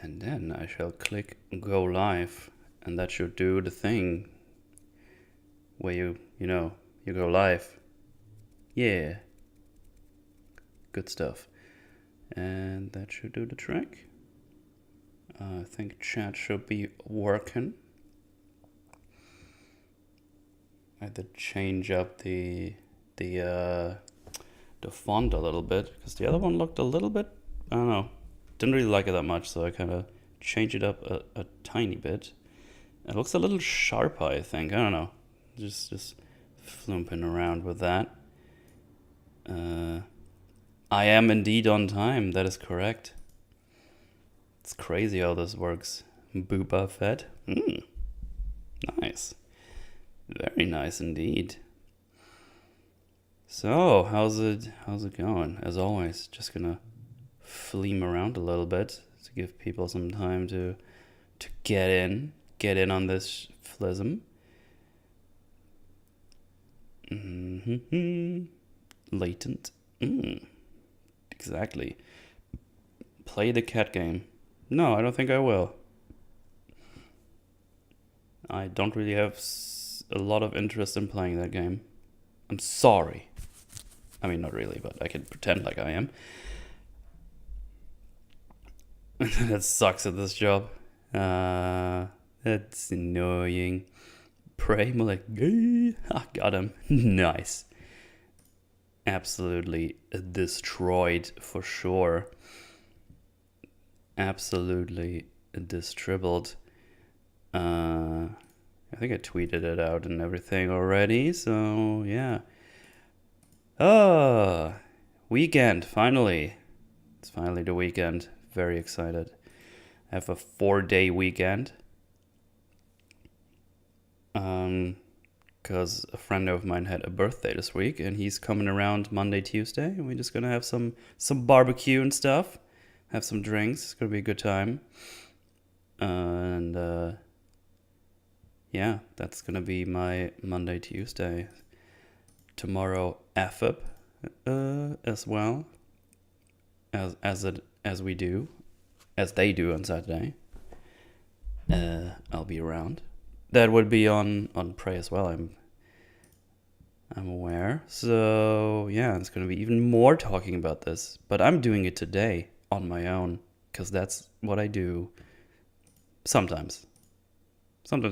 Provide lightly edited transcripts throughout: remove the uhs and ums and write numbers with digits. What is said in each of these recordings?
And then I shall click go live, and that should do the thing where you go live. Yeah. Good stuff. And that should do the trick. I think chat should be working. I had to change up the font a little bit because the other one looked a little bit, I don't know, didn't really like it that much, so I kind of changed it up a tiny bit. It looks a little sharper, I think. I don't know. Just flumping around with that. I am indeed on time. That is correct. It's crazy how this works. Booba Fett. Nice. Very nice indeed. So, how's it going? As always, just gonna fleam around a little bit to give people some time to get in on this flism. Latent. Exactly. Play the cat game. No, I don't think I will. I don't really have a lot of interest in playing that game. I'm sorry. I mean, not really, but I can pretend like I am. That sucks at this job. That's annoying. Pray, like, got him. Nice. Absolutely destroyed for sure. Absolutely distribbled. I think I tweeted it out and everything already, so yeah. Weekend, finally. It's finally the weekend. Very excited. I have a 4-day weekend. Because a friend of mine had a birthday this week, and he's coming around Monday, Tuesday, and we're just gonna have some barbecue and stuff. Have some drinks. It's gonna be a good time. Yeah, that's gonna be my Monday, Tuesday. Tomorrow, AFIP, as well, as we do, as they do on Saturday. I'll be around. That would be on Prey as well. I'm aware. So yeah, it's gonna be even more talking about this. But I'm doing it today on my own because that's what I do. Sometimes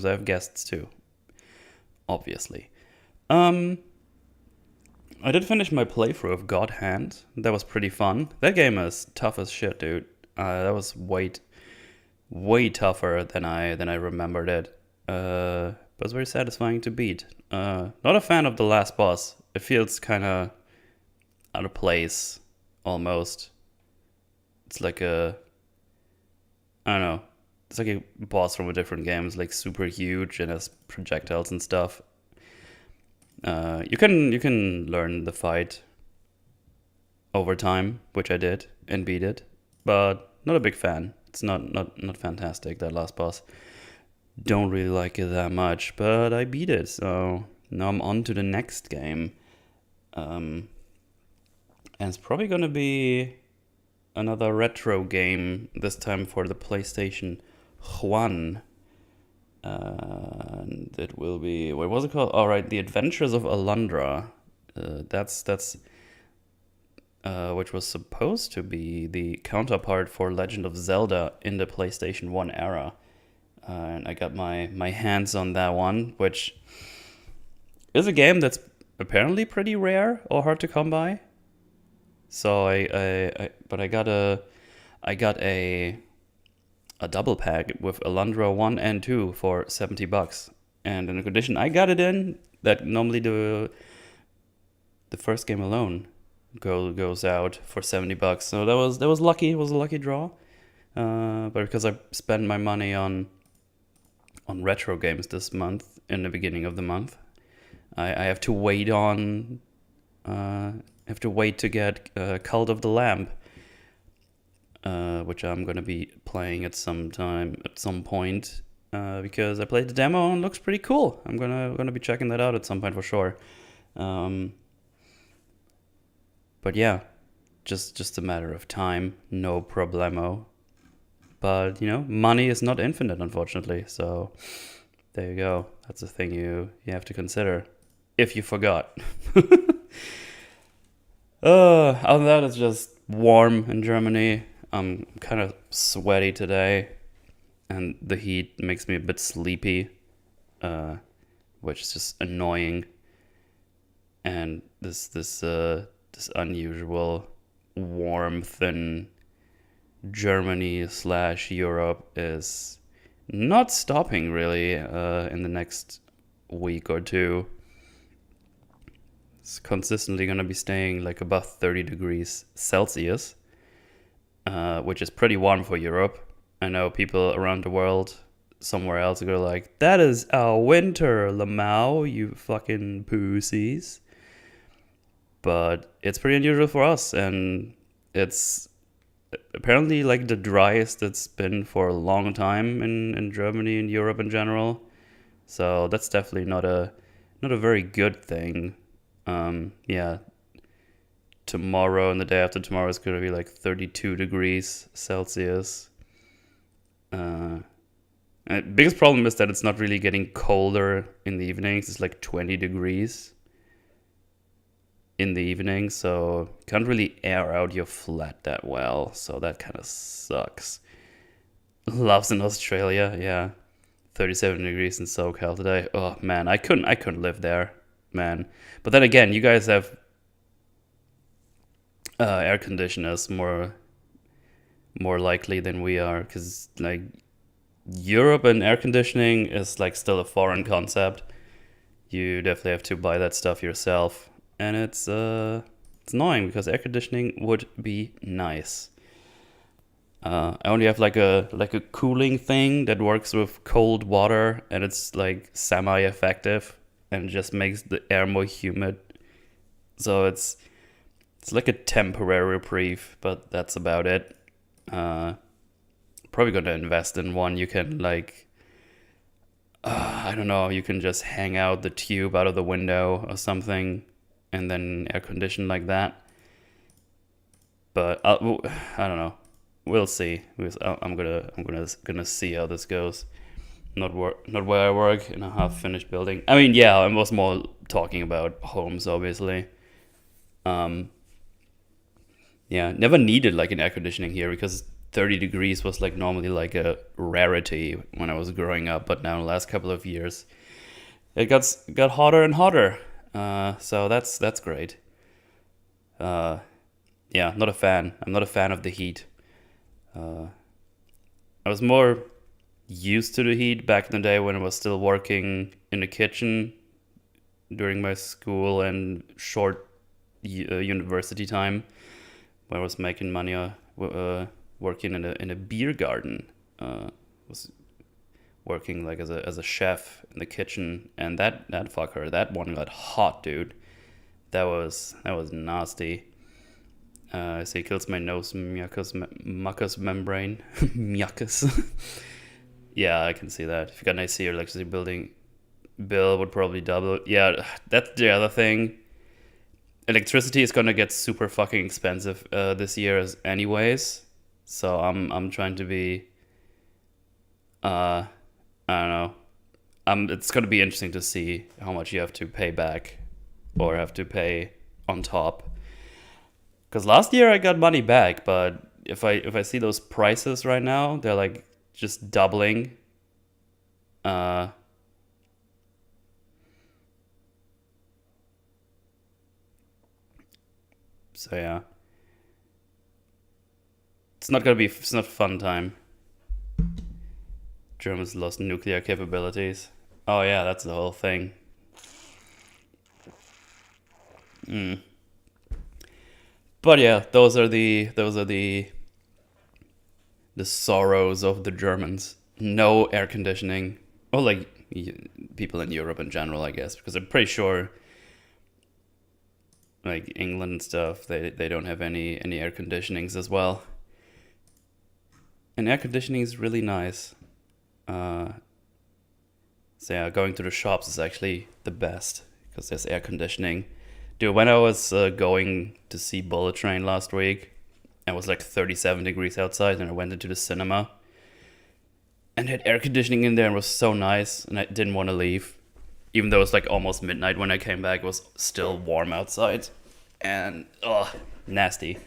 I have guests too. Obviously. I did finish my playthrough of God Hand. That was pretty fun. That game is tough as shit, dude. That was way tougher than I remembered it. But it was very satisfying to beat. Not a fan of the last boss. It feels kind of out of place, almost. It's like I don't know. It's like a boss from a different game. It's like super huge and has projectiles and stuff. You can learn the fight over time, which I did and beat it, but not a big fan. It's not fantastic, that last boss. Don't really like it that much, but I beat it, so now I'm on to the next game. And it's probably gonna be another retro game, this time for the PlayStation 1. And it will be, what was it called? All right, The Adventures of Alundra. That's which was supposed to be the counterpart for Legend of Zelda in the PlayStation 1 era. And I got my hands on that one, which is a game that's apparently pretty rare or hard to come by. So I got a double pack with Alundra 1 and 2 for $70. And in the condition I got it in, that normally the first game alone goes out for $70. So that was lucky. It was a lucky draw. But because I spent my money on retro games this month, in the beginning of the month, I have to wait to get Cult of the Lamb, which I'm gonna be playing at some point, because I played the demo and it looks pretty cool. I'm gonna be checking that out at some point for sure. But yeah, just a matter of time, no problemo. But, money is not infinite, unfortunately. So there you go. That's a thing you have to consider if you forgot. Other than that, it's just warm in Germany. I'm kind of sweaty today, and the heat makes me a bit sleepy, which is just annoying. And this unusual warmth in Germany/Europe is not stopping really in the next week or two. It's consistently going to be staying like above 30 degrees Celsius, which is pretty warm for Europe. I know people around the world somewhere else go like, that is our winter, Lamau, you fucking pussies. But it's pretty unusual for us, and it's apparently like the driest it's been for a long time in Germany and Europe in general. So that's definitely not a very good thing. Yeah, tomorrow and the day after tomorrow is going to be like 32 degrees Celsius. Biggest problem is that it's not really getting colder in the evenings. It's like 20 degrees in the evening, so you can't really air out your flat that well. So that kind of sucks. Loves in Australia, yeah. 37 degrees in SoCal today. Oh man, I couldn't live there, man. But then again, you guys have air conditioners more likely than we are, because like Europe and air conditioning is like still a foreign concept. You definitely have to buy that stuff yourself, and it's annoying because air conditioning would be nice. I only have like a cooling thing that works with cold water, and it's like semi-effective and just makes the air more humid. So it's like a temporary reprieve, but that's about it. Probably gonna invest in one. You can like, I don't know, you can just hang out the tube out of the window or something, and then air condition like that. But I don't know. We'll see. I'm gonna see how this goes. Not where I work, in a half-finished building. I mean, yeah, I was more talking about homes, obviously. Yeah, never needed like an air conditioning here because 30 degrees was like normally like a rarity when I was growing up. But now in the last couple of years, it got hotter and hotter. So that's great. Yeah, not a fan. I'm not a fan of the heat. I was more used to the heat back in the day when I was still working in the kitchen during my school and short university time, when I was making money working in a beer garden. Was working like as a chef in the kitchen, and that fucker, that one got hot, dude. That was nasty. So he kills my nose mucus membrane. Mucus. Yeah, I can see that. If you got an AC or electricity bill would probably double. Yeah, that's the other thing. Electricity is gonna get super fucking expensive this year anyways. So I'm trying to be I don't know. It's gonna be interesting to see how much you have to pay back or have to pay on top. Because last year I got money back, but if I see those prices right now, they're like just doubling. So yeah, it's not a fun time. Germans lost nuclear capabilities. Oh yeah, that's the whole thing. But yeah, those are the sorrows of the Germans. No air conditioning. Or like people in Europe in general, I guess, because I'm pretty sure like England and stuff, they don't have any air conditionings as well. And air conditioning is really nice. So yeah, going to the shops is actually the best because there's air conditioning. Dude, when I was going to see Bullet Train last week, it was like 37 degrees outside, and I went into the cinema. and had air conditioning in there and was so nice, and I didn't want to leave. Even though it was like almost midnight when I came back, it was still warm outside. And, nasty.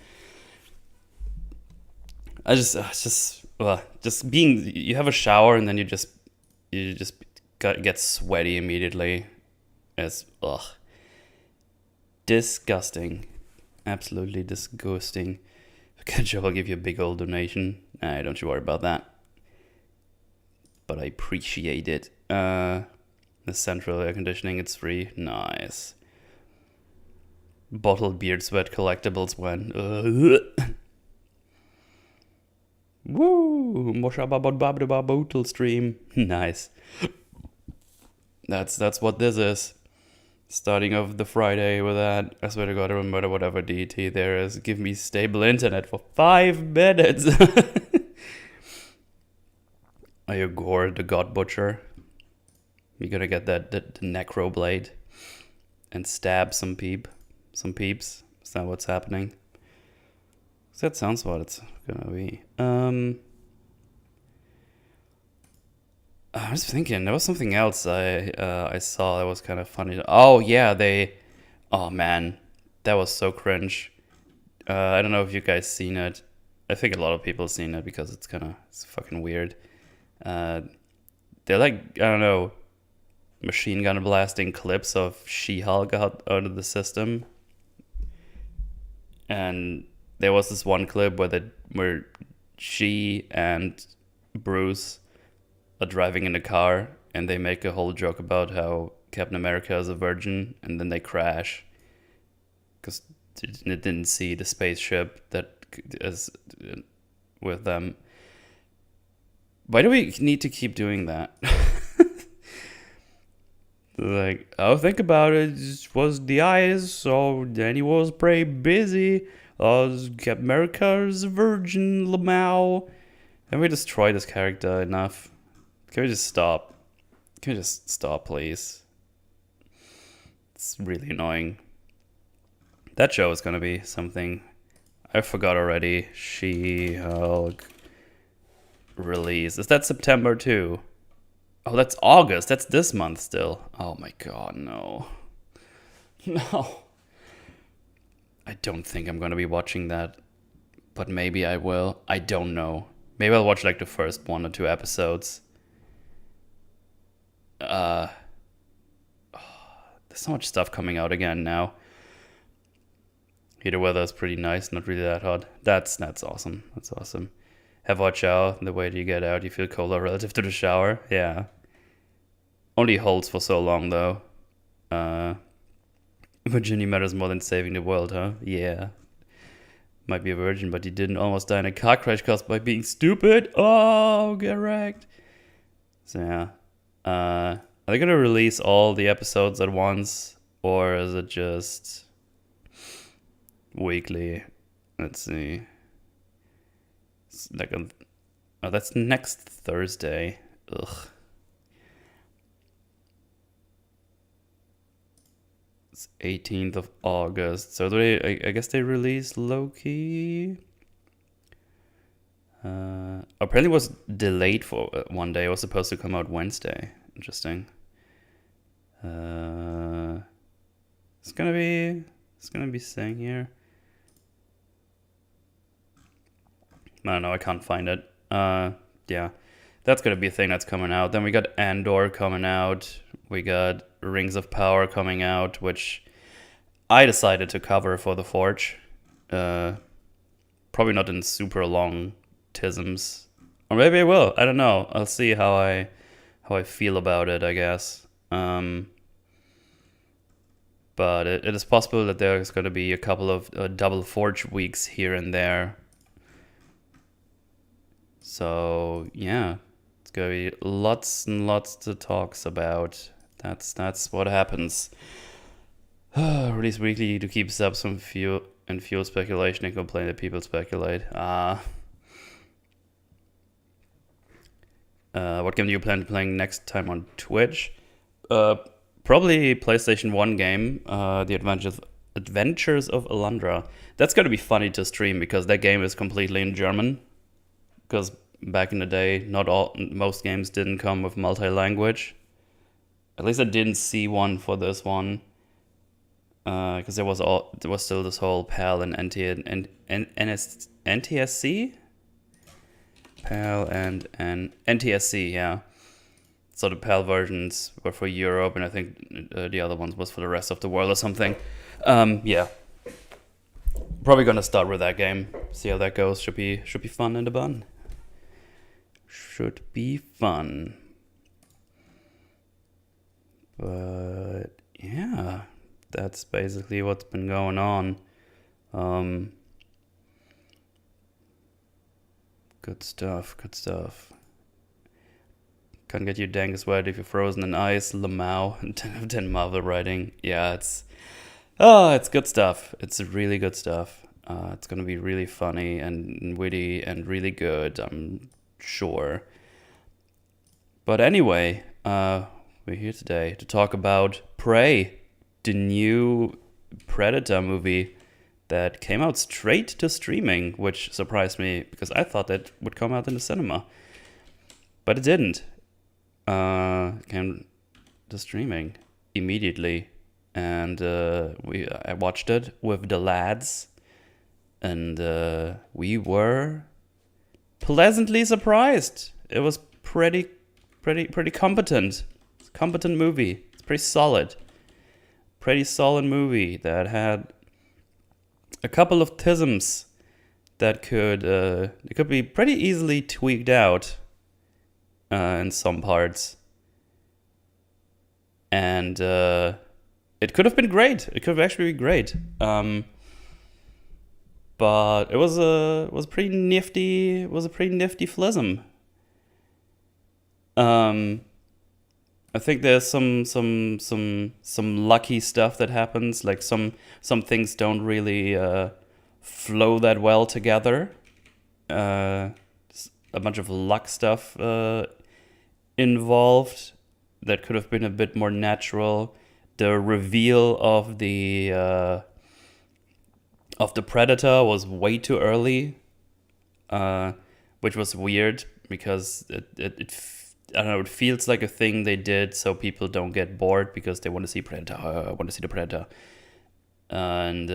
Just being, you have a shower and then you just get sweaty immediately. It's, disgusting. Absolutely disgusting. If I get a job, I'll give you a big old donation. Nah, don't you worry about that. But I appreciate it. The central air conditioning, it's free. Nice. Bottled beard sweat collectibles when. Woo! Moshababababababootle stream. Nice. That's what this is. Starting off the Friday with that. I swear to God, I remember whatever deity there is. Give me stable internet for 5 minutes. Are you Gore, the God Butcher? You're gonna get the necro blade and stab some peeps. Is that what's happening? That sounds what it's gonna be. I was thinking there was something else I saw that was kind of funny. Oh yeah, oh man, that was so cringe. I don't know if you guys seen it. I think a lot of people seen it because it's fucking weird. They're like, I don't know, machine gun blasting clips of She-Hulk out of the system. And there was this one clip where she and Bruce are driving in a car and they make a whole joke about how Captain America is a virgin, and then they crash because it didn't see the spaceship that is with them. Why do we need to keep doing that? Like, oh, think about it. It was the eyes, so then he was pretty busy. Captain America's a virgin, Lamau. Can we destroy this character enough? Can we just stop? Can we just stop, please? It's really annoying. That show is gonna be something. I forgot already. She-Hulk release. Is that September too? Oh, that's August. That's this month still. Oh my God, no. No. I don't think I'm gonna be watching that. But maybe I will. I don't know. Maybe I'll watch like the first 1 or 2 episodes. There's so much stuff coming out again now. Here the weather is pretty nice, not really that hot. That's awesome. That's awesome. Have hot shower. The way you get out, you feel colder relative to the shower. Yeah. Only holds for so long though. Virginia matters more than saving the world, huh? Yeah. Might be a virgin, but he didn't almost die in a car crash caused by being stupid. Oh, get wrecked. So yeah. Are they gonna release all the episodes at once, or is it just weekly? Let's see. It's like that's next Thursday. Ugh. It's 18th of August. So I guess they released Loki. Apparently it was delayed for one day. It was supposed to come out Wednesday. Interesting. It's gonna be saying here. I don't know, I can't find it. Yeah. That's gonna be a thing that's coming out. Then we got Andor coming out. We got Rings of Power coming out, which I decided to cover for the Forge. Probably not in super long tisms. Or maybe I will. I don't know. I'll see how I feel about it, I guess. But it is possible that there's going to be a couple of double Forge weeks here and there. So, yeah. It's going to be lots and lots to talk about. That's what happens. Release weekly to keep up some fuel speculation and complain that people speculate. What game do you plan to playing next time on Twitch? Probably PlayStation 1 game, The Adventures of Alundra. That's going to be funny to stream because that game is completely in German. Because back in the day, most games didn't come with multi-language. At least I didn't see one for this one, because there was still this whole PAL and NTSC, PAL and NTSC, yeah. So the PAL versions were for Europe, and I think the other ones was for the rest of the world or something. Yeah, probably gonna start with that game. See how that goes. Should be fun in the bun. Should be fun. But yeah, that's basically what's been going on. Good stuff. Good stuff. Can't get you dang as wet if you're frozen in ice. Lamau, 10 of 10 Marvel writing. Yeah, it's good stuff. It's really good stuff. It's gonna be really funny and witty and really good, I'm sure. But anyway, we're here today to talk about Prey, the new Predator movie that came out straight to streaming, which surprised me because I thought that would come out in the cinema. But it didn't. Came to streaming immediately, and I watched it with the lads, and we were pleasantly surprised. It was pretty competent. It's a competent movie. It's pretty solid movie that had a couple of tisms that could be pretty easily tweaked out in some parts, and it could have been great. It could have actually been great. But it was a pretty nifty. It was a pretty nifty flism. I think there's some lucky stuff that happens. Like some things don't really flow that well together. A bunch of luck stuff involved that could have been a bit more natural. The reveal of the Predator was way too early, which was weird because it I don't know, it feels like a thing they did so people don't get bored because they want to see Predator. I want to see the Predator, and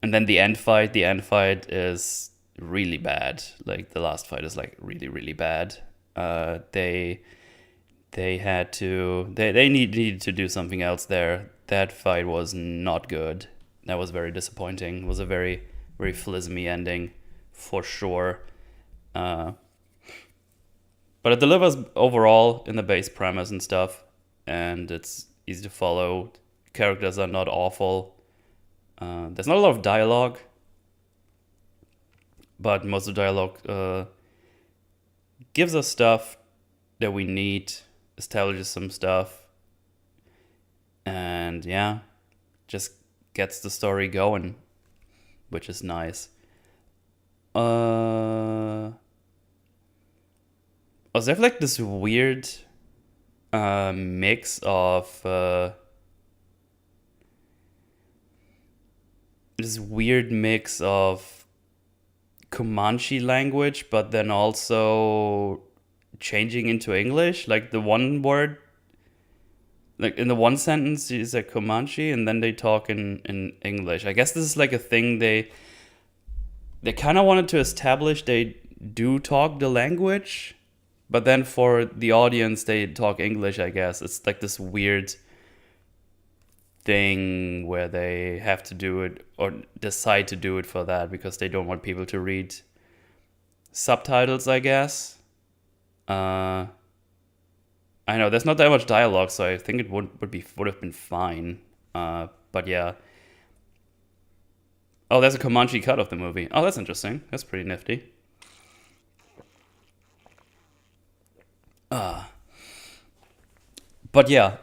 then the end fight is really bad. Like the last fight is like really bad. They needed to do something else there. That fight was not good. That was very disappointing. It was a very flismy ending for sure. But it delivers overall in the base premise and stuff, and it's easy to follow. Characters are not awful. There's not a lot of dialogue, but most of the dialogue gives us stuff that we need, establishes some stuff, and yeah, just gets the story going, which is nice. Was there like this weird mix of Comanche language, but then also changing into English? Like the one word, like in the one sentence is a Comanche, and then they talk in English. I guess this is like a thing they kind of wanted to establish. They do talk the language, but then for the audience, they talk English, I guess. It's like this weird thing where they have to do it or decide to do it for that because they don't want people to read subtitles, I guess. I know there's not that much dialogue, so I think it would have been fine. But yeah. Oh, there's a Comanche cut of the movie. Oh, that's interesting. That's pretty nifty. But yeah,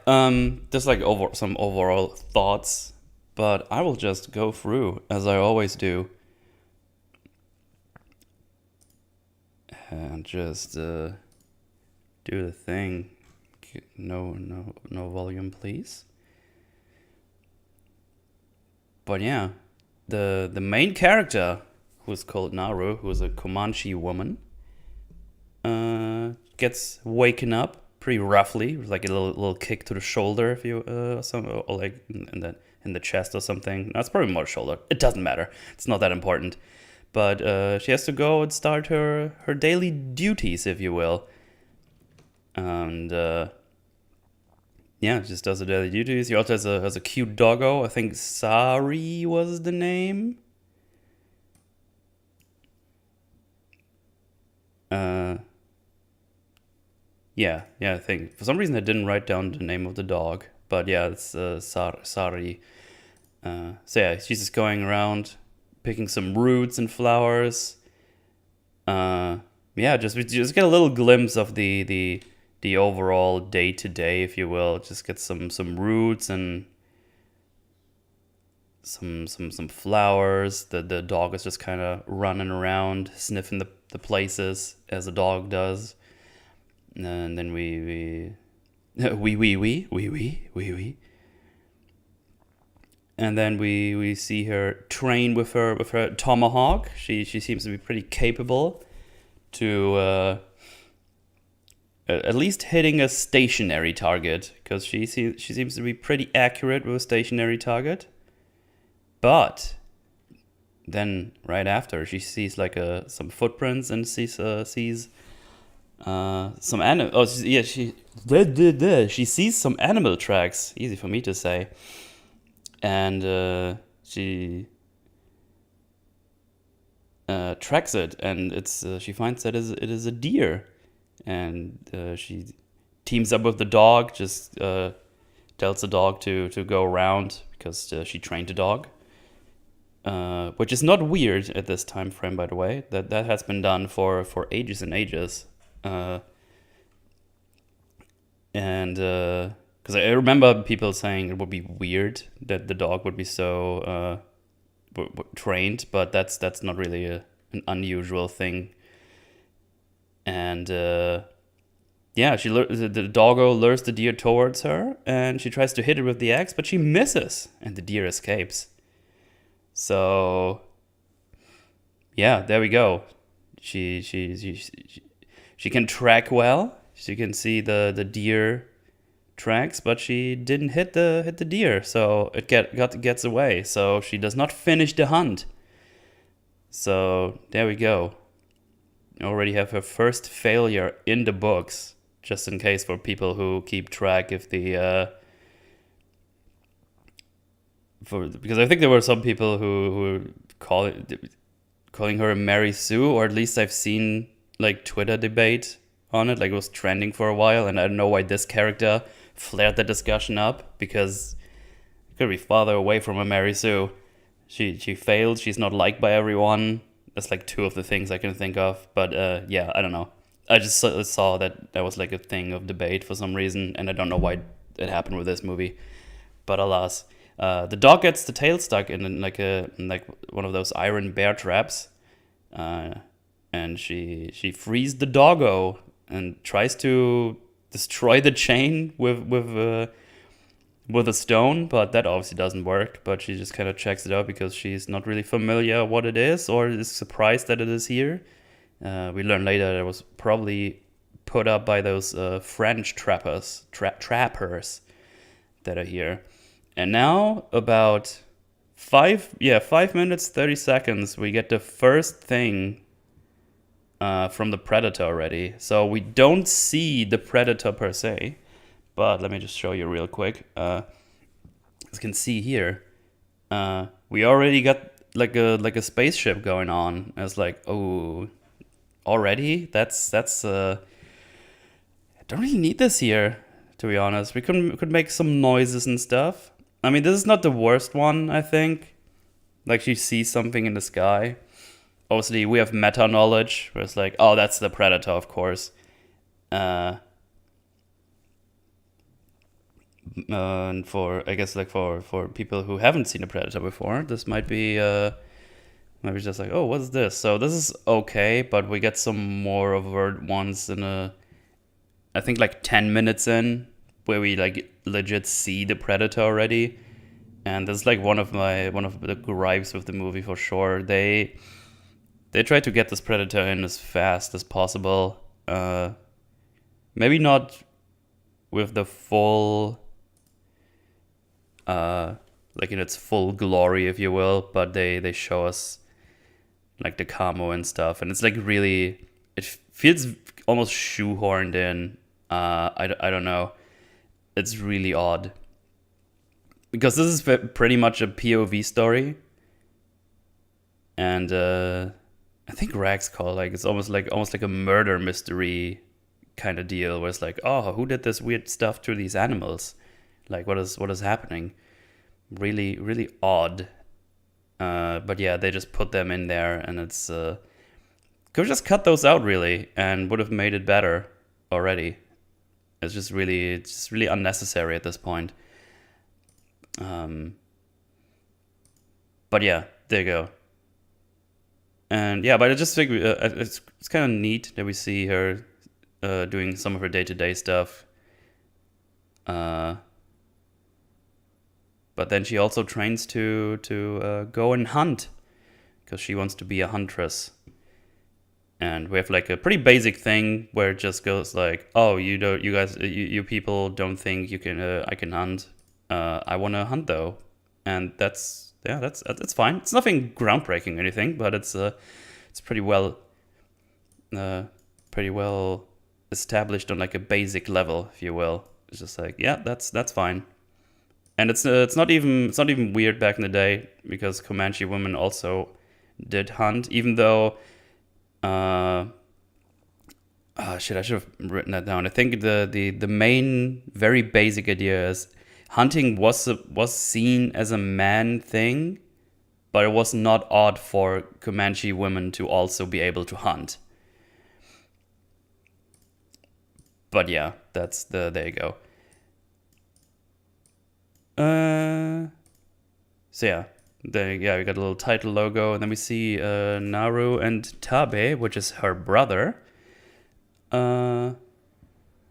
just like some overall thoughts, but I will just go through as I always do, and just do the thing. No volume, please. But yeah, the main character, who's called Naru, who is a Comanche woman, gets waken up pretty roughly, with like a little kick to the shoulder, if you or like in the chest or something. No, it's probably more shoulder. It doesn't matter. It's not that important. But she has to go and start her daily duties, if you will. And yeah, just does her daily duties. He also has a cute doggo. I think Sari was the name. Yeah, I think. For some reason I didn't write down the name of the dog. But yeah, it's Sari. So yeah, she's just going around picking some roots and flowers. Yeah, we just get a little glimpse of the overall day to day, if you will. Just get some roots and some flowers. The dog is just kind of running around, sniffing the places as a dog does. And then we and then we see her train with her tomahawk. She seems to be pretty capable to at least hitting a stationary target, because she seems to be pretty accurate with a stationary target. But then right after, she sees like some footprints and sees some animal. Oh yeah, she sees some animal tracks. Easy for me to say. And she tracks it, and she finds that it is a deer, and she teams up with the dog. Just tells the dog to go around, because she trained the dog, which is not weird at this time frame, by the way. That has been done for ages and ages, and because I remember people saying it would be weird that the dog would be so trained, but that's not really an unusual thing. And yeah, the doggo lures the deer towards her, and she tries to hit it with the axe, but she misses, and the deer escapes. So yeah, there we go. She can track well. She can see the deer tracks, but she didn't hit the deer, so it gets away. So she does not finish the hunt. So there we go. Already have her first failure in the books, just in case for people who keep track of the because I think there were some people who calling her a Mary Sue, or at least I've seen like Twitter debate on it, like it was trending for a while, and I don't know why this character flared the discussion up, because it could be farther away from a Mary Sue. She failed. She's not liked by everyone. That's like two of the things I can think of. But yeah, I don't know. I just saw that was like a thing of debate for some reason, and I don't know why it happened with this movie. But alas, the dog gets the tail stuck in like one of those iron bear traps, and she frees the doggo and tries to destroy the chain with a stone, but that obviously doesn't work. But she just kind of checks it out, because she's not really familiar what it is, or is surprised that it is here. We learn later that it was probably put up by those French trappers that are here. And now, about 5 minutes 30 seconds, we get the first thing from the predator already. So we don't see the predator per se, but let me just show you real quick. As you can see here, we already got like a spaceship going on. It's like, oh, already? That's I don't really need this here, to be honest. We could make some noises and stuff. I mean, this is not the worst one, I think. Like, she sees something in the sky. Obviously, we have meta knowledge, where it's like, oh, that's the predator, of course. And for people who haven't seen a predator before, this might be maybe just like, oh, what's this? So this is okay, but we get some more overt ones I think like 10 minutes in, where we like legit see the predator already. And this is like one of the gripes with the movie for sure. They they try to get this predator in as fast as possible. Maybe not with the full, like in its full glory, if you will, but they show us like the camo and stuff, and it's like really, it feels almost shoehorned in. I don't know. It's really odd. Because this is pretty much a POV story. And I think Rags called like it's almost like a murder mystery kind of deal where it's like, oh, who did this weird stuff to these animals? Like what is happening? Really, really odd. But yeah, they just put them in there, and it's could just cut those out really, and would have made it better already. It's just really unnecessary at this point. But yeah, there you go. And yeah, but I just think it's kind of neat that we see her doing some of her day-to-day stuff. But then she also trains to go and hunt because she wants to be a huntress. And we have like a pretty basic thing where it just goes like, oh, you people don't think you can I can hunt. I want to hunt though, and that's fine. It's nothing groundbreaking or anything, but it's pretty well established on like a basic level, if you will. It's just like, yeah, that's fine. And it's not even weird back in the day because Comanche women also did hunt, even though shit, I should have written that down. I think the main very basic idea is hunting was seen as a man thing, but it was not odd for Comanche women to also be able to hunt. But yeah, there you go. So yeah, we got a little title logo, and then we see Naru and Tabe, which is her brother.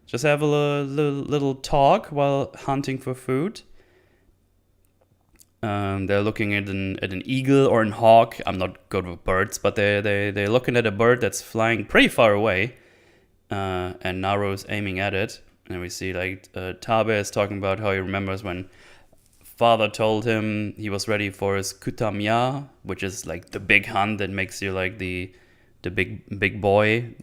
Just have a little talk while hunting for food. They're looking at an eagle or an hawk. I'm not good with birds, but they're looking at a bird that's flying pretty far away. And Naru's aiming at it. And we see like Tabe is talking about how he remembers when father told him he was ready for his kutamya, which is like the big hunt that makes you like the big boy,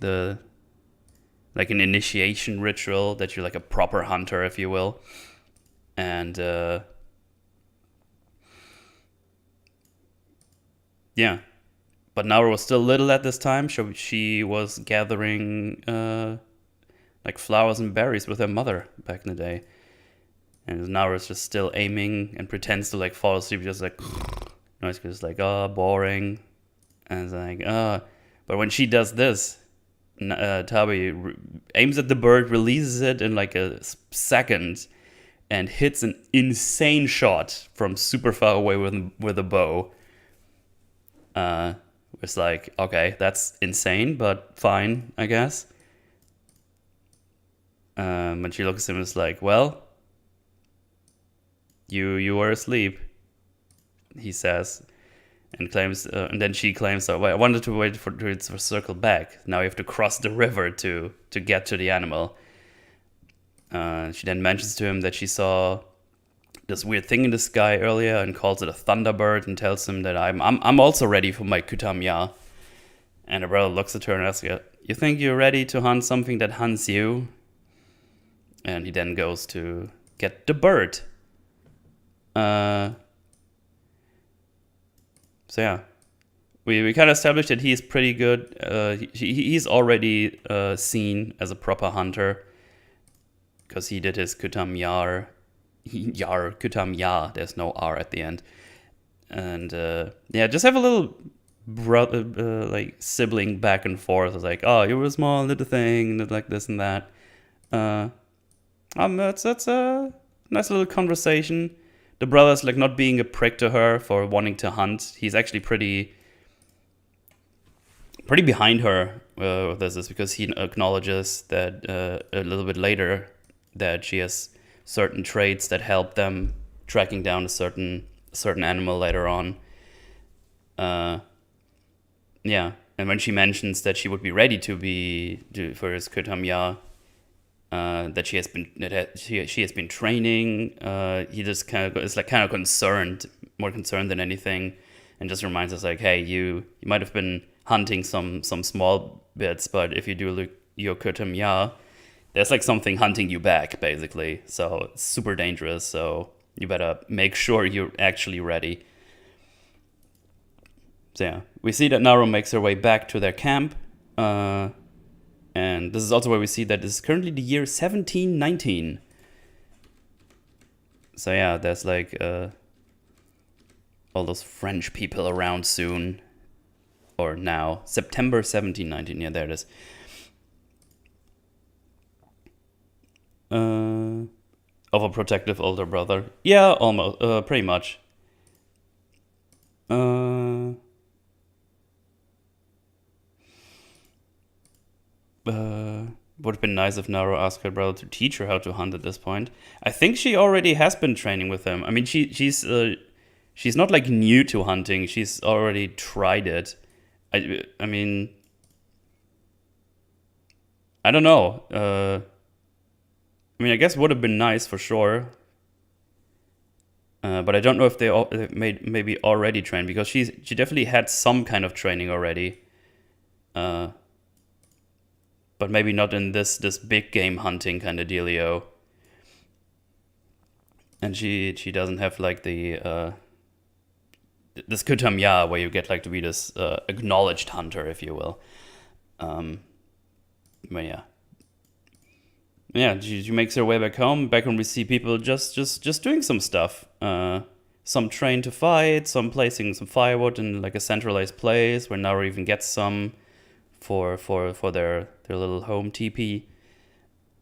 like an initiation ritual that you're like a proper hunter, if you will. And yeah, but Naru was still little at this time, so she was gathering like flowers and berries with her mother back in the day. And Naru's just still aiming and pretends to like fall asleep, just like, no, it's just like, oh, boring. And it's like, but when she does this, Tabi aims at the bird, releases it in like a second, and hits an insane shot from super far away with a bow. It's like, okay, that's insane, but fine, I guess. When she looks at him, it's like, well, you were asleep, he says, and claims, and then she claims, oh, I wanted to wait for it to circle back. Now you have to cross the river to get to the animal. She then mentions to him that she saw this weird thing in the sky earlier and calls it a thunderbird and tells him that I'm also ready for my kutamya. And her brother looks at her and asks her, you think you're ready to hunt something that hunts you? And he then goes to get the bird. So yeah, we kind of established that he's pretty good. He's already seen as a proper hunter because he did his kutam kutam. There's no R at the end, and yeah, just have a little brother, like sibling back and forth. It's like, oh, you were a small little thing, like this and that. That's a nice little conversation. The brother's like not being a prick to her for wanting to hunt. He's actually pretty behind her with this, because he acknowledges that a little bit later that she has certain traits that help them tracking down a certain animal later on. Yeah, And when she mentions that she would be ready for his Kotam-ya, that she has been training, he just kind of is like kind of concerned, more concerned than anything, and just reminds us like, hey, you might have been hunting some small bits, but if you do your Kotam-ya, there's like something hunting you back, basically. So it's super dangerous. So you better make sure you're actually ready. So yeah, we see that Naru makes her way back to their camp. And this is also where we see that this is currently the year 1719. So yeah, there's like all those French people around soon. Or now. September 1719. Yeah, there it is. Overprotective older brother. Yeah, almost. Pretty much. Would have been nice if Naru asked her brother to teach her how to hunt at this point. I think she already has been training with him. I mean, she's not like new to hunting. She's already tried it. I mean, I don't know. I mean, I guess would have been nice for sure. But I don't know if they maybe already trained, because she definitely had some kind of training already. But maybe not in this big game hunting kind of dealio. And she doesn't have like the this Kotam-ya where you get like to be this acknowledged hunter, if you will. But yeah, she makes her way back home. Back home we see people just doing some stuff. Some trained to fight, some placing some firewood in like a centralized place where Naru even gets some for their little home teepee.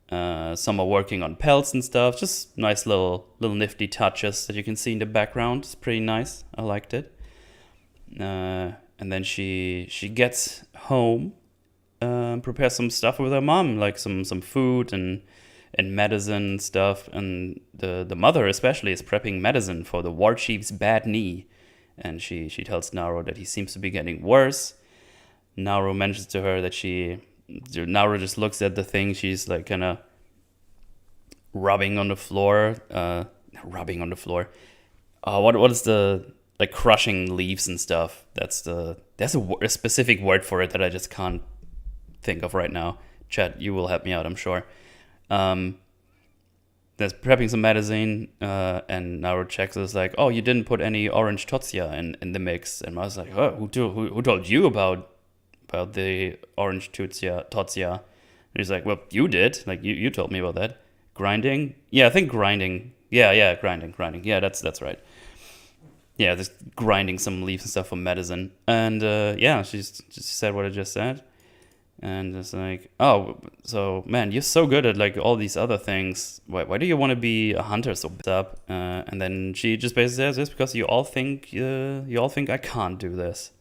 Some are working on pelts and stuff. Just nice little nifty touches that you can see in the background. It's pretty nice. I liked it. And then she gets home, prepares some stuff with her mom, like some food and medicine stuff. And the mother especially is prepping medicine for the war chief's bad knee. And she tells Naru that he seems to be getting worse. Naru mentions to her that Naru just looks at the thing. She's like kind of rubbing on the floor. What is the, like, crushing leaves and stuff? There's a specific word for it that I just can't think of right now. Chat, you will help me out, I'm sure. There's prepping some medicine, and Naru checks us like, oh, you didn't put any orange totsuya in the mix. And I was like, oh, who told you about the orange totsuya? And he's like, well, you did. Like, you told me about that. Grinding? Yeah, I think grinding. Yeah, grinding. Yeah, that's right. Yeah, just grinding some leaves and stuff for medicine. And she just said what I just said. And it's like, oh, so man, you're so good at like all these other things. Why do you want to be a hunter so up? And then she just basically says this because you all think I can't do this.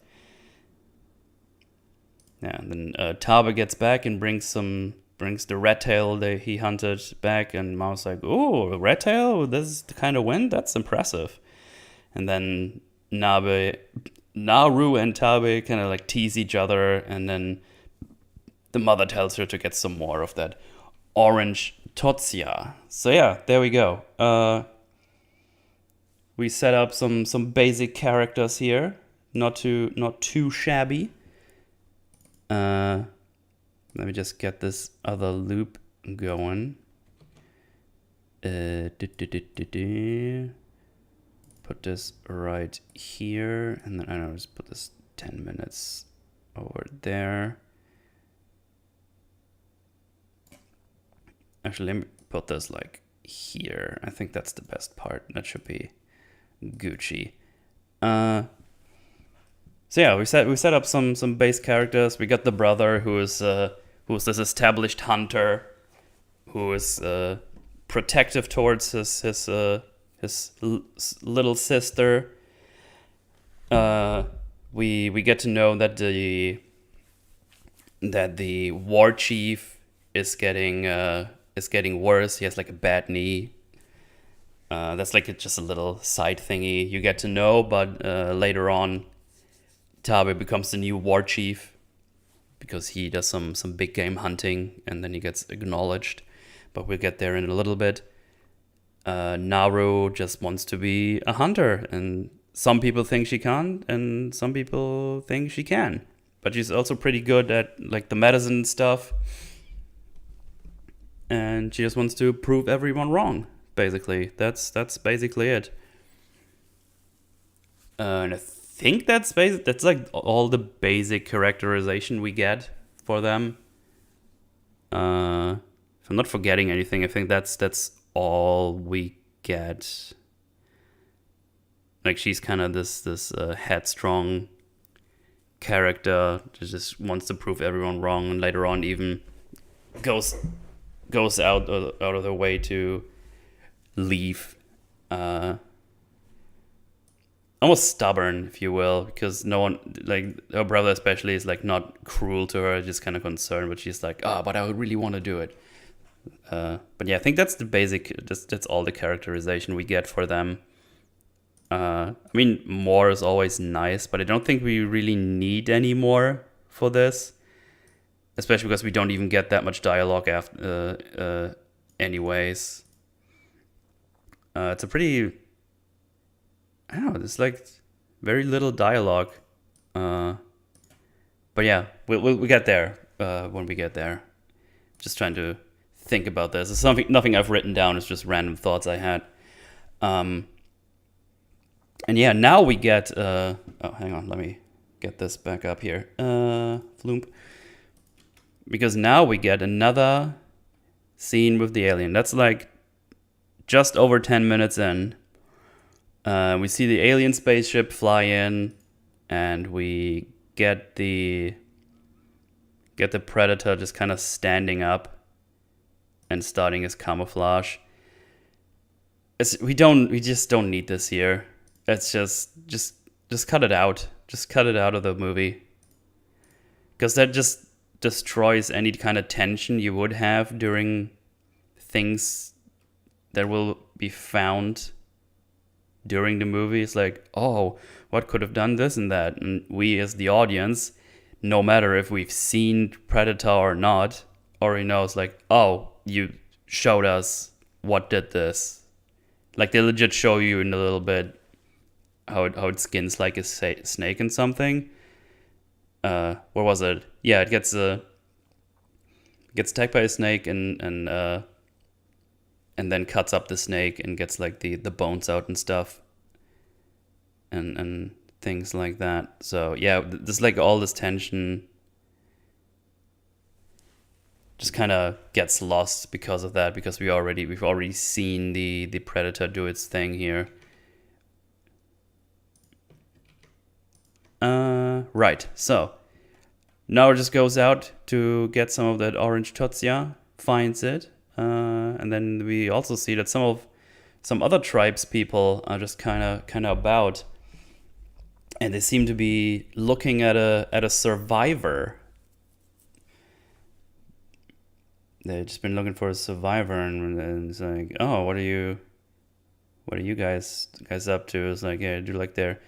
Yeah, and then Tabe gets back and brings the red tail that he hunted back, and Mao's like, "Ooh, red tail? This is the kind of wind? That's impressive." And then Naru and Tabe kind of like tease each other, and then the mother tells her to get some more of that orange totsuya. So yeah, there we go. We set up some basic characters here, not too shabby. Let me just get this other loop going. Put this right here, and then I don't know, just put this 10 minutes over there. Actually, let me put this like here. I think that's the best part. That should be Gucci. So yeah, we set up some base characters. We got the brother who's this established hunter, who is protective towards his little sister. We get to know that the war chief is getting worse. He has like a bad knee. That's like just a little side thingy you get to know, but later on, Tabe becomes the new war chief, because he does some big game hunting and then he gets acknowledged. But we'll get there in a little bit. Naru just wants to be a hunter, and some people think she can't, and some people think she can. But she's also pretty good at like the medicine stuff, and she just wants to prove everyone wrong. Basically, that's basically it. And I think that's like all the basic characterization we get for them. If I'm not forgetting anything, I think that's all we get. Like, she's kind of this headstrong character that just wants to prove everyone wrong, and later on even goes out of the way to leave. Almost stubborn, if you will, because no one, like her brother especially, is like not cruel to her, just kind of concerned, but she's like, but I really want to do it. But yeah, I think that's the basic, that's all the characterization we get for them. I mean, more is always nice, but I don't think we really need any more for this, especially because we don't even get that much dialogue after, anyways. It's a pretty, I don't know, there's like very little dialogue. But yeah, we'll get there when we get there. Just trying to think about this. It's nothing I've written down. It's just random thoughts I had. And yeah, now we get... oh, hang on. Let me get this back up here. Floomp. Because now we get another scene with the alien. That's like just over 10 minutes in. We see the alien spaceship fly in, and we get the Predator just kind of standing up and starting his camouflage. We just don't need this here. It's just cut it out. Just cut it out of the movie, because that just destroys any kind of tension you would have during things that will be found during the movie. It's like, oh, what could have done this and that? And we as the audience, no matter if we've seen Predator or not, already knows like, oh, you showed us what did this. Like, they legit show you in a little bit how it skins like a snake and something. What was it? Yeah, it gets attacked by a snake and then cuts up the snake and gets like the bones out and stuff, and things like that. So yeah, there's like all this tension just kind of gets lost because of that, because we've already seen the Predator do its thing here. Right, so now it just goes out to get some of that orange Totsia, finds it, and then we also see that some other tribes people are just kind of about, and they seem to be looking at a survivor. They've just been looking for a survivor, and it's like, oh, what are you guys up to? It's like, yeah, do like their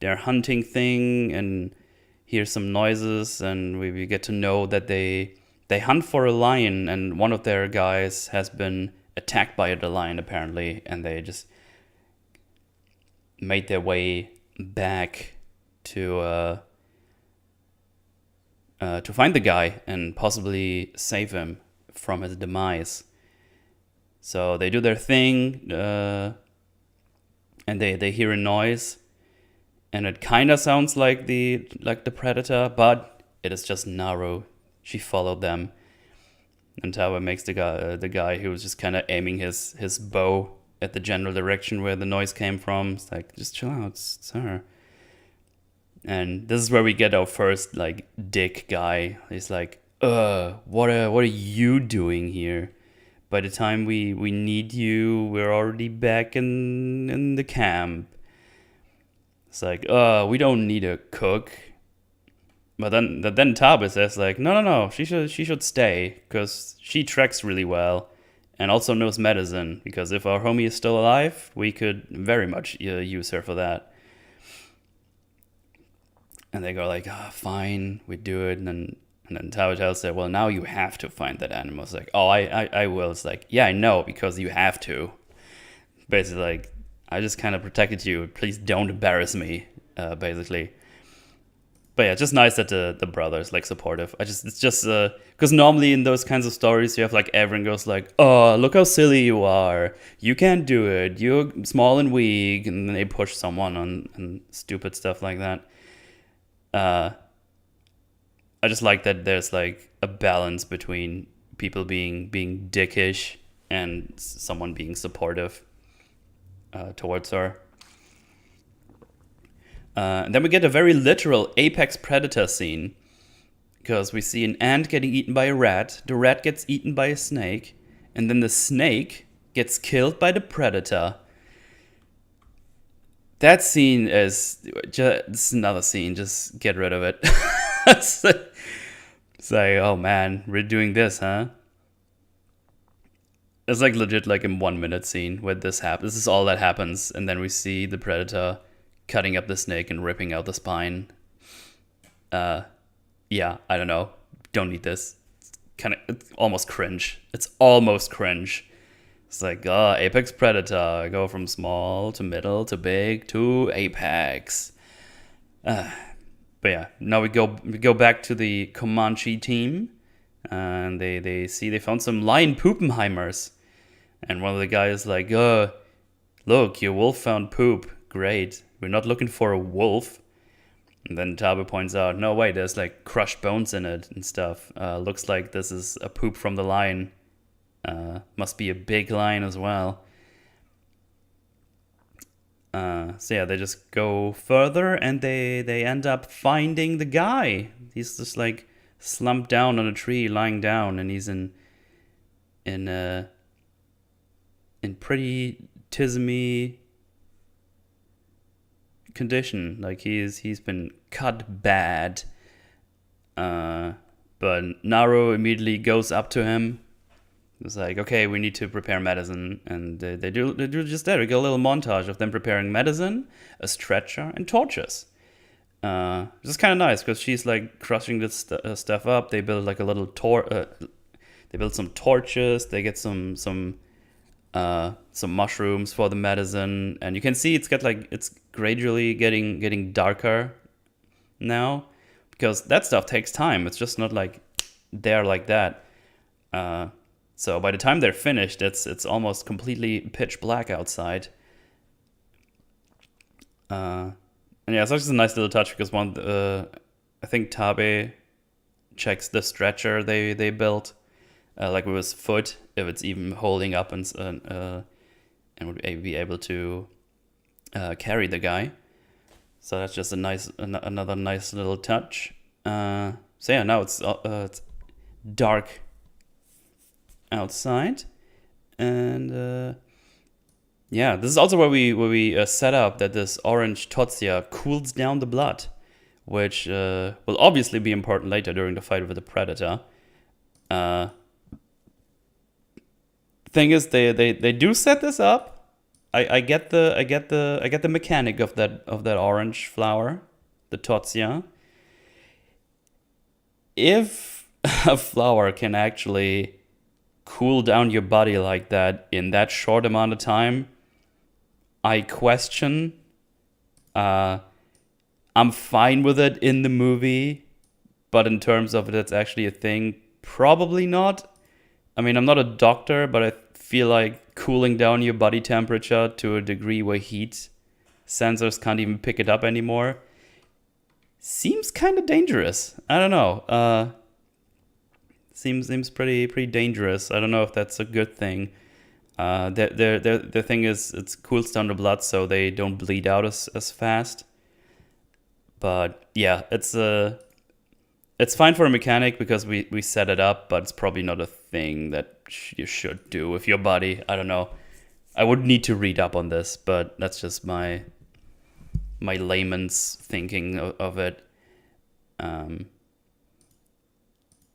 hunting thing, and hear some noises, and we get to know that they hunt for a lion, and one of their guys has been attacked by the lion apparently, and they just made their way back to find the guy and possibly save him from his demise. So they do their thing, and they hear a noise, and it kind of sounds like the Predator, but it is just Naru. She followed them, and Tawa makes the guy who was just kind of aiming his bow at the general direction where the noise came from. It's like, just chill out, it's her. And this is where we get our first like dick guy. He's like, what are you doing here? By the time we need you, we're already back in the camp. It's like, we don't need a cook. But then Tabe says like, no, she should stay, because she treks really well and also knows medicine, because if our homie is still alive, we could very much use her for that. And they go like, fine, we do it. And And then Tao tells her, well, now you have to find that animal. It's like, oh, I will. It's like, yeah, I know, because you have to. Basically, like, I just kind of protected you. Please don't embarrass me, basically. But yeah, just nice that the brother's like supportive. It's just because normally in those kinds of stories you have like everyone goes like, oh, look how silly you are, you can't do it, you're small and weak, and then they push someone on and stupid stuff like that. I just like that there's like a balance between people being dickish and someone being supportive towards her. And then we get a very literal apex predator scene, because we see an ant getting eaten by a rat, the rat gets eaten by a snake, and then the snake gets killed by the predator. That scene is just another scene, just get rid of it. It's like, oh man, we're doing this, huh? It's like legit like a 1 minute scene where this happens. This is all that happens, and then we see the predator cutting up the snake and ripping out the spine. Yeah, I don't know. Don't need this. It's almost cringe. It's almost cringe. It's like, apex predator. I go from small to middle to big to apex. But yeah, now we go back to the Comanche team, and they found some lion Poopenheimers, and one of the guys is like, look, your wolf found poop. Great. We're not looking for a wolf. And then Tabe points out, no, wait, there's like crushed bones in it and stuff. Looks like this is a poop from the lion. Must be a big lion as well. So yeah, they just go further, and they end up finding the guy. He's just like slumped down on a tree, lying down, and he's in pretty tismy condition. Like he's been cut bad. But Naru immediately goes up to him. It's like, okay, we need to prepare medicine, and they do just that. We get a little montage of them preparing medicine, a stretcher, and torches. Which is kind of nice, because she's like crushing this stuff up. They build like a little they build some torches. They get some mushrooms for the medicine, and you can see it's gradually getting darker now, because that stuff takes time. It's just not like there like that. So by the time they're finished, it's almost completely pitch black outside. And yeah, it's just a nice little touch, because I think Tabe checks the stretcher they built, like with his foot, if it's even holding up and would be able to carry the guy. So that's just another nice little touch. So yeah, now it's dark outside, and yeah, this is also where we set up that this orange Totsia cools down the blood, which will obviously be important later during the fight with the predator. Thing is, they do set this up. I get the mechanic of that orange flower, the Totsia. If a flower can actually cool down your body like that in that short amount of time, I question. I'm fine with it in the movie, but in terms of it's actually a thing, probably not. I mean, I'm not a doctor, but I feel like cooling down your body temperature to a degree where heat sensors can't even pick it up anymore seems kind of dangerous. I don't know. Seems pretty dangerous. I don't know if that's a good thing. The thing is, it cools down the blood so they don't bleed out as fast. But yeah, it's fine for a mechanic because we set it up, but it's probably not a thing that you should do with your body. I don't know. I would need to read up on this, but that's just my layman's thinking of it.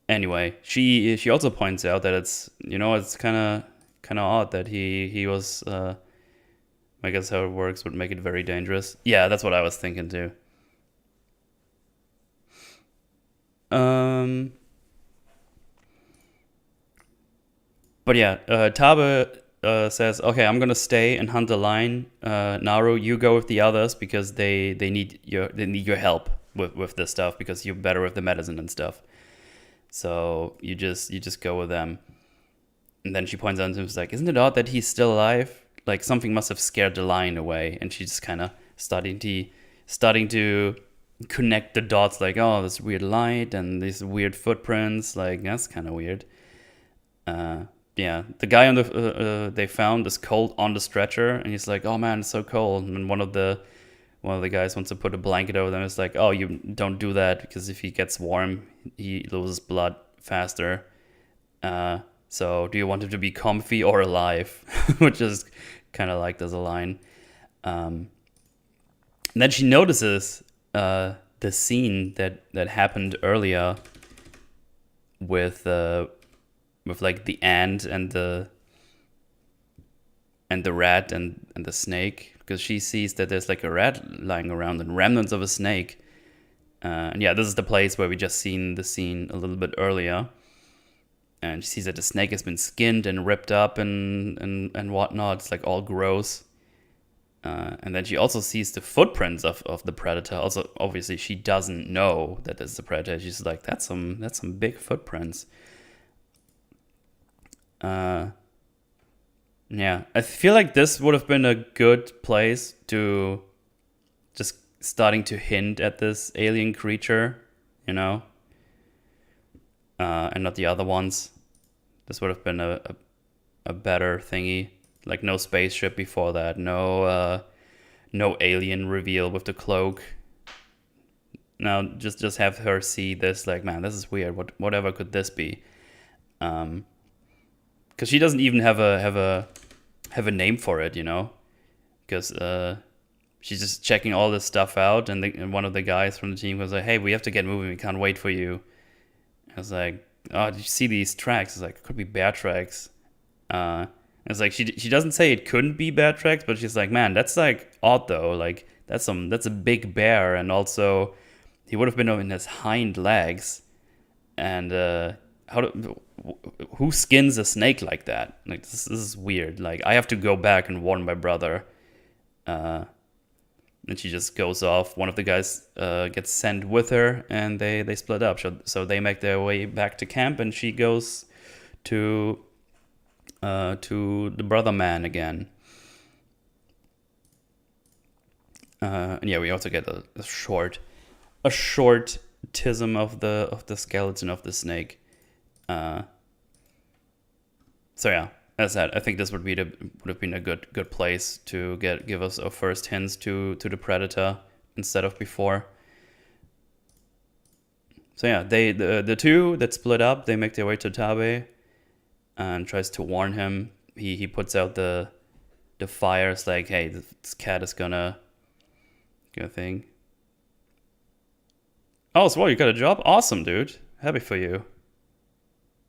Anyway, she also points out that it's kind of odd that he was. I guess how it works would make it very dangerous. Yeah, that's what I was thinking too. But yeah, Tabe says, okay, I'm gonna stay and hunt the lion. Naru, you go with the others because they need your help with this stuff because you're better with the medicine and stuff. So you just go with them. And then she points out to him, she's like, isn't it odd that he's still alive? Like something must have scared the lion away. And she's just kind of starting to connect the dots, like, oh, this weird light and these weird footprints. Like, that's kind of weird. Yeah, the guy on the they found is cold on the stretcher, and he's like, oh man, it's so cold. And one of the guys wants to put a blanket over them. It's like, oh, you don't do that because if he gets warm, he loses blood faster. So do you want him to be comfy or alive? Which is kind of like as a line. And then she notices the scene that happened earlier with like the ant and the rat and the snake, because she sees that there's like a rat lying around and remnants of a snake. And yeah, this is the place where we just seen the scene a little bit earlier. And she sees that the snake has been skinned and ripped up and whatnot. It's like all gross. And then she also sees the footprints of the predator. Also, obviously, she doesn't know that this is a predator. She's like, that's some big footprints. Yeah, I feel like this would have been a good place to just starting to hint at this alien creature, you know, and not the other ones. This would have been a better thingy. Like no spaceship before that, no alien reveal with the cloak. Now just have her see this, like, man, this is weird. Whatever could this be? Because she doesn't even have a name for it, you know, because she's just checking all this stuff out, and one of the guys from the team was like, hey, we have to get moving, we can't wait for you. I was like, oh, did you see these tracks? It's like, it could be bear tracks. It's like she doesn't say it couldn't be bear tracks, but she's like, man, that's like odd though, like that's a big bear, and also he would have been on his hind legs, and who skins a snake like that? Like this is weird. Like I have to go back and warn my brother. And she just goes off. One of the guys gets sent with her, and they split up. So they make their way back to camp, and she goes to the brother man again. And yeah, we also get a short tism of the skeleton of the snake. So yeah, as I said, I think this would have been a good place to give us our first hints to the predator instead of before. So yeah, the two that split up, they make their way to Tabe and tries to warn him. He puts out the fire. It's like, hey, this cat is gonna thing. Oh, so what, you got a job? Awesome, dude. Happy for you.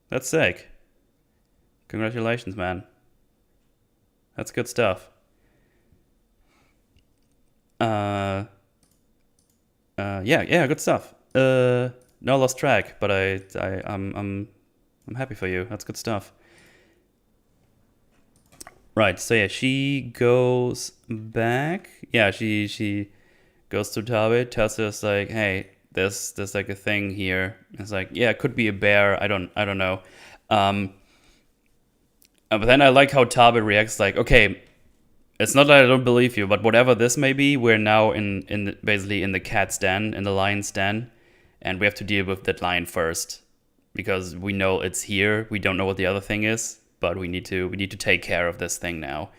That's sick. Congratulations, man. That's good stuff. Yeah, good stuff. No, lost track, but I'm happy for you. That's good stuff. Right, so yeah, she goes back. Yeah, she goes to Tabe, tells us like, hey, there's like a thing here. It's like, yeah, it could be a bear. I don't know. But then I like how Tabe reacts, like, okay, it's not that I don't believe you, but whatever this may be, we're now basically in the cat's den, in the lion's den, and we have to deal with that lion first, because we know it's here. We don't know what the other thing is, but we need to take care of this thing now.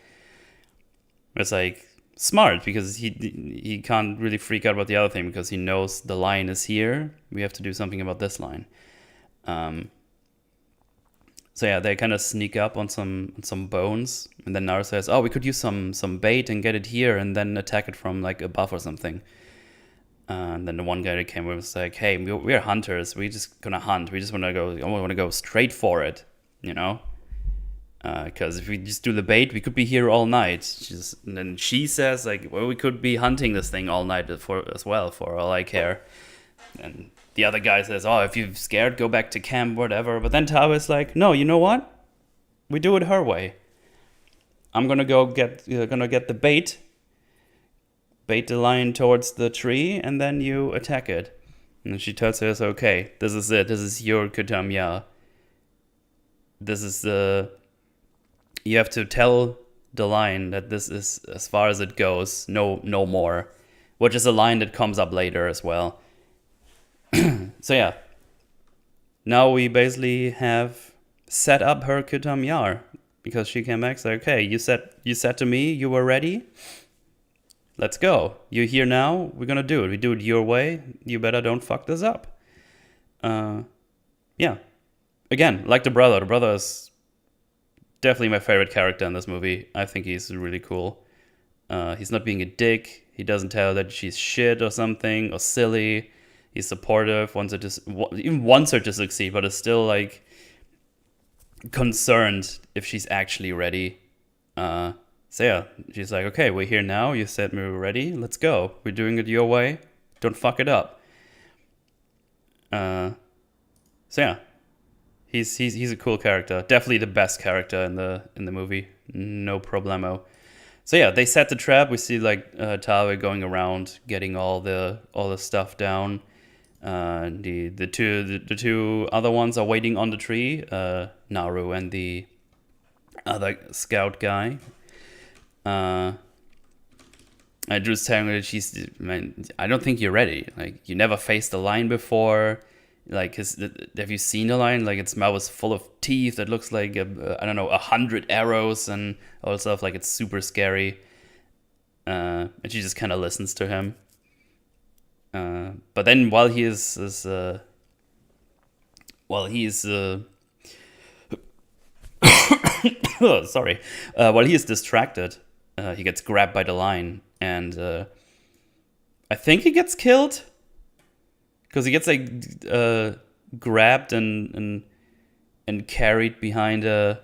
It's like smart, because he can't really freak out about the other thing because he knows the lion is here. We have to do something about this lion. So yeah, they kind of sneak up on some bones, and then Nara says, "Oh, we could use some bait and get it here, and then attack it from like above or something." And then the one guy that came with was like, "Hey, we're hunters. We're just gonna hunt. We just want to go straight for it, you know? Because if we just do the bait, we could be here all night." And then she says, like, "Well, we could be hunting this thing all night as well, for all I care." And the other guy says, "Oh, if you're scared, go back to camp, whatever." But then Tabe is like, "No, you know what? we do it her way. I'm gonna get the bait the lion towards the tree, and then you attack it. And she tells her, okay, this is it. This is your Kutam. This is you have to tell the lion that this is as far as it goes, no more. Which is a line that comes up later as well. So yeah. Now we basically have set up her Kutam Yar. Because she came back, so okay, you said to me you were ready. Let's go. You're here now. We're gonna do it. We do it your way. You better don't fuck this up. Yeah. Again, like the brother. The brother is definitely my favorite character in this movie. I think he's really cool. He's not being a dick. He doesn't tell her that she's shit or something or silly. He's supportive. Even wants her to succeed, but is still like concerned if she's actually ready. So yeah, she's like, okay, we're here now. You said we were ready. Let's go. We're doing it your way. Don't fuck it up. So yeah, he's a cool character. Definitely the best character in the movie. No problemo. So yeah, they set the trap. We see like Tabe going around getting all the stuff down. The two other ones are waiting on the tree. Naru and the other scout guy. I just telling her that man, I don't think you're ready. Like, you never faced a lion before. Like, have you seen a lion? Like, its mouth is full of teeth. It looks like, 100 arrows and all stuff. Like, it's super scary. And she just kind of listens to him. But then while he is while he is distracted, he gets grabbed by the lion, and I think he gets killed because he gets like grabbed and carried behind a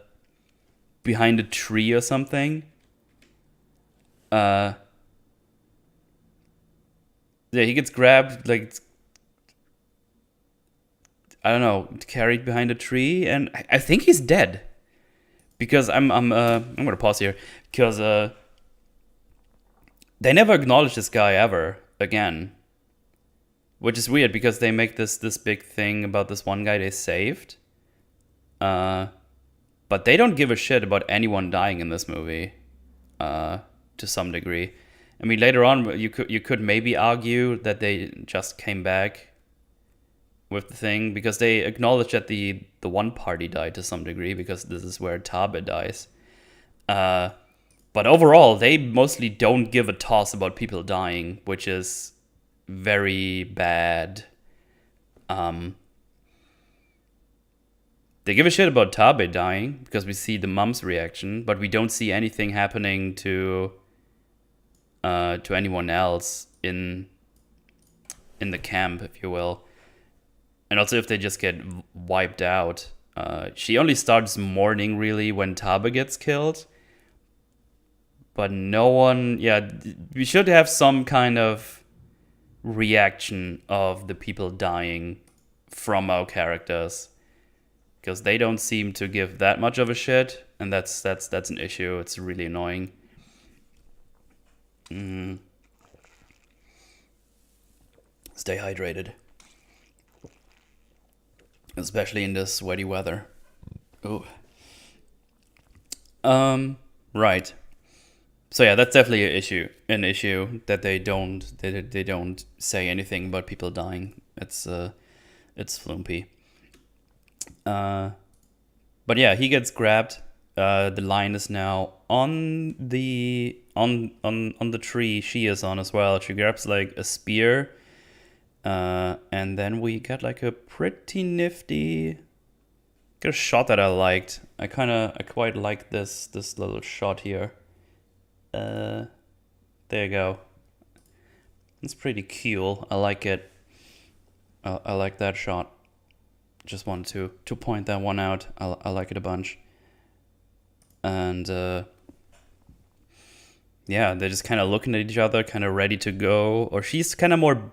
tree or something. Yeah, he gets grabbed, like, I don't know, carried behind a tree, and I think he's dead. Because I'm gonna pause here, because they never acknowledge this guy ever again, which is weird because they make this big thing about this one guy they saved, but they don't give a shit about anyone dying in this movie, to some degree. I mean, later on, you could maybe argue that they just came back with the thing because they acknowledge that the one party died to some degree because this is where Tabe dies. But overall, they mostly don't give a toss about people dying, which is very bad. They give a shit about Tabe dying because we see the mom's reaction, but we don't see anything happening to anyone else in the camp, if you will. And also if they just get wiped out. She only starts mourning, really, when Tabe gets killed. But no one... Yeah, we should have some kind of reaction of the people dying from our characters. Because they don't seem to give that much of a shit. And that's an issue. It's really annoying. Stay hydrated. Especially in this sweaty weather. Ooh. Right. So yeah, that's definitely an issue that they don't say anything about people dying. It's flumpy. But yeah, he gets grabbed. The lion is now on the tree she is on as well. She grabs like a spear. And then we get like a pretty nifty shot that I liked. I quite like this little shot here. There you go. It's pretty cool. I like it. I like that shot. Just wanted to point that one out. I like it a bunch. And yeah, they're just kind of looking at each other, kind of ready to go. Or she's kind of more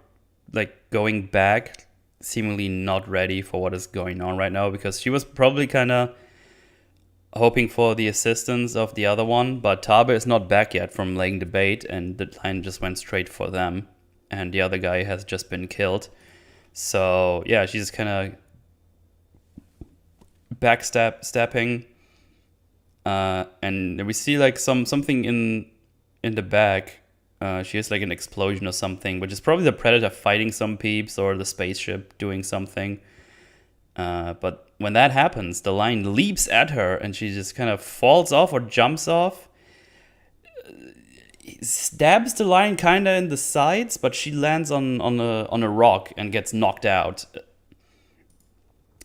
like going back, seemingly not ready for what is going on right now, because she was probably kind of hoping for the assistance of the other one, but Tabe is not back yet from laying the bait, and the lion just went straight for them, and the other guy has just been killed. So yeah, she's kind of backstabbing, and we see like something in the back. She has like an explosion or something, which is probably the Predator fighting some peeps or the spaceship doing something. But when that happens, the lion leaps at her and she just kind of falls off or jumps off. Stabs the lion kind of in the sides, but she lands on a rock and gets knocked out.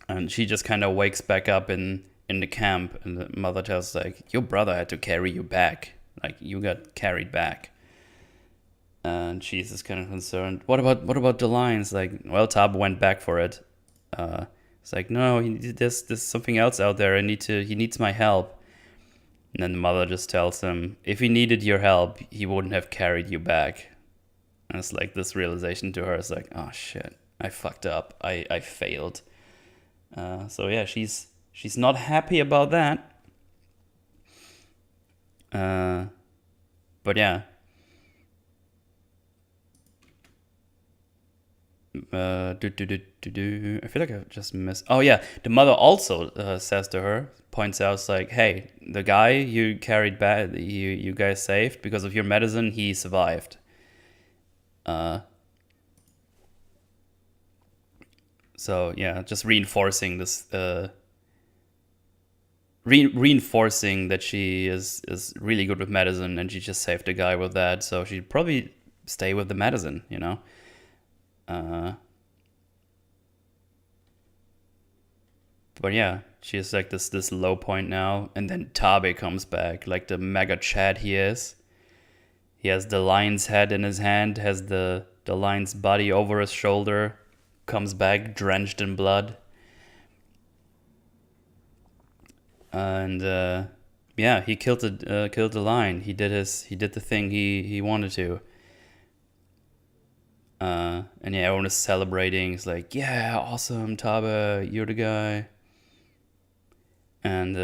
And she just kind of wakes back up in the camp, and the mother tells like, your brother had to carry you back. Like, you got carried back. And she's just kind of concerned. What about the lions? Like, well, Tab went back for it. It's like, no, there's something else out there. He needs my help. And then the mother just tells him, if he needed your help, he wouldn't have carried you back. And it's like this realization to her is like, oh shit, I fucked up. I failed. So yeah, she's not happy about that. But yeah. I feel like I just missed. Oh yeah, the mother also says to her, points out like, hey, the guy you carried back, you guys saved because of your medicine, he survived. So yeah, just reinforcing this, reinforcing that she is really good with medicine and she just saved the guy with that. So she'd probably stay with the medicine, you know. But yeah, she is like this low point now, and then Tabe comes back, like the mega Chad he is. He has the lion's head in his hand, has the lion's body over his shoulder, comes back drenched in blood. And yeah, he killed the lion. He did the thing he wanted to. And yeah, everyone is celebrating. It's like, yeah, awesome, Tabe, you're the guy. And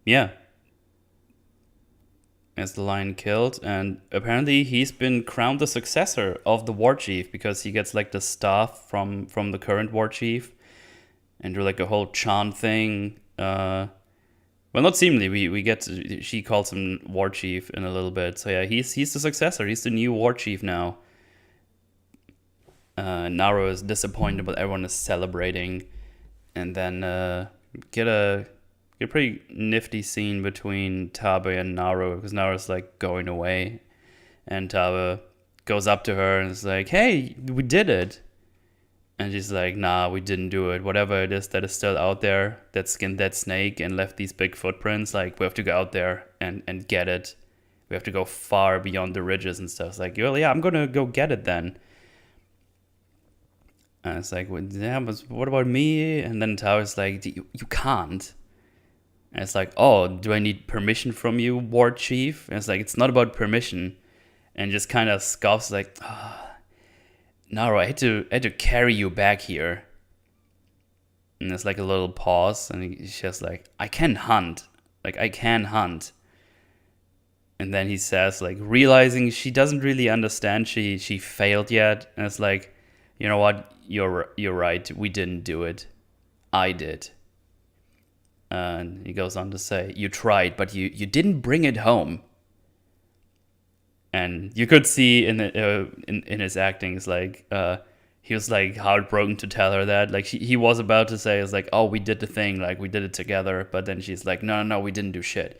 yeah, as the lion killed, and apparently he's been crowned the successor of the war chief because he gets like the staff from the current war chief, and do like a whole chant thing. Well, not seemingly. We get she calls him war chief in a little bit. So yeah, he's the successor. He's the new war chief now. Naro is disappointed, but everyone is celebrating. And then get a pretty nifty scene between Tabe and Naro, because Naro's like going away, and Tabe goes up to her and is like, "Hey, we did it." And she's like, nah, we didn't do it. Whatever it is that is still out there that skinned that snake and left these big footprints, like, we have to go out there and get it. We have to go far beyond the ridges and stuff. It's like, well, yeah, I'm going to go get it then. And it's like, well, yeah, but what about me? And then Tao's like, you can't. And it's like, oh, do I need permission from you, war chief? And it's like, it's not about permission. And just kind of scoffs like, Naro, I had to carry you back here. And there's like a little pause, and he's just like, I can hunt. Like, I can hunt. And then he says, like, realizing she doesn't really understand she failed yet. And it's like, you know what? You're right. We didn't do it. I did. And he goes on to say, you tried, but you didn't bring it home. And you could see in his acting, it's like he was like heartbroken to tell her that. Like he was about to say, it's like, oh, we did the thing, like we did it together. But then she's like, no, we didn't do shit.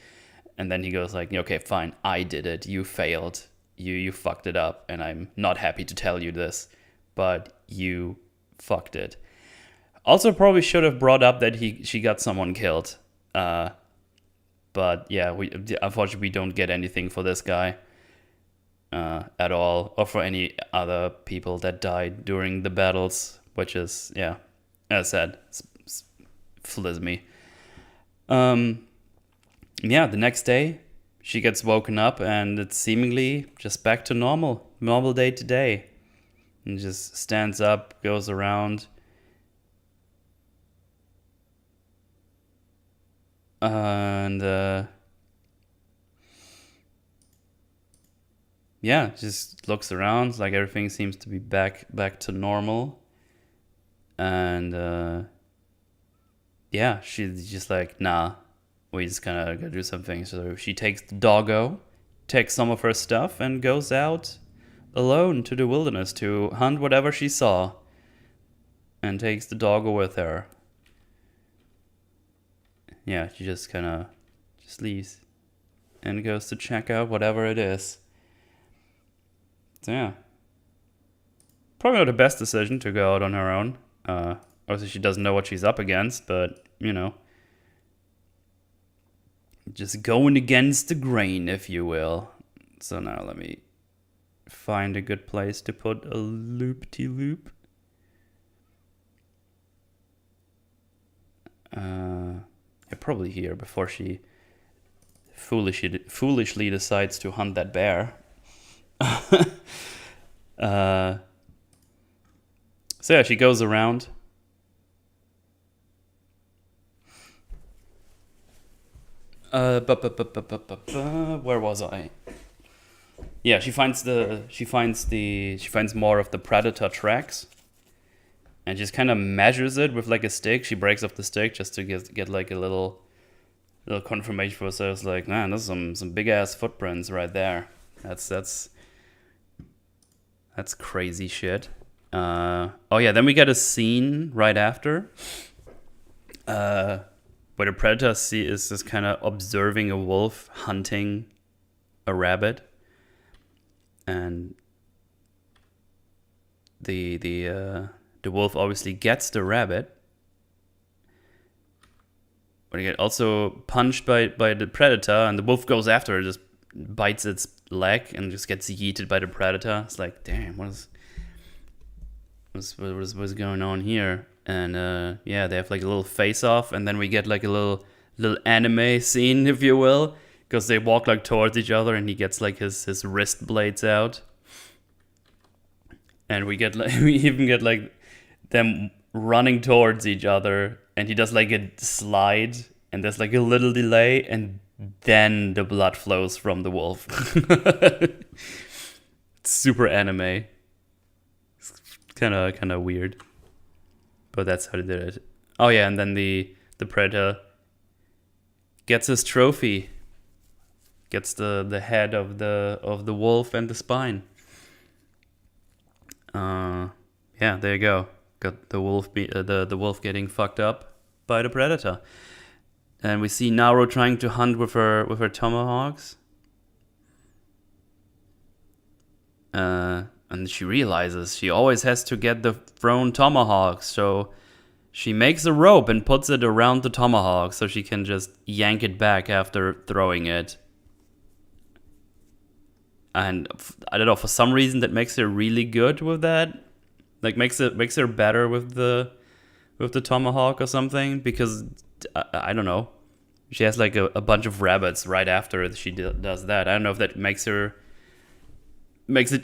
And then he goes like, okay, fine, I did it. You failed. You fucked it up, and I'm not happy to tell you this, but you fucked it. Also, probably should have brought up that she got someone killed. But yeah, unfortunately we don't get anything for this guy. At all, or for any other people that died during the battles, which is, yeah, as I said, flismy. Yeah, the next day, she gets woken up, and it's seemingly just back to normal day to day. And just stands up, goes around. And yeah, just looks around, like everything seems to be back to normal. And yeah, she's just like, nah, we just kind of gotta do something. So she takes the doggo, takes some of her stuff, and goes out alone to the wilderness to hunt whatever she saw, and takes the doggo with her. Yeah, she just kind of just leaves and goes to check out whatever it is. So yeah, probably not the best decision to go out on her own. Obviously, she doesn't know what she's up against, but you know, just going against the grain, if you will. So now let me find a good place to put a loop-de-loop. Yeah, probably here before she foolishly decides to hunt that bear. So yeah, she goes around. Where was I? Yeah, she finds more of the predator tracks, and just kind of measures it with like a stick. She breaks off the stick just to get like a little confirmation for herself. Like, man, there's some big ass footprints right there. That's crazy shit. Oh yeah, then we get a scene right after, where the predator is just kind of observing a wolf hunting a rabbit, and the wolf obviously gets the rabbit, but he get also punched by the predator, and the wolf goes after it, just bites its leg and just gets yeeted by the predator. It's like, damn, what's going on here? And yeah, they have like a little face off, and then we get like a little anime scene, if you will, because they walk like towards each other, and he gets like his wrist blades out, and we even get like them running towards each other, and he does like a slide, and there's like a little delay, and then the blood flows from the wolf. It's super anime. It's kind of weird, but that's how they did it. Oh yeah, and then the predator gets his trophy. Gets the head of the wolf and the spine. Yeah, there you go. Got the wolf the wolf getting fucked up by the predator. And we see Naru trying to hunt with her tomahawks. And she realizes she always has to get the thrown tomahawk, so she makes a rope and puts it around the tomahawk so she can just yank it back after throwing it. And I don't know, for some reason that makes her really good with that. Like makes her better with the tomahawk or something, because I don't know. She has like a bunch of rabbits right after she does that. I don't know if that makes it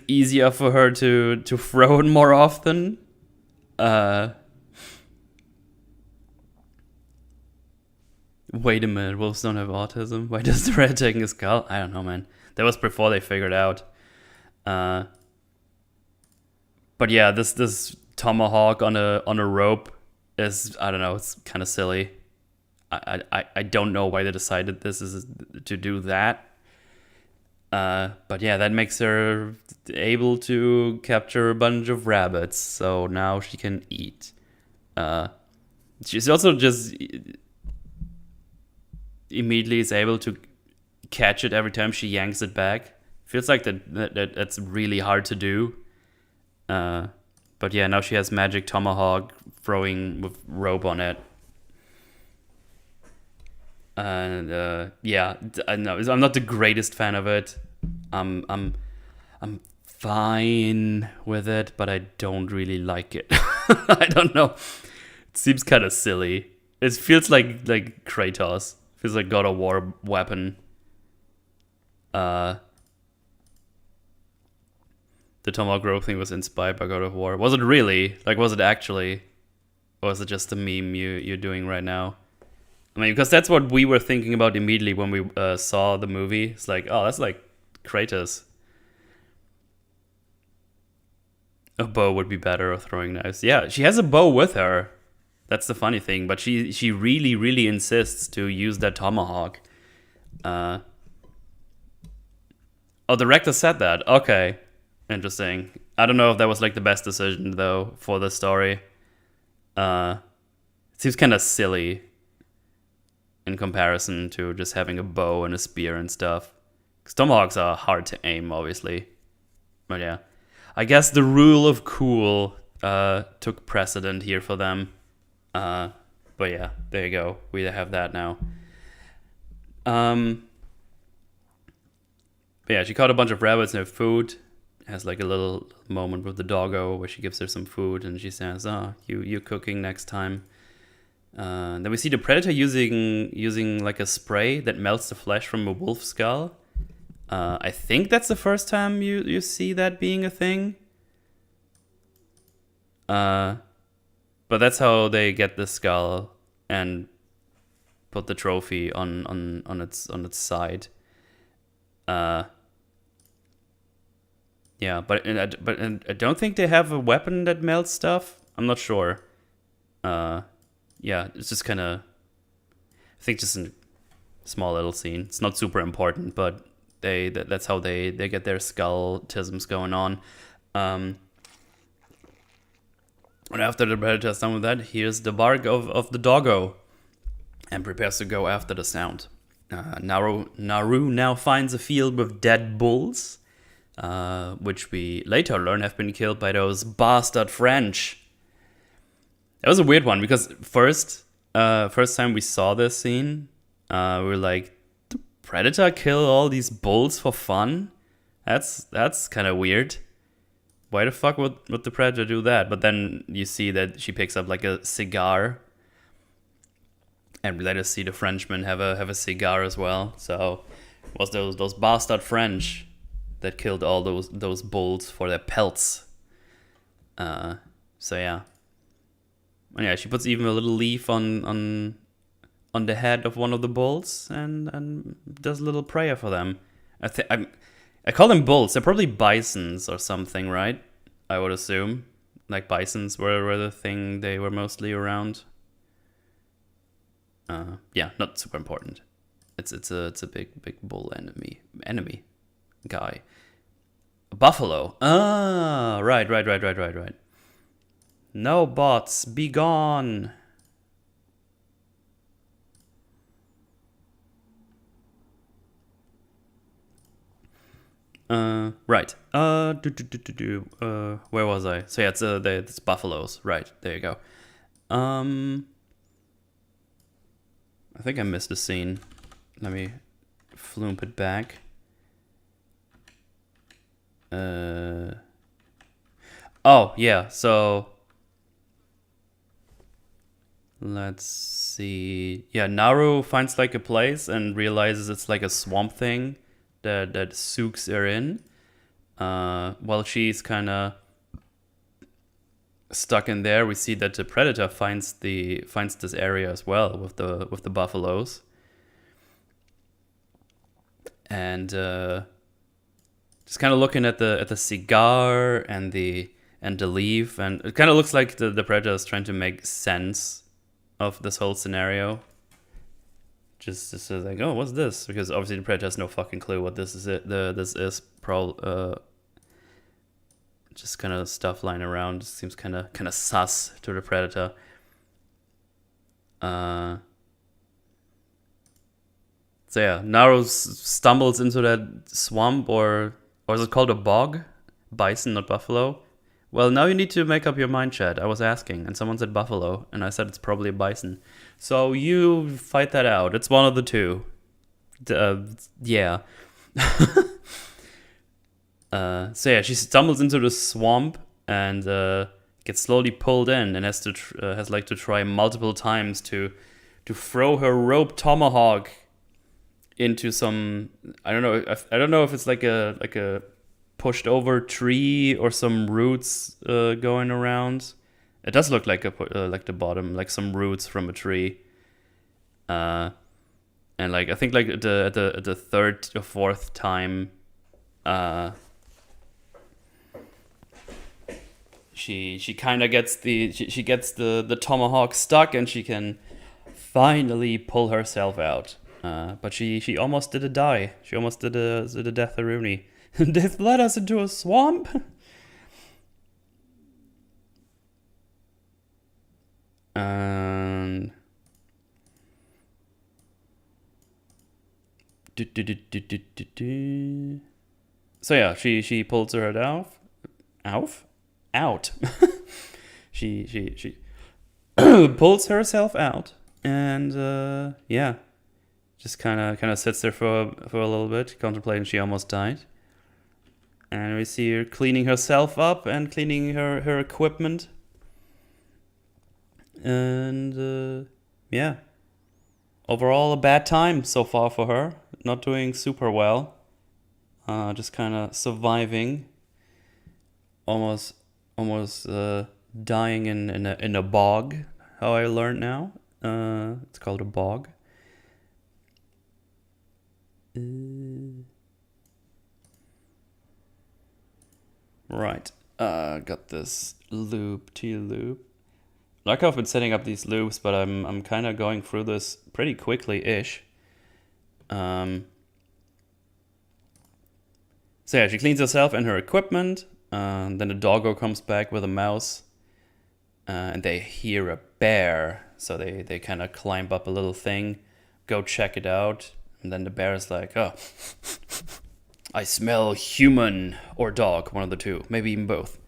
easier for her to throw it more often. Wait a minute, wolves don't have autism? Why does the rat taking a skull? I don't know, man. That was before they figured out. But yeah, this tomahawk on a rope is, I don't know, it's kind of silly. I don't know why they decided this is to do that. But yeah, that makes her able to capture a bunch of rabbits, so now she can eat. She's also just immediately is able to catch it every time she yanks it back. Feels like that's really hard to do. But yeah, now she has magic tomahawk throwing with rope on it. And yeah, I know I'm not the greatest fan of it. I'm fine with it, but I don't really like it. I don't know. It seems kind of silly. It feels like Kratos. Feels like God of War weapon. The tomahawk rope thing was inspired by God of War. Was it really? Like, was it actually? Or was it just a meme you're doing right now? I mean, because that's what we were thinking about immediately when we saw the movie. It's like, oh, that's like Kratos. A bow would be better, or throwing knives. Yeah, she has a bow with her. That's the funny thing. But she really, really insists to use that tomahawk. Oh, the director said that. Okay. Interesting. I don't know if that was like the best decision, though, for the story. It seems kind of silly in comparison to just having a bow and a spear and stuff. Because tomahawks are hard to aim, obviously. But yeah. I guess the rule of cool took precedent here for them. But yeah, there you go. We have that now. But yeah, she caught a bunch of rabbits and her food. Has like a little moment with the doggo where she gives her some food and she says, "Oh, you're cooking next time." Then we see the predator using like a spray that melts the flesh from a wolf skull. I think that's the first time you see that being a thing. But that's how they get the skull and put the trophy on its side. Yeah, but I don't think they have a weapon that melts stuff. I'm not sure. Yeah, it's just kind of, I think just a small little scene. It's not super important, but that's how they get their skull-tisms going on. And after the predator is done with that, here's the bark of the doggo and prepares to go after the sound. Naru now finds a field with dead bulls, which we later learn have been killed by those bastard French. That was a weird one because first time we saw this scene, we were like, the predator kill all these bulls for fun? That's kind of weird. Why the fuck would the predator do that? But then you see that she picks up like a cigar, and we later see the Frenchman have a cigar as well. So it was those bastard French that killed all those bulls for their pelts. So yeah. And yeah, she puts even a little leaf on the head of one of the bulls and does a little prayer for them. I call them bulls. They're probably bisons or something, right? I would assume. Like bisons were the thing they were mostly around. Yeah, not super important. It's a big bull enemy guy. A buffalo. Ah, right. No bots, be gone. Right. Where was I? So yeah, it's buffaloes. Right, there you go. I think I missed a scene. Let me floomp it back. Oh yeah, so let's see. Yeah, Naru finds like a place and realizes it's like a swamp thing that soaks her in. While she's kind of stuck in there, we see that the predator finds this area as well with the buffaloes, and just kind of looking at the cigar and the leaf, and it kind of looks like the predator is trying to make sense of this whole scenario. Just like, oh, what's this? Because obviously the predator has no fucking clue what this is. This is just kind of stuff lying around. It seems kind of sus to the predator. So yeah, Naru stumbles into that swamp, or is it called a bog? Bison, not buffalo. Well, now you need to make up your mind, Chad. I was asking, and someone said buffalo, and I said it's probably a bison. So you fight that out. It's one of the two. Yeah. So yeah, she stumbles into the swamp and gets slowly pulled in, and has to try multiple times to throw her rope tomahawk into some, I don't know if it's like a pushed over tree or some roots going around. It does look like like the bottom, like some roots from a tree. And like I think like at the third or fourth time, she kind of gets she gets the tomahawk stuck, and she can finally pull herself out. But she almost did a die. She almost did a death Rooney. Death led us into a swamp. And so yeah, she pulls her head out. she pulls herself out, and yeah, just kind of sits there for a little bit, contemplating. She almost died, and we see her cleaning herself up and cleaning her equipment, and yeah, overall a bad time so far for her. Not doing super well. Just kind of surviving. Almost dying in a bog. How I learned now. It's called a bog. Right. Got this loop. Like I've been setting up these loops, but I'm kind of going through this pretty quickly-ish. So yeah, she cleans herself and her equipment. Then the doggo comes back with a mouse, and they hear a bear. So they kind of climb up a little thing, go check it out, and then the bear is like, "Oh, I smell human or dog, one of the two, maybe even both."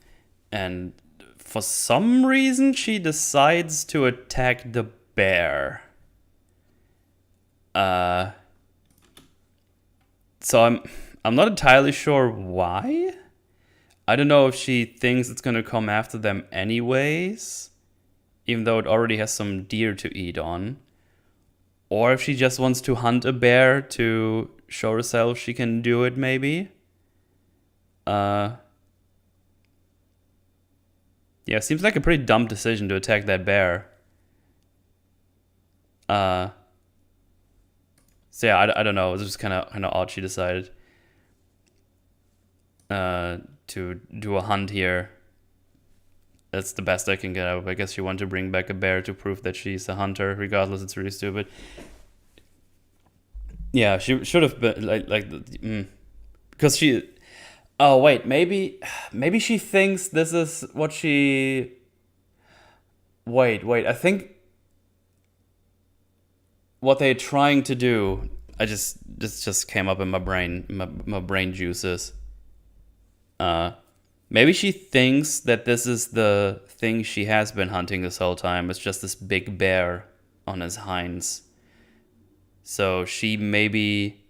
And for some reason, she decides to attack the bear. So I'm not entirely sure why. I don't know if she thinks it's gonna come after them anyways, even though it already has some deer to eat on, or if she just wants to hunt a bear to show herself she can do it, maybe. Yeah, seems like a pretty dumb decision to attack that bear. So yeah, I don't know. It was just kind of odd. She decided to do a hunt here. That's the best I can get out of. I guess she wanted to bring back a bear to prove that she's a hunter. Regardless, it's really stupid. Yeah, she should have been because she. Oh wait, maybe she thinks this is what she. Wait. I think what they're trying to do. This just came up in my brain. My brain juices. Maybe she thinks that this is the thing she has been hunting this whole time. It's just this big bear on his hinds. So she maybe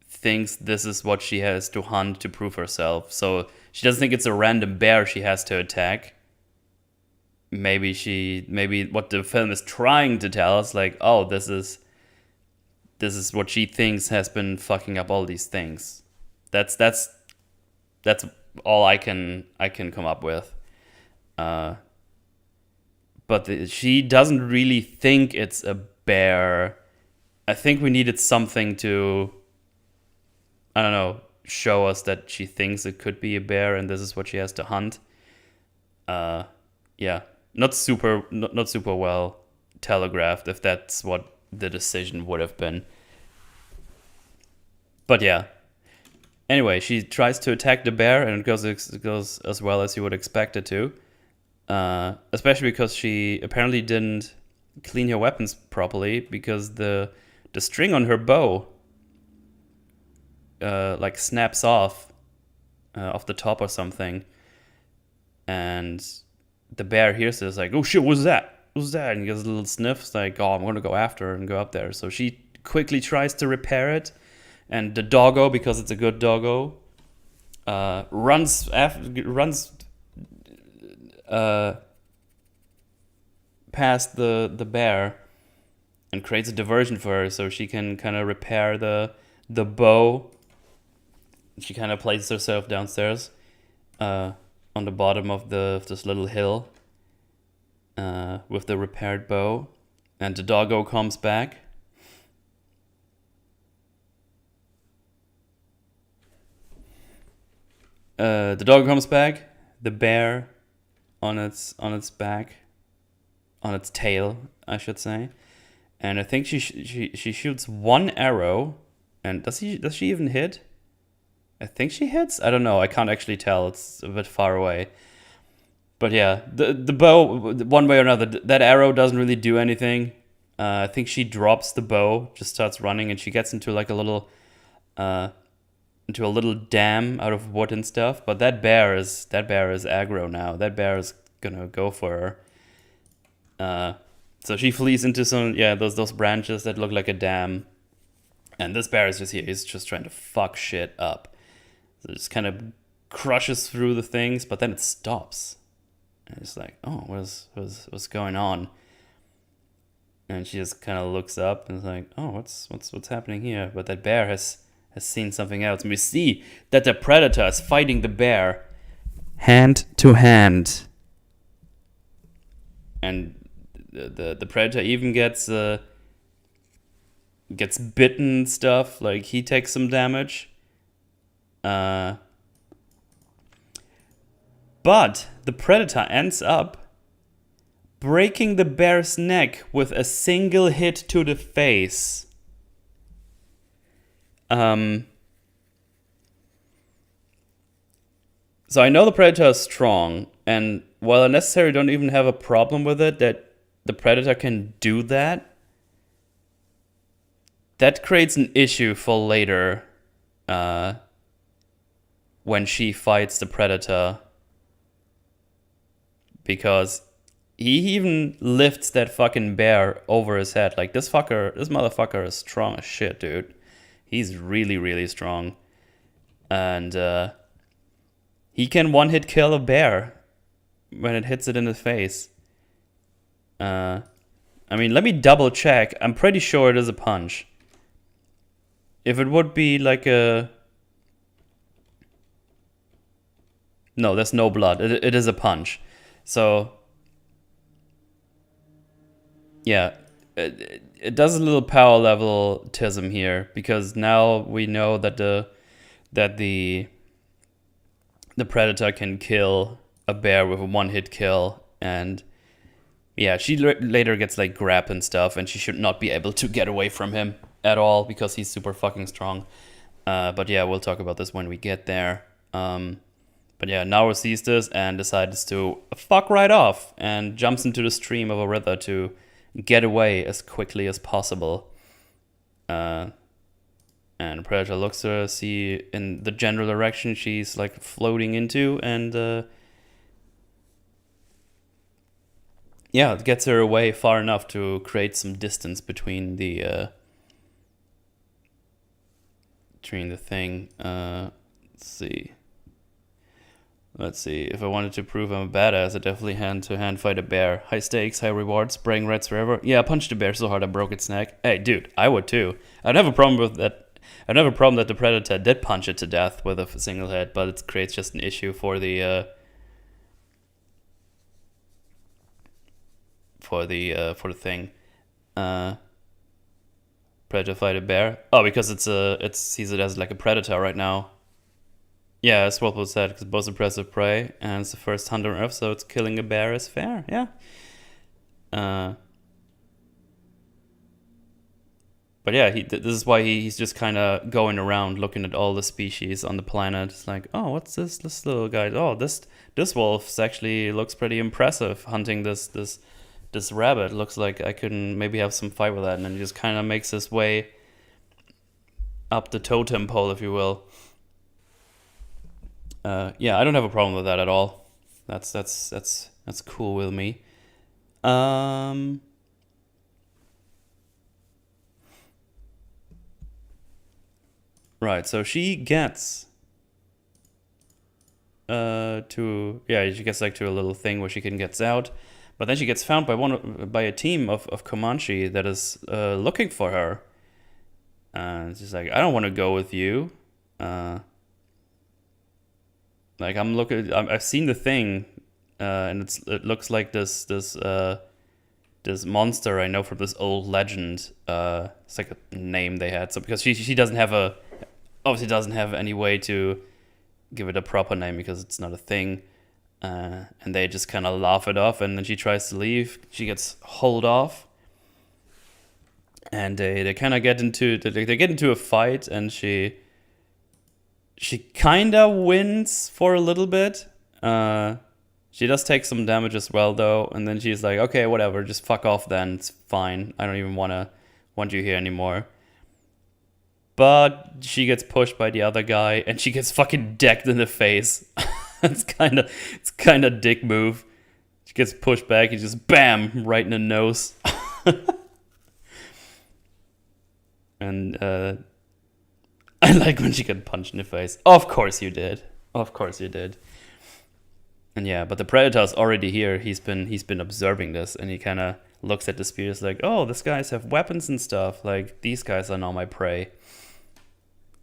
thinks this is what she has to hunt to prove herself. So she doesn't think it's a random bear she has to attack. Maybe what the film is trying to tell us, like, oh, this is what she thinks has been fucking up all these things. That's all I can come up with. But she doesn't really think it's a bear. I think we needed something to, I don't know, show us that she thinks it could be a bear and this is what she has to hunt. Yeah, not super well telegraphed, if that's what the decision would have been. But yeah. Anyway, she tries to attack the bear, and it goes as well as you would expect it to. Especially because she apparently didn't clean her weapons properly, because the string on her bow like snaps off the top or something. And the bear hears this, like, "Oh shit, what's that? What's that?" And he gets a little sniff. It's like, "Oh, I'm going to go after her and go up there." So she quickly tries to repair it. And the doggo, because it's a good doggo, runs past the bear and creates a diversion for her, so she can kind of repair the bow. She kind of places herself downstairs on the bottom of this little hill with the repaired bow. And the doggo comes back. The dog comes back. The bear on its back, on its tail, I should say. And I think she shoots one arrow. And does she even hit? I think she hits. I don't know. I can't actually tell. It's a bit far away. But yeah, the bow, one way or another, that arrow doesn't really do anything. I think she drops the bow, just starts running, and she gets into like a little dam out of wood and stuff. But that bear is aggro now. That bear is gonna go for her. So she flees into those branches that look like a dam, and this bear is just here. He's just trying to fuck shit up. So it just kind of crushes through the things, but then it stops. And it's like, oh, what's going on? And she just kind of looks up and is like, oh, what's happening here? But that bear has seen something else. And we see that the predator is fighting the bear hand to hand. And the predator even gets bitten stuff. Like, he takes some damage. But the predator ends up breaking the bear's neck with a single hit to the face. So I know the predator is strong, and while I necessarily don't even have a problem with it that the predator can do that, that creates an issue for later when she fights the predator, because he even lifts that fucking bear over his head. Like, this motherfucker is strong as shit, dude. He's really, really strong. And he can one-hit kill a bear when it hits it in the face. I mean, let me double check. I'm pretty sure it is a punch. If it would be like a... No, there's no blood. It is a punch. So... yeah, it does a little power level-tism here, because now we know that the predator can kill a bear with a one-hit kill, and yeah, she later gets like grabbed and stuff, and she should not be able to get away from him at all because he's super fucking strong. But yeah, we'll talk about this when we get there. But yeah, Naru sees this and decides to fuck right off and jumps into the stream of a river to get away as quickly as possible. And Predator looks to see in the general direction she's like floating into, and it gets her away far enough to create some distance between the thing. Let's see. If I wanted to prove I'm a badass, I'd definitely hand-to-hand fight a bear. High stakes, high rewards, spraying reds forever. Yeah, I punched a bear so hard I broke its neck. Hey, dude, I would too. I'd have a problem with that. I'd have a problem that the predator did punch it to death with a single hit, but it creates just an issue for the thing. Predator fight a bear. Oh, because it sees it as like a predator right now. Yeah, as Swallow said, because both impressive prey and it's the first hunter on Earth, so it's killing a bear is fair. Yeah. But yeah, this is why he's just kind of going around looking at all the species on the planet. It's like, oh, what's this little guy? Oh, this wolf actually looks pretty impressive hunting this rabbit. Looks like I can maybe have some fight with that. And then he just kind of makes his way up the totem pole, if you will. Yeah, I don't have a problem with that at all. That's cool with me. Right, so she gets she gets like to a little thing where she can get out, but then she gets found by a team of Comanche that is looking for her. And she's like, I don't want to go with you. Like, I've seen the thing, and it looks like this this monster I know from this old legend. It's like a name they had. So because she doesn't have obviously doesn't have any way to give it a proper name because it's not a thing. And they just kind of laugh it off, and then she tries to leave. She gets hauled off, and they kind of get into a fight, and she kind of wins for a little bit. She does take some damage as well, though, and then she's like, okay, whatever, just fuck off then, it's fine. I don't even want you here anymore. But she gets pushed by the other guy, and she gets fucking decked in the face. It's kind of dick move. She gets pushed back, and just bam, right in the nose. And I like when she got punched in the face. Of course you did. Of course you did. And yeah, but the Predator's already here. He's been observing this, and he kind of looks at the spears like, oh, these guys have weapons and stuff. Like, these guys are now my prey.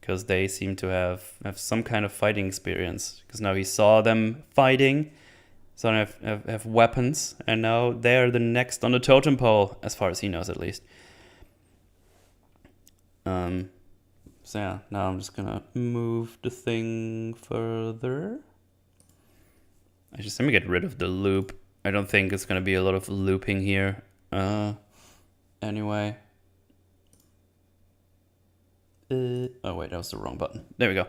Because they seem to have some kind of fighting experience. Because now he saw them fighting, so they have weapons, and now they're the next on the totem pole, as far as he knows at least. So yeah, now I'm just gonna move the thing further. I just let me get rid of the loop. I don't think it's gonna be a lot of looping here. Anyway. Oh wait, that was the wrong button. There we go.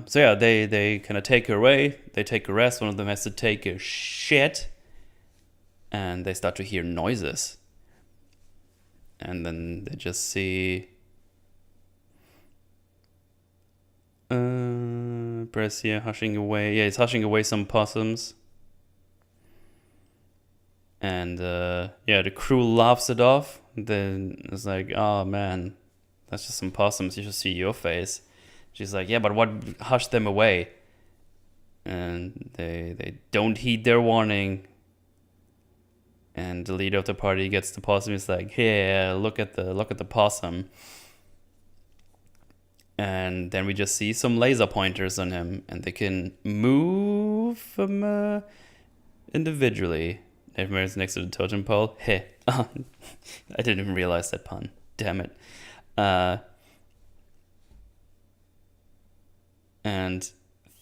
So yeah, they kind of take her away. They take a rest. One of them has to take a shit, and they start to hear noises. And then they just see Brescia hushing away. Yeah, he's hushing away some possums. And yeah, the crew laughs it off. Then it's like, oh man, that's just some possums. You should see your face. She's like, yeah, but what hushed them away? And they don't heed their warning. And the leader of the party gets the possum. He's like, yeah, look at the possum. And then we just see some laser pointers on him, and they can move him individually. Everyone's next to the totem pole. Hey, I didn't even realize that pun. Damn it. And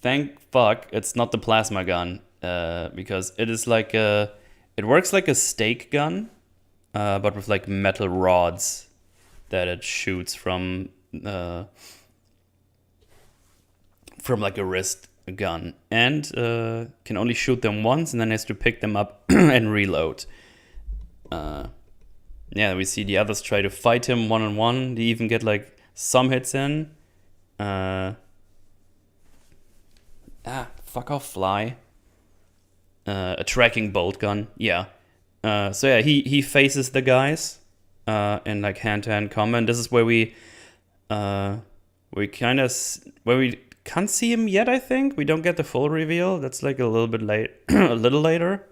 thank fuck it's not the plasma gun, because it is like it works like a stake gun, but with like metal rods that it shoots from like a wrist gun, and can only shoot them once, and then has to pick them up and reload. Yeah, we see the others try to fight him one-on-one. They even get like some hits in. Fuck off, fly. A tracking bolt gun, yeah. So yeah, he faces the guys in like hand-to-hand combat. This is where we can't see him yet. I think we don't get the full reveal. That's like a little bit late, a little later.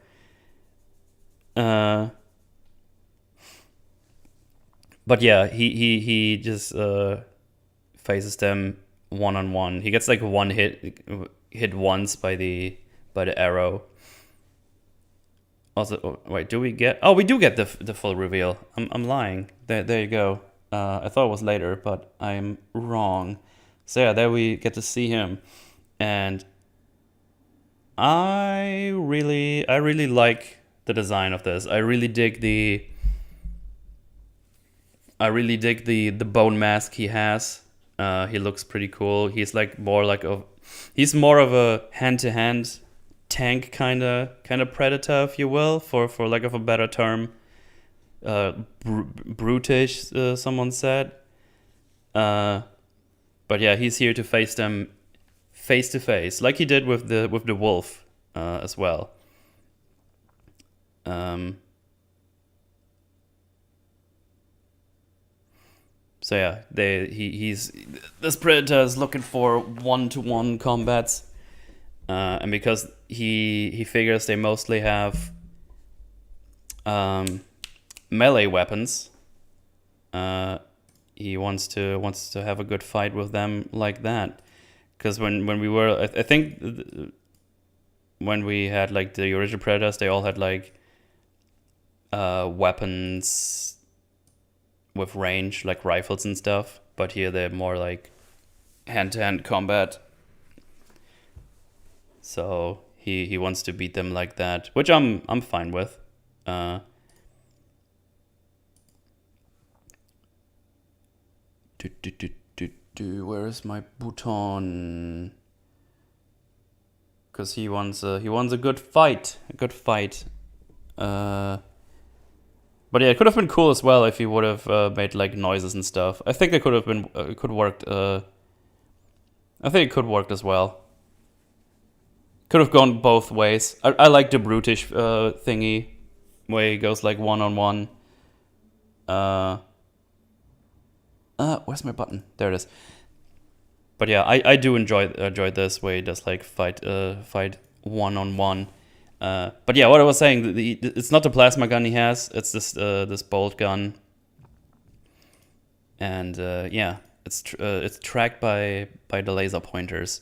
But yeah, he just faces them one-on-one. He gets like one hit once by the arrow. Also, wait, do we get? Oh, we do get the full reveal. I'm lying. There you go. I thought it was later, but I'm wrong. So yeah, there we get to see him, and I really like the design of this. I really dig the bone mask he has. He looks pretty cool. He's like more of a hand-to-hand tank kind of predator, if you will, for lack of a better term. Brutish, someone said. But yeah, he's here to face them face to face, like he did with the wolf as well. So yeah, this predator is looking for one-to-one combats, and because he figures they mostly have melee weapons, he wants to have a good fight with them like that. Because when we were, I think when we had like the original Predators, they all had like weapons with range, like rifles and stuff. But here they're more like hand-to-hand combat. So he wants to beat them like that, which I'm fine with. Where is my button? Because he wants a good fight, But yeah, it could have been cool as well if he would have made like noises and stuff. I think it could have been could worked. I think it could worked as well. Could have gone both ways. I like the brutish thingy, where he goes like one-on-one. Where's my button? There it is. But yeah, I do enjoy this way. He does like fight one-on-one. But yeah, what I was saying, it's not the plasma gun he has. It's this bolt gun. And yeah, it's tracked by the laser pointers.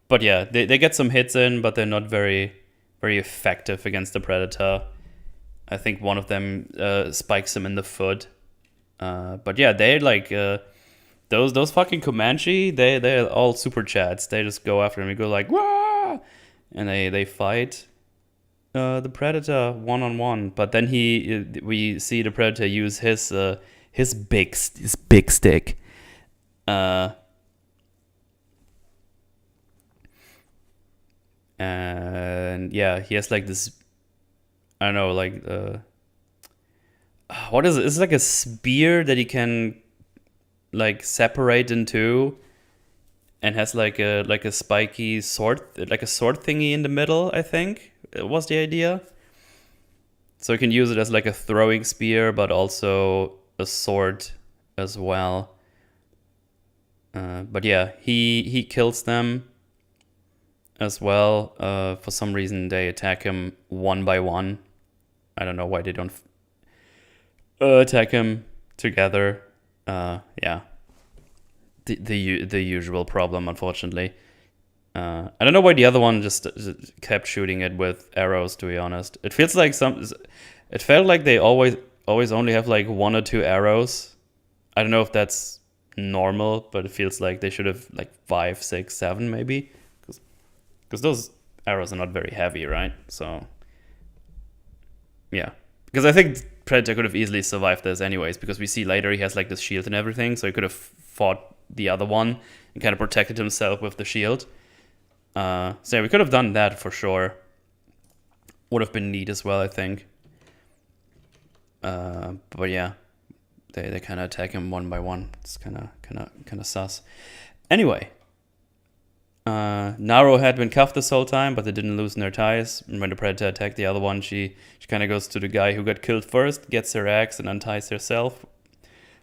But yeah, they get some hits in, but they're not very effective against the Predator. I think one of them spikes him in the foot. But yeah, they like those fucking Comanche. They're all super chats. They just go after him. You go like wah, and they fight the Predator one-on-one. But then we see the Predator use his big stick. And yeah, he has like this, I don't know, like what is it? It's like a spear that he can like separate in two, and has like a spiky sword, like a sword thingy in the middle. I think it was the idea. So you can use it as like a throwing spear, but also a sword as well. But yeah, he kills them as well. For some reason, they attack him one by one. I don't know why they don't attack him together. Yeah, the usual problem, unfortunately. I don't know why the other one just kept shooting it with arrows. To be honest, it felt like they always only have like one or two arrows. I don't know if that's normal, but it feels like they should have like 5, 6, 7 maybe. Because those arrows are not very heavy, right? So, yeah. Because I think Predator could have easily survived this anyways, because we see later he has like this shield and everything, so he could have fought the other one and kind of protected himself with the shield. So yeah, we could have done that for sure. Would have been neat as well, I think. But yeah, they kind of attack him one by one. It's kind of sus. Anyway. Naro had been cuffed this whole time, but they didn't loosen their ties. And when the Predator attacked the other one, she kind of goes to the guy who got killed first, gets her axe and unties herself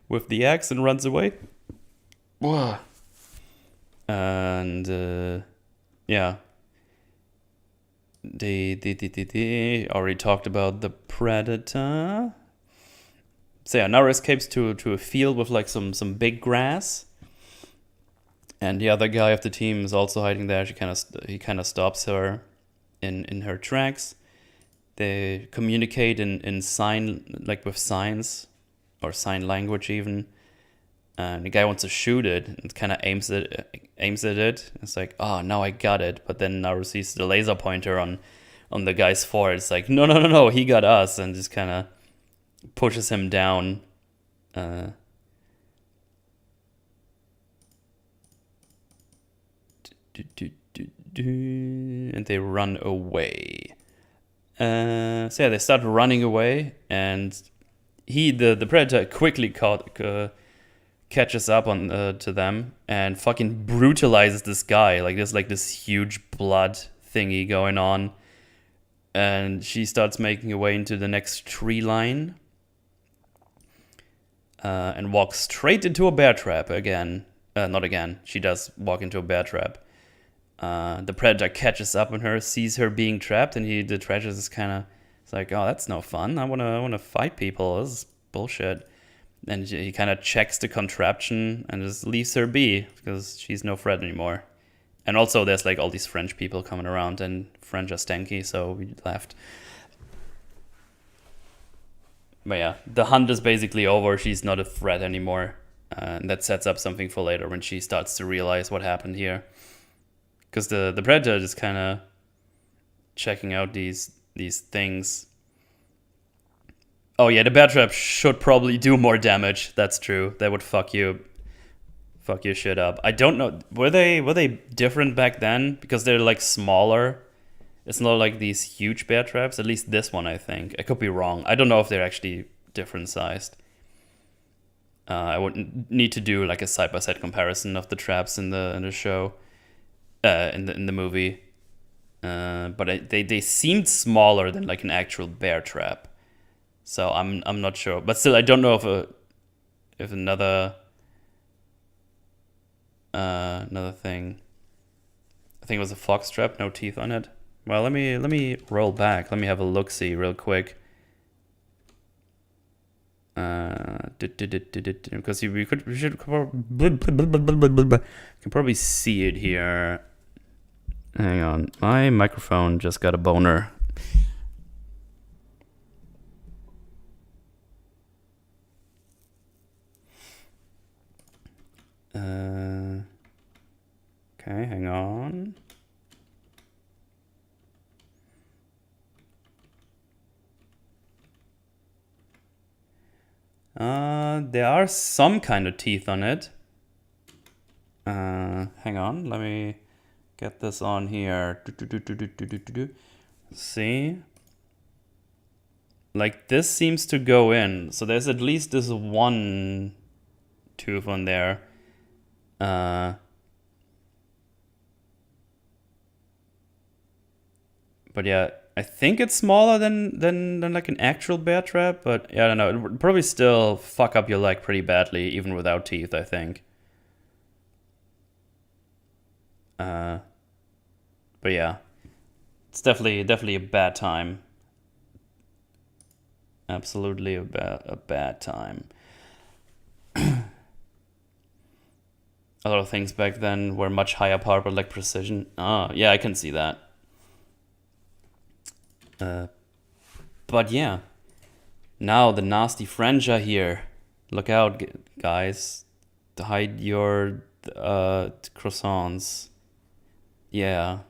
with the axe and runs away. Whoa. And yeah, they already talked about the Predator. So yeah, Naro escapes to a field with like some big grass. And the other guy of the team is also hiding there. He kind of stops her in her tracks. They communicate in sign, like with signs or sign language even. And the guy wants to shoot it and kind of aims at it. It's like, oh, now I got it. But then Naru sees the laser pointer on the guy's forehead. It's like, no, he got us, and just kind of pushes him down. And they run away. So yeah, they start running away, and the Predator quickly catches up on to them and fucking brutalizes this guy. Like there's like this huge blood thingy going on, and she starts making her way into the next tree line, and walks straight into a bear trap again. Not again. She does walk into a bear trap. The Predator catches up on her, sees her being trapped, and the Treasure is kind of, it's like, oh, that's no fun. I wanna fight people. This is bullshit. And he kind of checks the contraption and just leaves her be because she's no threat anymore. And also there's like all these French people coming around, and French are stanky, so we left. But yeah, the hunt is basically over. She's not a threat anymore. And that sets up something for later when she starts to realize what happened here. Because the predator is kind of checking out these things. Oh yeah, the bear trap should probably do more damage. That's true. That would fuck your shit up. I don't know. Were they different back then? Because they're like smaller. It's not like these huge bear traps. At least this one, I think. I could be wrong. I don't know if they're actually different sized. I would need to do like a side by side comparison of the traps in the show, in the movie. But they seemed smaller than like an actual bear trap. So I'm not sure. But still, I don't know if another thing. I think it was a fox trap, no teeth on it. Well, let me roll back. Let me have a look see real quick. Because we should can probably see it here. Hang on, my microphone just got a boner. Okay, hang on. There are some kind of teeth on it. Hang on, let me get this on here. See? Like this seems to go in. So there's at least this one tooth on there. But yeah, I think it's smaller than like an actual bear trap, but yeah, I don't know. It would probably still fuck up your leg pretty badly, even without teeth, I think. But yeah, it's definitely a bad time. Absolutely a bad time. A lot of things back then were much higher power, but like precision. Ah, yeah, I can see that. But yeah, now the nasty French are here. Look out, guys. To hide your croissants. Yeah.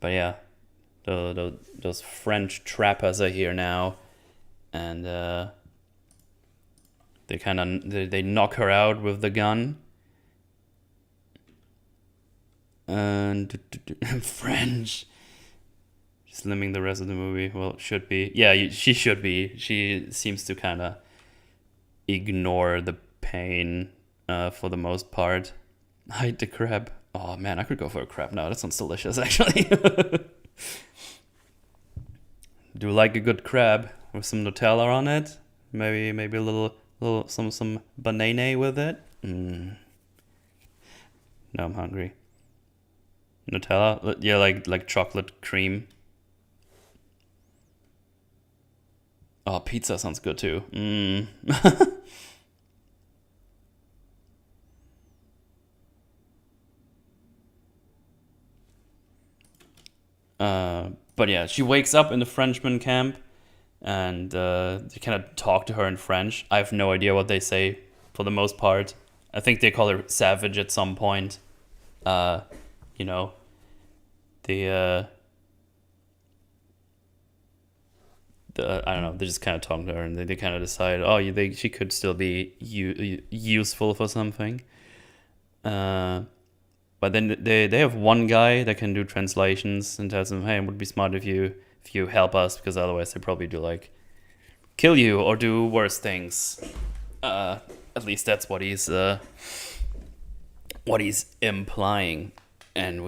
But yeah, those French trappers are here now. And they knock her out with the gun. And French. She's limbing the rest of the movie. Well, should be. Yeah, she should be. She seems to kind of ignore the pain for the most part. Hide the crab. Oh man, I could go for a crab now. That sounds delicious, actually. Do like a good crab with some Nutella on it? Maybe a little some banana with it. Now I'm hungry. Nutella, yeah, like chocolate cream. Oh, pizza sounds good too. But yeah, she wakes up in the Frenchman camp, and they kind of talk to her in French. I have no idea what they say for the most part. I think they call her savage at some point. You know, the I don't know. They just kind of talk to her, and they kind of decide, oh, she could still be useful for something. But then they have one guy that can do translations and tells them, hey, it would be smart if you help us, because otherwise they probably do like kill you or do worse things. At least that's what he's implying. And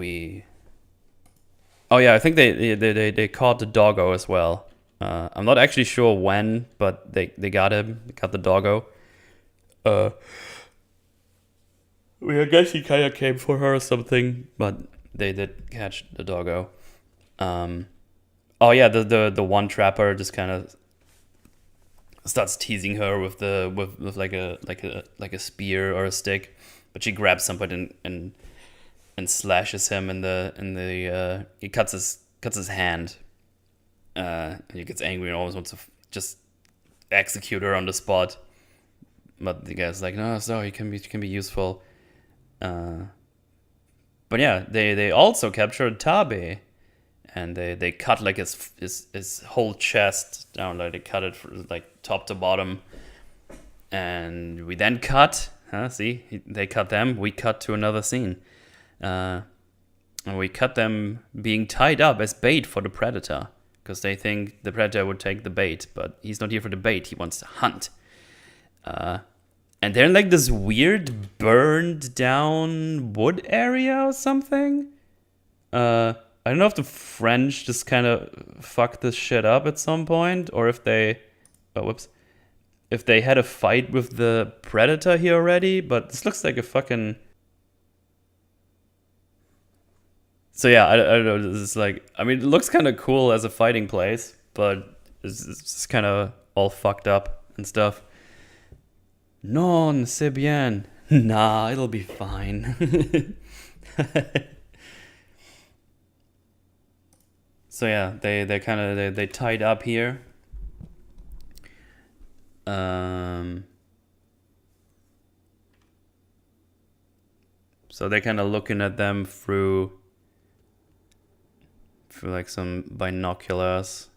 oh yeah, I think they caught the doggo as well. I'm not actually sure when, but they got him. They got the doggo. I guess he kind of came for her or something, but they did catch the doggo. Oh yeah, the one trapper just kind of starts teasing her with like a spear or a stick, but she grabs somebody and and slashes him in the he cuts his hand. And he gets angry and always wants to just execute her on the spot. But the guy's like, no, sorry, it can be useful. But yeah, they also captured Tabe, and they cut like his whole chest down, like they cut it from, like top to bottom, and we then cut. See, they cut them. We cut to another scene, and we cut them being tied up as bait for the predator, because they think the predator would take the bait, but he's not here for the bait. He wants to hunt. And they're in like this weird burned down wood area or something. I don't know if the French just kind of fucked this shit up at some point, or if they, if they had a fight with the predator here already. But this looks like a fucking. So yeah, I don't know. This is like, I mean, it looks kind of cool as a fighting place, but it's just kind of all fucked up and stuff. Non, c'est bien. Nah, it'll be fine. So yeah, they kind of they tied up here. So they're kind of looking at them through like some binoculars.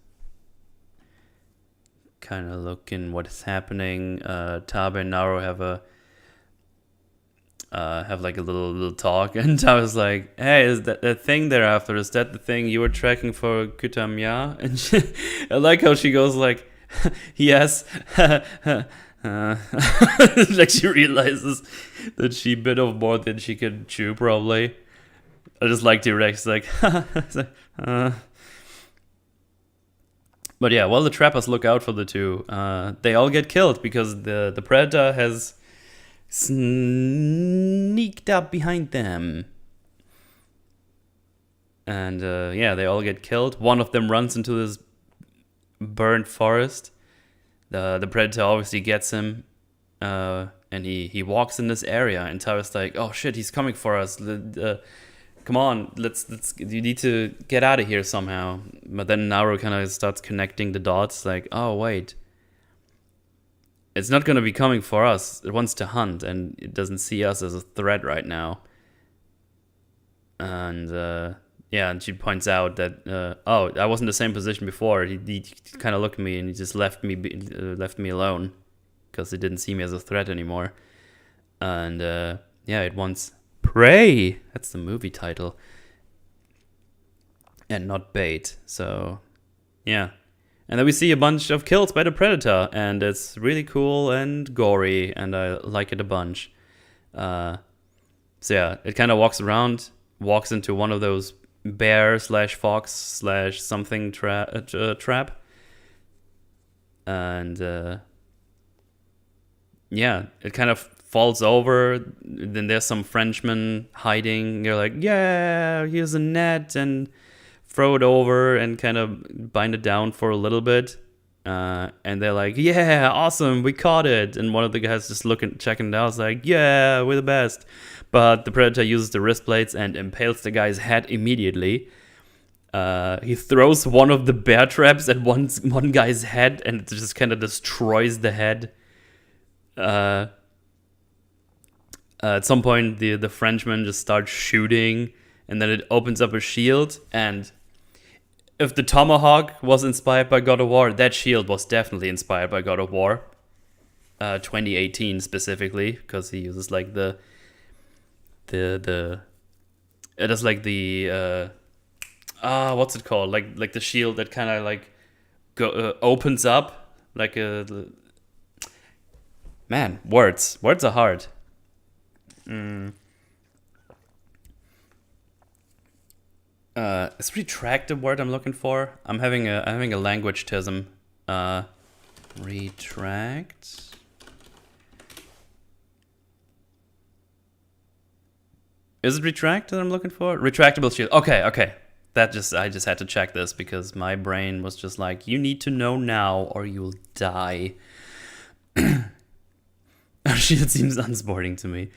Kind of looking what is happening. Tabe and Naro have like a little talk, and Tabe's like, "Hey, is that the thing there after? Is that the thing you were tracking for Kutamya?" And I like how she goes like, "Yes." Like she realizes that she bit off more than she could chew. Probably. I just like the Rex like, But yeah, while the trappers look out for the two, they all get killed because the predator has sneaked up behind them. And yeah, they all get killed. One of them runs into this burnt forest. The predator obviously gets him, and he walks in this area. And Tara's like, "Oh shit, he's coming for us! Come on, let's. You need to get out of here somehow." But then Naru kind of starts connecting the dots, like, "Oh wait, it's not gonna be coming for us. It wants to hunt, and it doesn't see us as a threat right now." And yeah, and she points out that, "Oh, I was in the same position before. He kind of looked at me and he just left me alone because it didn't see me as a threat anymore." And yeah, it wants prey. That's the movie title. And not bait. So, yeah. And then we see a bunch of kills by the predator. And it's really cool and gory. And I like it a bunch. So yeah, it kind of walks around. Walks into one of those bear / fox / something trap. And yeah, it kind of falls over. Then there's some Frenchman hiding. You're like, yeah, here's a net, and throw it over and kind of bind it down for a little bit. And they're like, yeah, awesome, we caught it. And one of the guys just checking it out, is like, yeah, we're the best. But the predator uses the wrist plates and impales the guy's head immediately. He throws one of the bear traps at one guy's head, and it just kind of destroys the head. At some point, the Frenchman just starts shooting, and then it opens up a shield. And if the tomahawk was inspired by God of War, that shield was definitely inspired by God of War. 2018 specifically, because he uses like it is like the what's it called? Like the shield that kind of like opens up like a. Man, words are hard. Is retract the word I'm looking for? I'm having a language-tism. Retract. Is it retract that I'm looking for? Retractable shield. Okay. I just had to check this because my brain was just like, you need to know now or you'll die. Shield seems unsporting to me.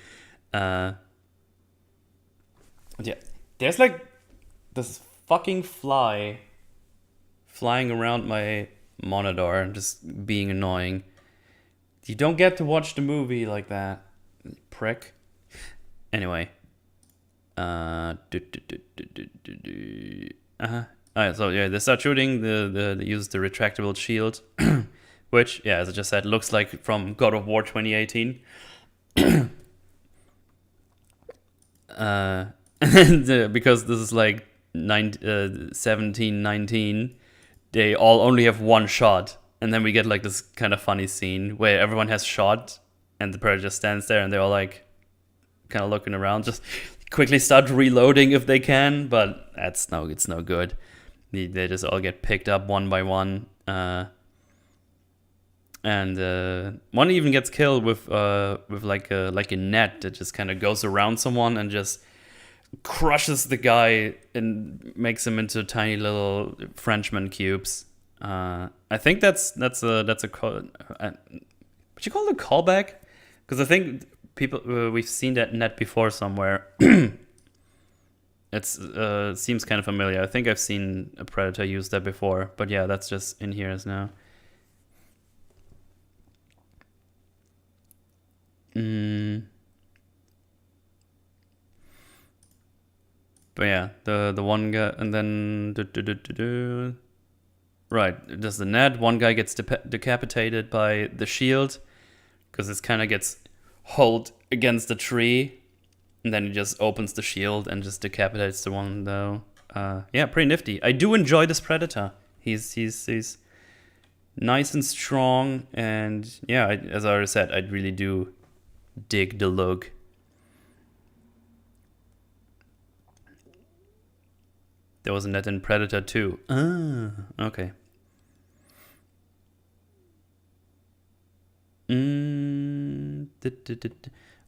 Yeah, there's like this fucking fly flying around my monitor and just being annoying. You don't get to watch the movie like that, prick. Anyway, uh, uh-huh. Alright, so yeah, they start shooting. They use the retractable shield, which, yeah, as I just said, looks like from God of War 2018. And, because this is like 1719, they all only have one shot, and then we get like this kind of funny scene where everyone has shot, and the Predator just stands there, and they're all like kind of looking around, just quickly start reloading if they can, but it's no good. They just all get picked up one by one, and one even gets killed with like a net that just kind of goes around someone and just crushes the guy and makes him into tiny little Frenchman cubes. I think that's a what you call it, a callback, because I think people we've seen that net before somewhere. It seems kind of familiar. I think I've seen a Predator use that before, but yeah, that's just in here as now. But yeah, the one guy, and then right, there's the net. One guy gets decapitated by the shield because it kind of gets hauled against the tree, and then he just opens the shield and just decapitates the one, though. Yeah, pretty nifty. I do enjoy this Predator. He's nice and strong, and yeah, as I already said, I really do dig the look. There was a net in Predator 2. Ah, okay.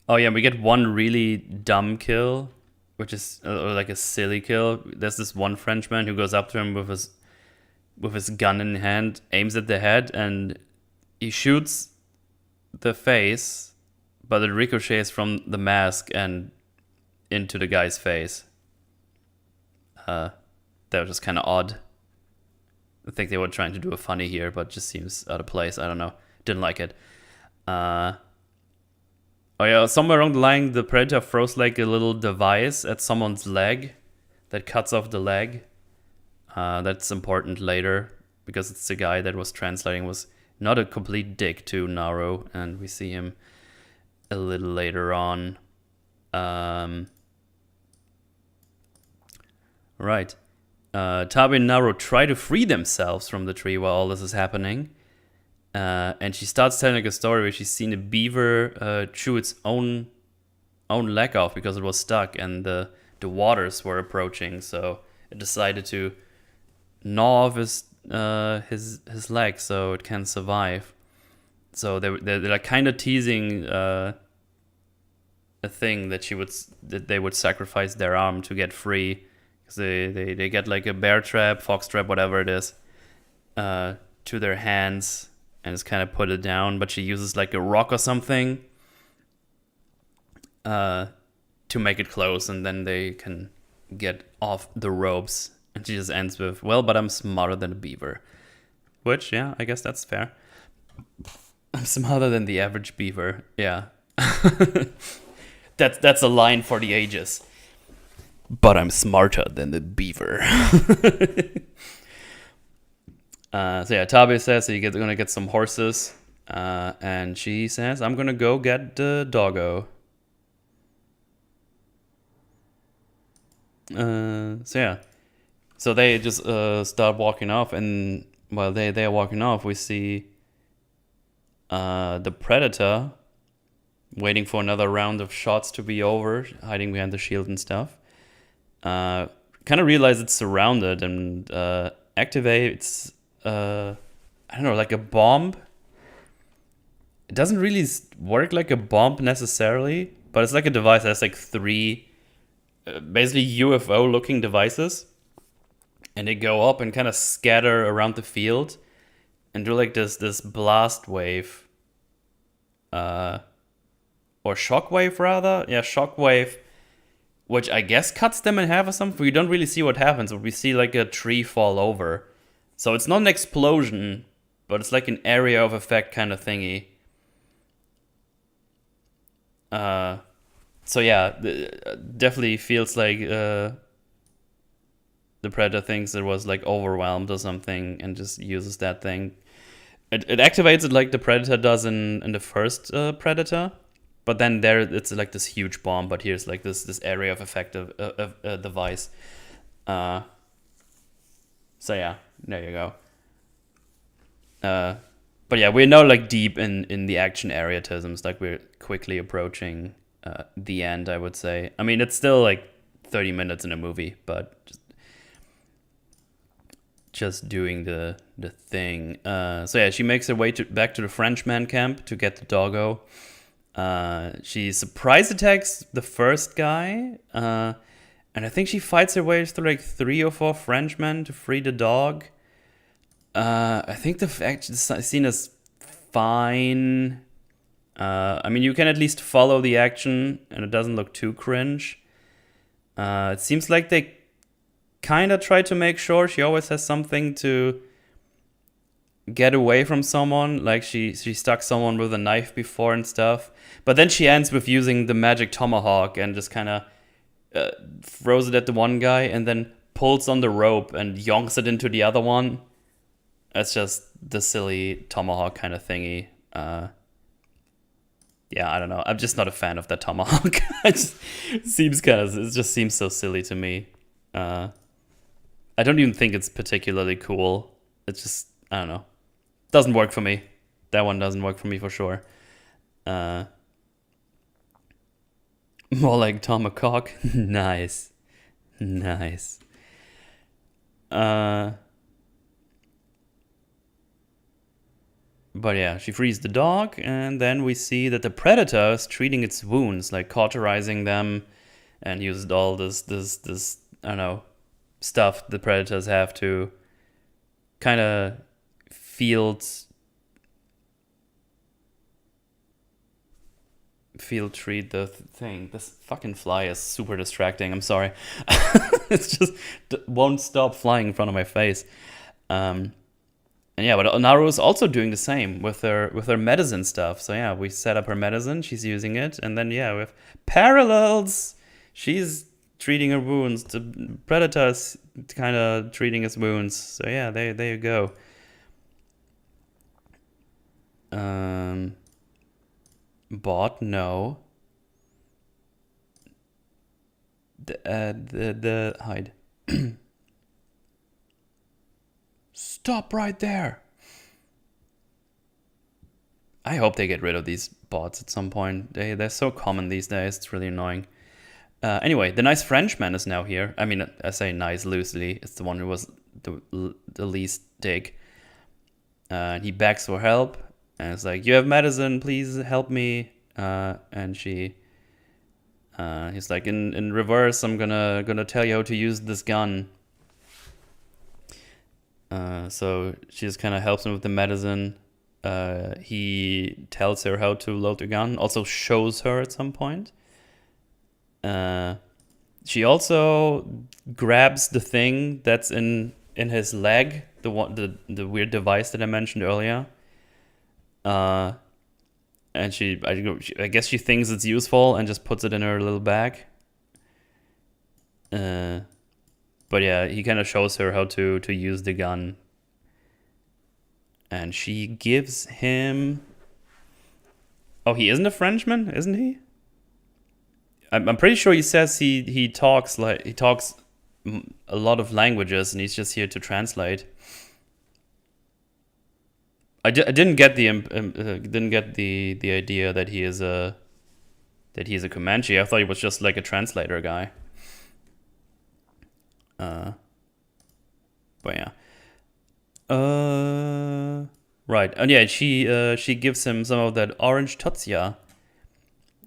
Oh yeah, we get one really dumb kill, which is like a silly kill. There's this one Frenchman who goes up to him with his gun in hand, aims at the head, and he shoots the face, but it ricochets from the mask and into the guy's face. That was just kind of odd. I think they were trying to do a funny here, but just seems out of place. I don't know. Didn't like it. Oh yeah, somewhere along the line, the Predator throws like a little device at someone's leg that cuts off the leg. That's important later, because it's the guy that was translating was not a complete dick to Naru, and we see him a little later on. Right. Tabi and Naru try to free themselves from the tree while all this is happening. And she starts telling a story where she's seen a beaver chew its own leg off because it was stuck and the waters were approaching. So it decided to gnaw off his leg so it can survive. So they're like kind of teasing a thing that they would sacrifice their arm to get free. Because they get like a bear trap, fox trap, whatever it is, to their hands and just kind of put it down. But she uses like a rock or something to make it close, and then they can get off the ropes. And she just ends with, "Well, but I'm smarter than a beaver," which, yeah, I guess that's fair. I'm smarter than the average beaver. Yeah, that's a line for the ages. But I'm smarter than the beaver. So yeah, Tabi says you're gonna get some horses, and she says, "I'm gonna go get the doggo." So yeah, so they just start walking off, and while they are walking off, we see the Predator waiting for another round of shots to be over, hiding behind the shield and stuff. Kind of realize it's surrounded and activates, I don't know, like a bomb. It doesn't really work like a bomb necessarily, but it's like a device that has like three basically UFO-looking devices. And they go up and kind of scatter around the field and do like this blast wave. Or shockwave rather. Yeah, shockwave. which I guess cuts them in half or something. We don't really see what happens, but we see like a tree fall over. So it's not an explosion, but it's like an area of effect kind of thingy. So yeah, definitely feels like the Predator thinks it was like overwhelmed or something and just uses that thing. It activates it like the Predator does in the first Predator, but then there it's like this huge bomb. But here's like this area of effect of device. So yeah, there you go. But yeah, we're now like deep in the action areatisms. Like we're quickly approaching the end, I would say. I mean, it's still like 30 minutes in a movie, but just doing the thing. So yeah, she makes her way back to the Frenchman camp to get the doggo. She surprise attacks the first guy, and I think she fights her way through like 3 or 4 Frenchmen to free the dog. I think the scene is fine. I mean, you can at least follow the action, and it doesn't look too cringe. It seems like they kind of try to make sure she always has something to get away from someone. Like she stuck someone with a knife before and stuff. But then she ends with using the magic tomahawk and just kind of throws it at the one guy and then pulls on the rope and yonks it into the other one. It's just the silly tomahawk kind of thingy. Yeah, I don't know. I'm just not a fan of that tomahawk. It just seems so silly to me. I don't even think it's particularly cool. It's just, I don't know. Doesn't work for me. That one doesn't work for me for sure. More like tomahawk. Nice. But yeah, she frees the dog, and then we see that the Predator is treating its wounds, like cauterizing them, and used all this I don't know, stuff the Predators have to kind of field treat the thing. This fucking fly is super distracting. I'm sorry. It's just won't stop flying in front of my face. And yeah, but Naru is also doing the same with her medicine stuff. So yeah, we set up her medicine, she's using it, and then yeah, with parallels, she's treating her wounds. The Predator's kind of treating his wounds. So yeah, there you go. Bot, no. The hide. Stop right there. I hope they get rid of these bots at some point. They're so common these days. It's really annoying. Anyway, the nice Frenchman is now here. I mean, I say nice loosely. It's the one who was the least dick. He begs for help. And it's like, you have medicine, please help me. And he's like, in reverse, I'm gonna tell you how to use this gun. So she just kind of helps him with the medicine. He tells her how to load the gun. Also shows her at some point. She also grabs the thing that's in his leg, the weird device that I mentioned earlier. And I guess she thinks it's useful and just puts it in her little bag. But yeah, he kind of shows her how to use the gun. And she gives him... Oh, he isn't a Frenchman, isn't he? I'm pretty sure he says he talks a lot of languages and he's just here to translate. I didn't get the idea that he's a Comanche. I thought he was just like a translator guy. But yeah. Right. And yeah, she gives him some of that orange Totsia.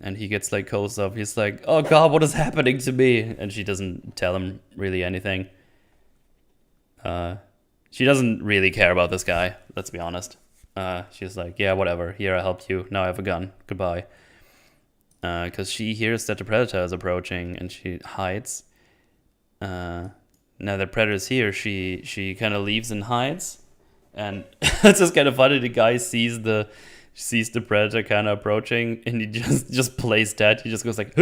And he gets like cold stuff. He's like, oh god, what is happening to me? And she doesn't tell him really anything. She doesn't really care about this guy, let's be honest. She's like, yeah, whatever. Here, I helped you. Now I have a gun. Goodbye. because she hears that the predator is approaching and she hides. Now the predator's here, she kind of leaves and hides, and it's just kind of funny. The guy sees the predator kind of approaching, and he just plays dead. He just goes like.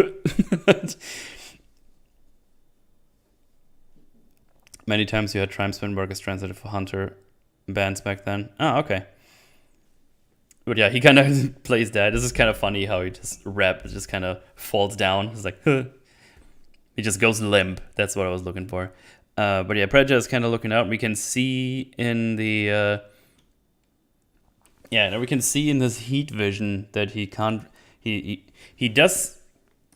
Many times you had Triumph Spin work as translated for Hunter bands back then. Oh, okay. But yeah, he kind of plays that. This is kind of funny how he just kind of falls down. It's like, huh. He just goes limp. That's what I was looking for. But yeah, Predator is kind of looking out. We can see in the we can see in this heat vision that he can't. He does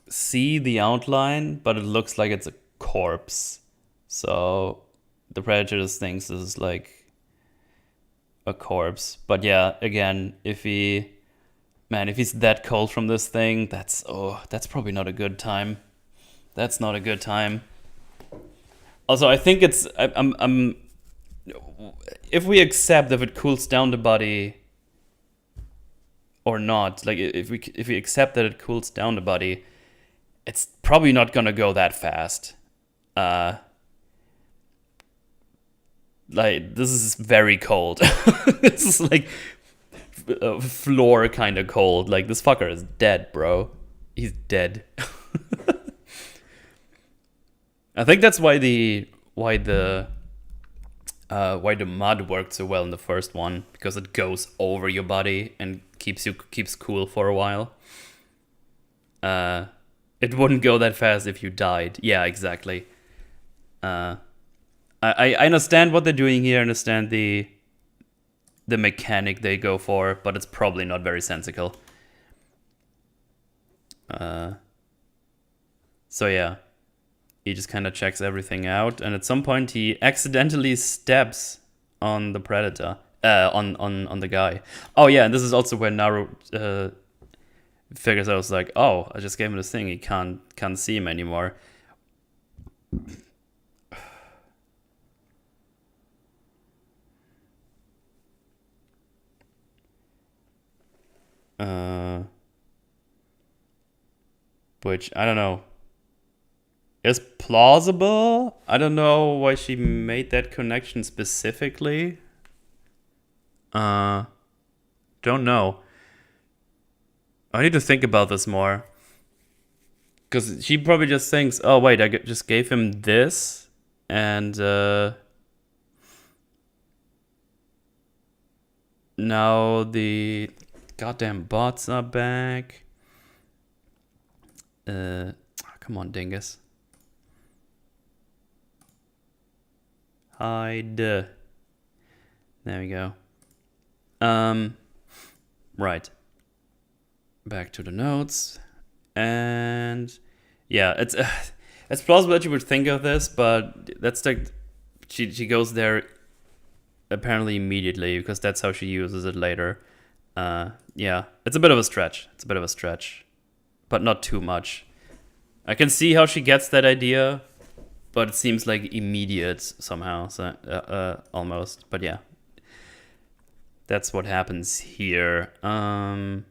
see the outline, but it looks like it's a corpse. So the Predator just thinks this is like a corpse. But yeah, again, if he's that cold from this thing, that's probably not a good time. That's not a good time. Also, I think I'm if we accept if it cools down the body or not, like if we accept that it cools down the body, it's probably not gonna go that fast. Like, this is very cold. This is like floor kind of cold. Like, this fucker is dead, bro. He's dead. I think that's why the mud worked so well in the first one, because it goes over your body and keeps cool for a while. It wouldn't go that fast if you died. Yeah, exactly. I understand what they're doing here. I understand the mechanic they go for, but it's probably not very sensical. So yeah, he just kind of checks everything out, and at some point he accidentally steps on the predator, on the guy. Oh yeah, and this is also where Naru figures out, was like, oh, I just gave him this thing. He can't see him anymore. Which, I don't know, is plausible. I don't know why she made that connection specifically. Don't know. I need to think about this more. Because she probably just thinks, oh wait, I just gave him this, and now the goddamn bots are back. Come on, dingus. Hide. There we go. Right. Back to the notes. And yeah, it's plausible that you would think of this, but that's like she goes there apparently immediately, because that's how she uses it later. Yeah, it's a bit of a stretch. But not too much. I can see how she gets that idea, but it seems like immediate somehow, so almost. But yeah, that's what happens here. So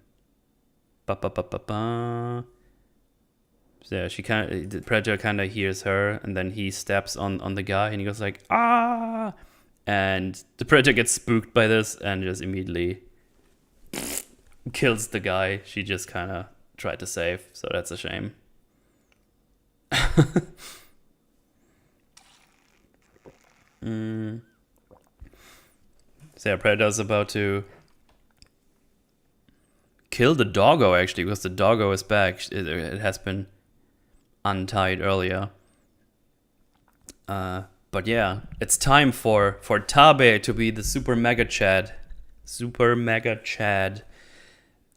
yeah, the predator kind of hears her, and then he steps on the guy, and he goes like, ah, and the predator gets spooked by this and just immediately kills the guy she just kind of tried to save. So that's a shame. So yeah, Predator's about to kill the doggo, actually, because the doggo is back. It has been untied earlier. But yeah, it's time for Tabe to be the Super Mega Chad.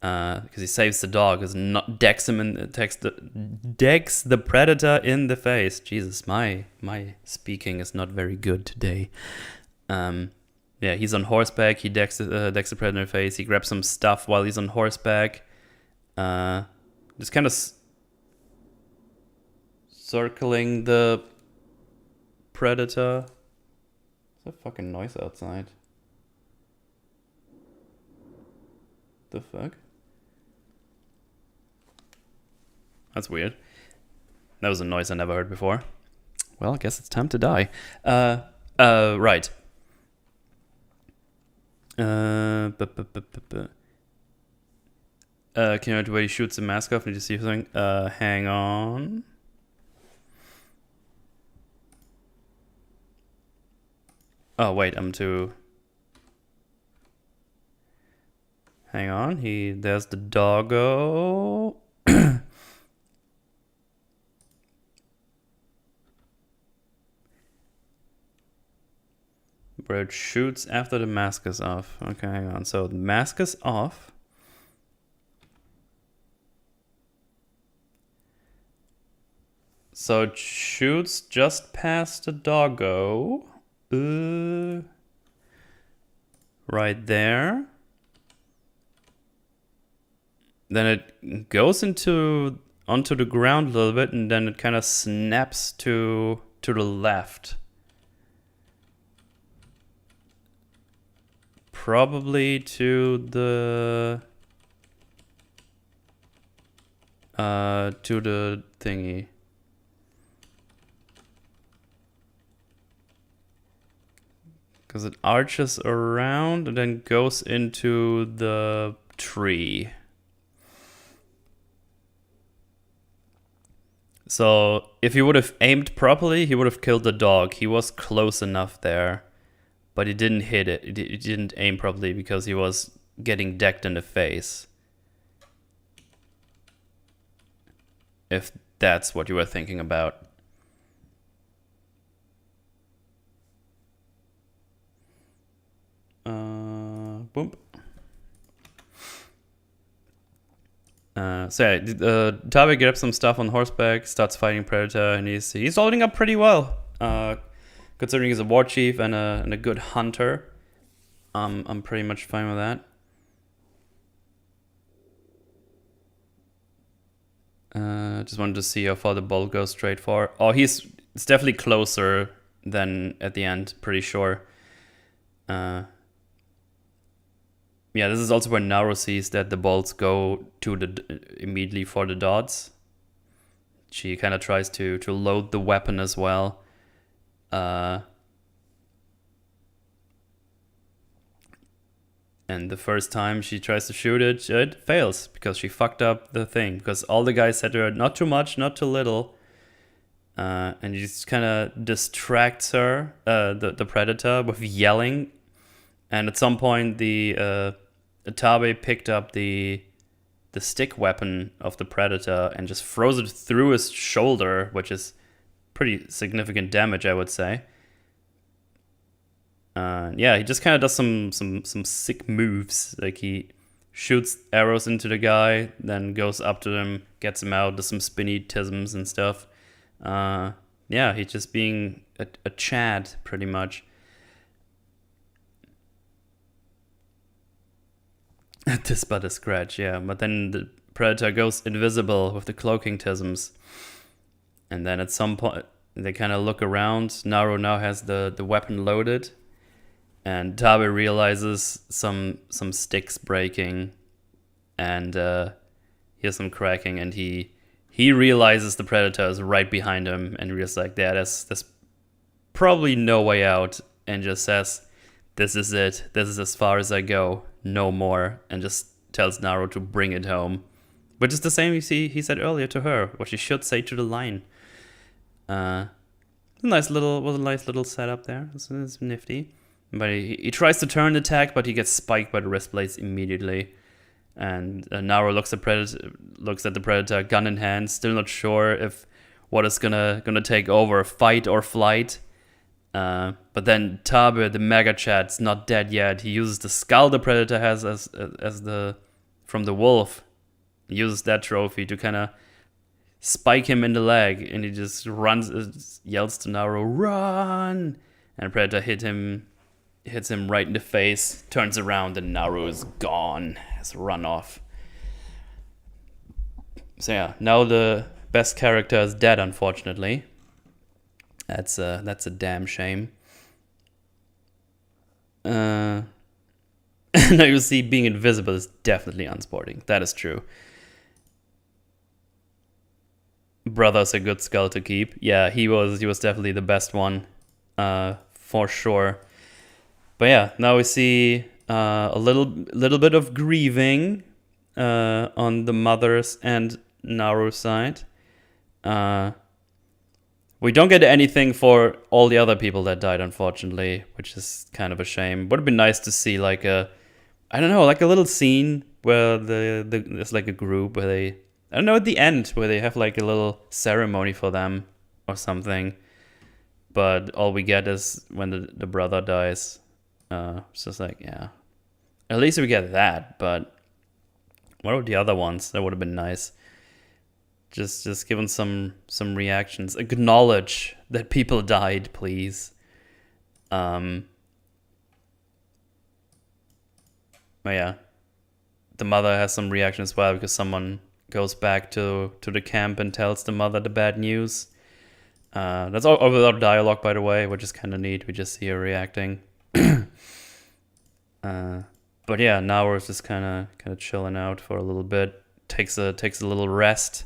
Because he saves the dog, because decks the predator in the face. Jesus, my speaking is not very good today. Yeah, he's on horseback. He decks the predator in the face. He grabs some stuff while he's on horseback. Just kind of circling the predator. What's that fucking noise outside? The fuck? That's weird. That was a noise I never heard before. Well, I guess it's time to die. Right. Can you know where he shoots the mask off? Need to see something? Hang on. Oh, wait, I'm too... Hang on, there's the doggo. Where it shoots after the mask is off. Okay, hang on. So the mask is off. So it shoots just past the doggo. Right there. Then it goes onto the ground a little bit, and then it kind of snaps to the left. Probably to the thingy. Because it arches around and then goes into the tree. So if he would have aimed properly, he would have killed the dog. He was close enough there, but he didn't hit it. He didn't aim properly because he was getting decked in the face. If that's what you were thinking about. Boom. So yeah, Tabe grabs some stuff on horseback, starts fighting Predator, and he's holding up pretty well, considering he's a war chief and a good hunter. I'm pretty much fine with that. Just wanted to see how far the bolt goes straight for. Oh, it's definitely closer than at the end, pretty sure. Yeah, this is also where Naru sees that the bolts go immediately for the dots. She kind of tries to load the weapon as well. And the first time she tries to shoot it, it fails because she fucked up the thing. Because all the guys said to her, not too much, not too little. And he just kind of distracts her, the Predator, with yelling. And at some point, the Tabe picked up the stick weapon of the Predator and just throws it through his shoulder, which is pretty significant damage, I would say. Yeah, he just kind of does some sick moves. Like he shoots arrows into the guy, then goes up to him, gets him out, does some spinny tisms and stuff. Yeah, he's just being a Chad, pretty much. This but a scratch, yeah. But then the Predator goes invisible with the cloaking tisms. And then at some point, they kind of look around. Naru now has the weapon loaded. And Tabe realizes some sticks breaking. And hears some cracking. And he realizes the Predator is right behind him. And he's like, yeah, there's probably no way out. And just says, this is it. This is as far as I go. No more. And just tells Naru to bring it home. Which is the same he said earlier to her. What she should say to the lion. A nice little setup there. It's nifty. But he tries to turn the attack, but he gets spiked by the wrist blades immediately. And Naru looks at the Predator, gun in hand, still not sure if what is gonna take over, fight or flight. But then Tabe, the mega chat's not dead yet. He uses the skull the Predator has from the wolf. He uses that trophy to kind of spike him in the leg, and he just runs, yells to Naru, "Run!" And Predator hits him right in the face, turns around, and Naru is gone. Has run off. So yeah, now the best character is dead, unfortunately. That's a damn shame. Now you see, being invisible is definitely unsporting. That is true. Brother's a good skull to keep. Yeah, he was definitely the best one, for sure. But yeah, now we see a little bit of grieving on the mother's and Naru's side. We don't get anything for all the other people that died, unfortunately, which is kind of a shame. Would have been nice to see like a, I don't know, like a little scene where there's like a group where they, I don't know, at the end where they have like a little ceremony for them or something. But all we get is when the brother dies. It's just like, yeah. At least we get that, but what are the other ones? That would have been nice. Just given some reactions. Acknowledge that people died, please. But yeah, the mother has some reaction as well because someone goes back to the camp and tells the mother the bad news. That's all without dialogue, by the way, which is kind of neat. We just see her reacting. But yeah, now we're just kind of chilling out for a little bit. Takes a little rest.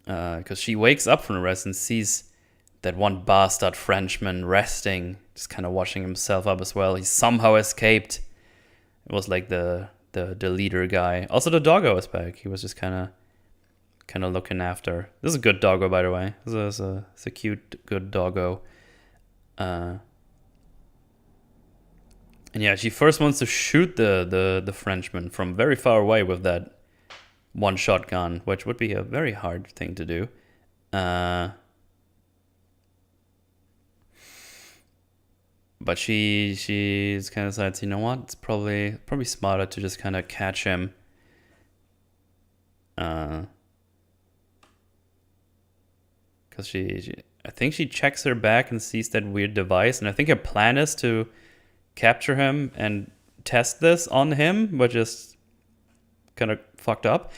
Because she wakes up from the rest and sees that one bastard Frenchman resting, just kind of washing himself up as well. He somehow escaped. It was like the leader guy. Also, the doggo was back. He was just kind of looking after. This is a good doggo, by the way. This is a cute, good doggo. And yeah, she first wants to shoot the Frenchman from very far away with that one shotgun, which would be a very hard thing to do. But she's kind of decides, you know what? It's probably smarter to just kind of catch him. Because I think she checks her back and sees that weird device, and I think her plan is to capture him and test this on him, but just kind of fucked up.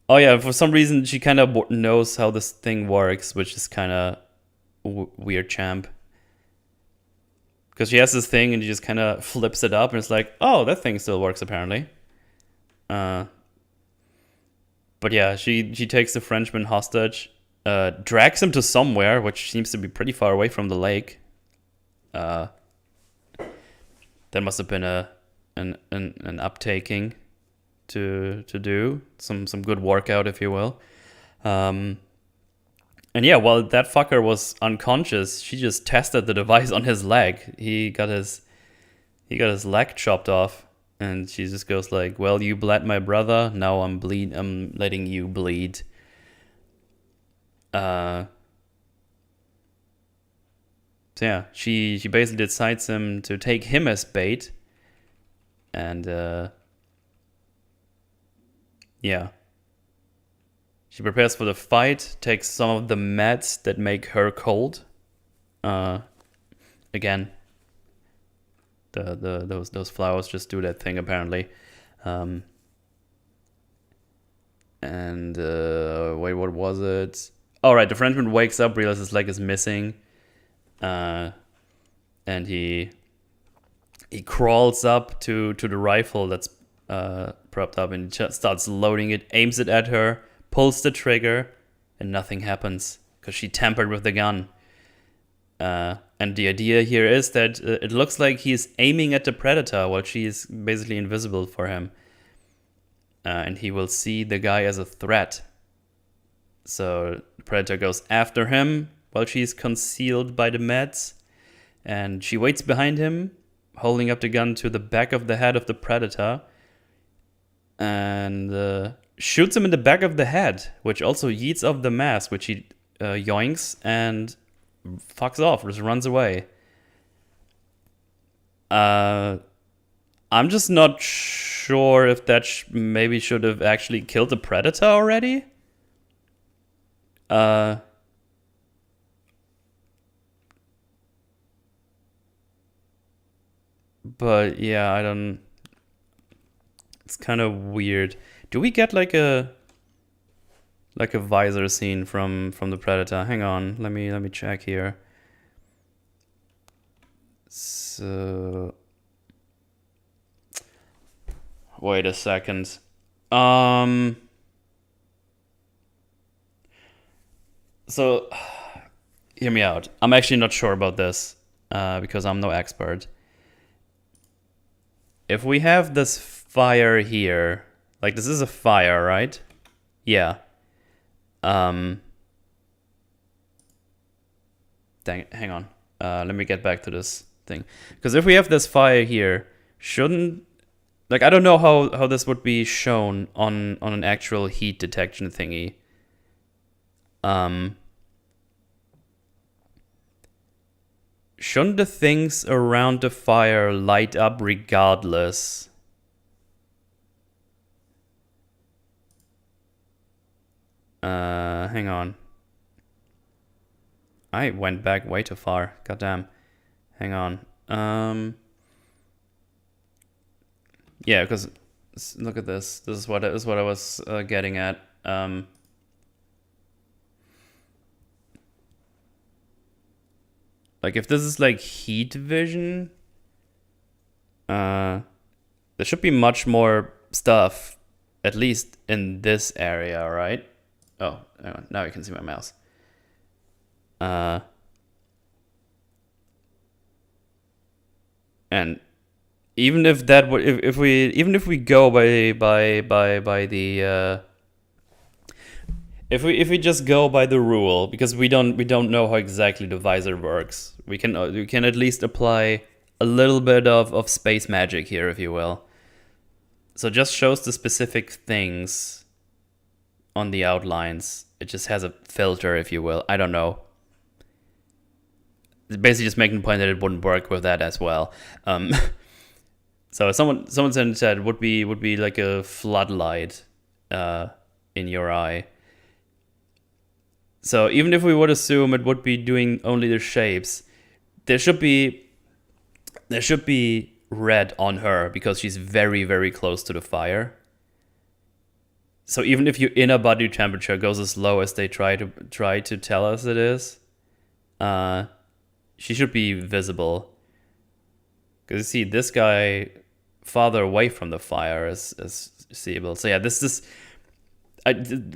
Oh yeah, for some reason she kind of knows how this thing works, which is kind of weird, champ. Because she has this thing and she just kind of flips it up and it's like, oh, that thing still works apparently. But yeah, she takes the Frenchman hostage, drags him to somewhere, which seems to be pretty far away from the lake. That must have been an uptaking to do some good workout, if you will. And yeah, while that fucker was unconscious, she just tested the device on his leg. He got his leg chopped off, and she just goes like, "Well, you bled my brother. Now I'm letting you bleed." So yeah, she basically decides him to take him as bait, and yeah. She prepares for the fight, takes some of the meds that make her cold. Again, those flowers just do that thing apparently. And wait, what was it? All right, the Frenchman wakes up, realizes his leg is missing, and he crawls up to the rifle that's propped up and just starts loading it, aims it at her, pulls the trigger, and nothing happens because she tampered with the gun. And the idea here is that it looks like he's aiming at the predator while she is basically invisible for him. And he will see the guy as a threat. So the predator goes after him while she's concealed by the meds. And she waits behind him, holding up the gun to the back of the head of the predator. And shoots him in the back of the head, which also yeets off the mask, which he yoinks and fucks off, just runs away. I'm just not sure if that maybe should have actually killed the predator already. But yeah, I don't. It's kind of weird. Do we get like a visor scene from the predator? Hang on, let me check here. So wait a second. So, hear me out. I'm actually not sure about this because I'm no expert. If we have this fire here, like this is a fire, right? Yeah. Dang, hang on. Let me get back to this thing. Because if we have this fire here, shouldn't... Like, I don't know how this would be shown on an actual heat detection thingy. Shouldn't the things around the fire light up regardless? Hang on. I went back way too far. Goddamn. Hang on. Yeah, because look at this. This is what I was getting at. Like if this is like heat vision, there should be much more stuff, at least in this area, right? Oh, hang on. Now you can see my mouse. And even if that would, if we go by the if we just go by the rule, because we don't know how exactly the visor works, we can at least apply a little bit of space magic here, if you will. So it just shows the specific things on the outlines. It just has a filter, if you will. I don't know. It's basically just making the point that it wouldn't work with that as well. So someone said would be like a floodlight in your eye. So even if we would assume it would be doing only the shapes, there should be red on her because she's very, very close to the fire. So even if your inner body temperature goes as low as they try to tell us it is, she should be visible. Because you see, this guy farther away from the fire is seeable. So yeah, this is...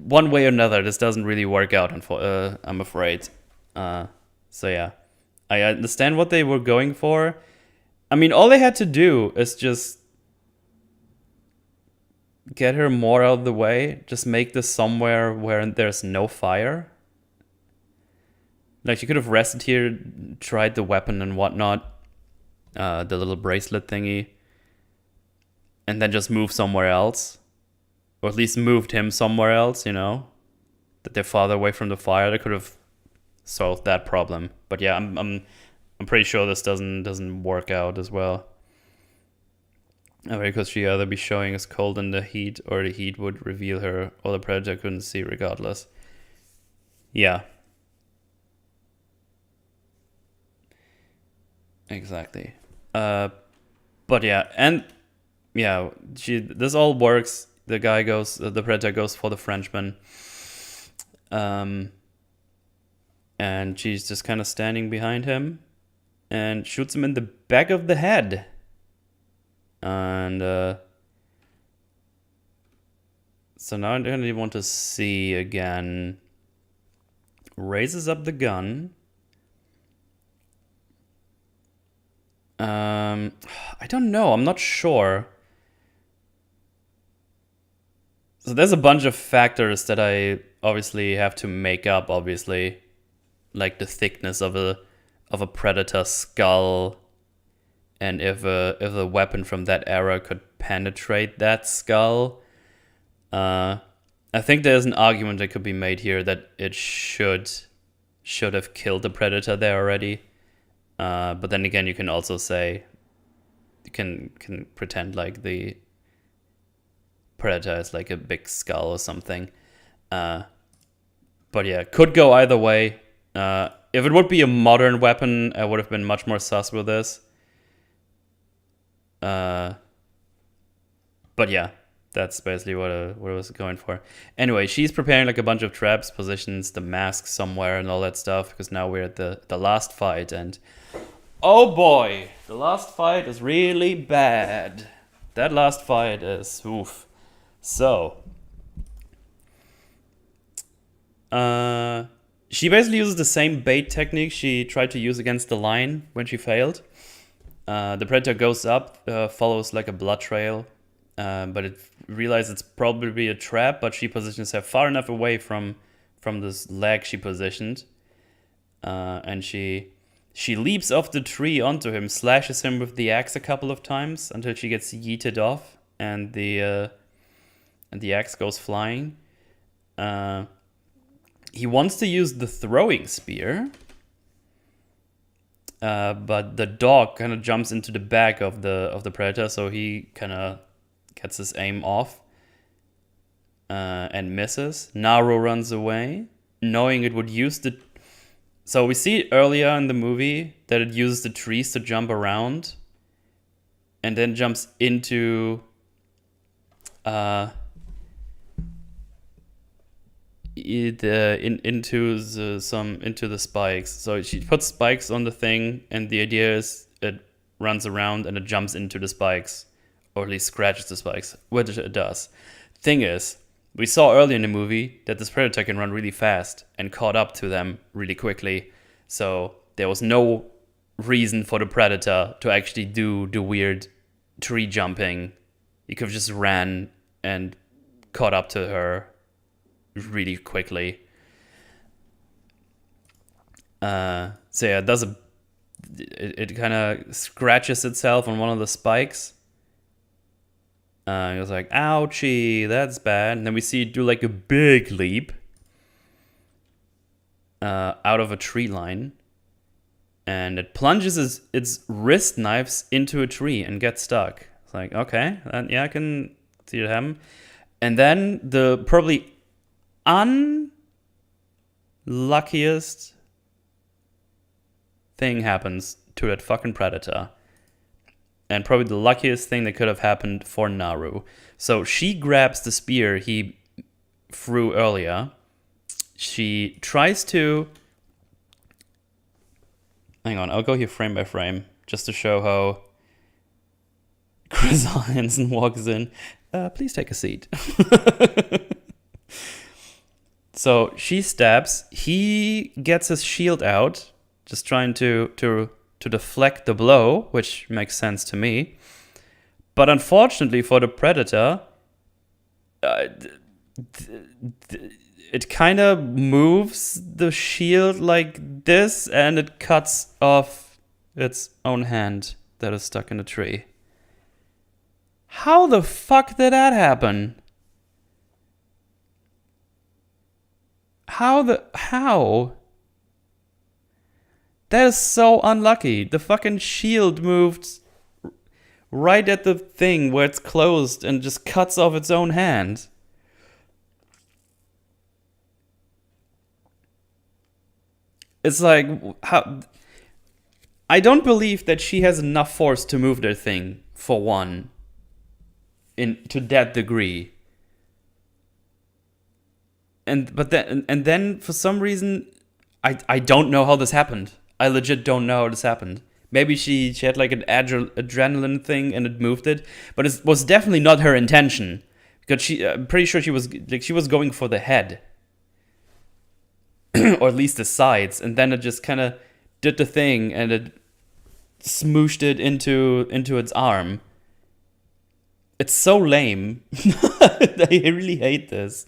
one way or another, this doesn't really work out, I'm afraid. So yeah, I understand what they were going for. I mean, all they had to do is just get her more out of the way. Just make this somewhere where there's no fire. Like, you could have rested here, tried the weapon and whatnot, the little bracelet thingy, and then just move somewhere else. Or at least moved him somewhere else, you know? That they're farther away from the fire. They could have solved that problem. But yeah, I'm pretty sure this doesn't work out as well. Because she'd either be showing us cold in the heat, or the heat would reveal her, or the predator couldn't see regardless. Yeah. Exactly. But yeah, and yeah, this all works. The predator goes for the Frenchman. And she's just kind of standing behind him and shoots him in the back of the head. And so now I don't even want to see again. Raises up the gun. I don't know. I'm not sure. So there's a bunch of factors that I obviously have to make up, obviously. Like the thickness of a predator skull, and if a weapon from that era could penetrate that skull. I think there's an argument that could be made here that it should have killed the predator there already. But then again, you can also say, you can pretend like the predator is like a big skull or something. But yeah, could go either way. If it would be a modern weapon, I would have been much more sus with this. But yeah, that's basically what I was going for. Anyway, she's preparing like a bunch of traps, positions the mask somewhere and all that stuff, because now we're at the last fight, and oh boy, the last fight is really bad. That last fight is oof. So, She basically uses the same bait technique she tried to use against the lion when she failed. The predator goes up, follows like a blood trail, but it realizes it's probably a trap, but she positions her far enough away from this leg she positioned. And she leaps off the tree onto him, slashes him with the axe a couple of times until she gets yeeted off, and the axe goes flying. He wants to use the throwing spear, but the dog kind of jumps into the back of the predator, so he kind of gets his aim off and misses. Naru runs away, knowing it would use the... So we see earlier in the movie that it uses the trees to jump around, and then jumps into into the spikes. So she puts spikes on the thing, and the idea is it runs around and it jumps into the spikes, or at least scratches the spikes, which it does. Thing is, we saw earlier in the movie that this predator can run really fast and caught up to them really quickly. So there was no reason for the predator to actually do the weird tree jumping. He could have just ran and caught up to her really quickly. So yeah, it kind of scratches itself on one of the spikes. It was like, ouchie, that's bad. And then we see it do like a big leap out of a tree line. And it plunges its wrist knives into a tree and gets stuck. It's like, okay, yeah, I can see it happen. And then the probably unluckiest thing happens to that fucking predator. And probably the luckiest thing that could have happened for Naru. So she grabs the spear he threw earlier. She tries to... Hang on, I'll go here frame by frame, just to show how Chris Hansen walks in. Please take a seat. So she stabs. He gets his shield out, just trying to deflect the blow, which makes sense to me. But unfortunately for the predator, it kind of moves the shield like this, and it cuts off its own hand that is stuck in a tree. How the fuck did that happen? How? That is so unlucky. The fucking shield moved right at the thing where it's closed and just cuts off its own hand. It's like, how... I don't believe that she has enough force to move their thing, for one, to that degree. And then for some reason, I don't know how this happened. I legit don't know how this happened. Maybe she had like an adrenaline thing and it moved it, but it was definitely not her intention, because I'm pretty sure she was going for the head, or at least the sides, and then it just kind of did the thing and it smooshed it into its arm. It's so lame. I really hate this.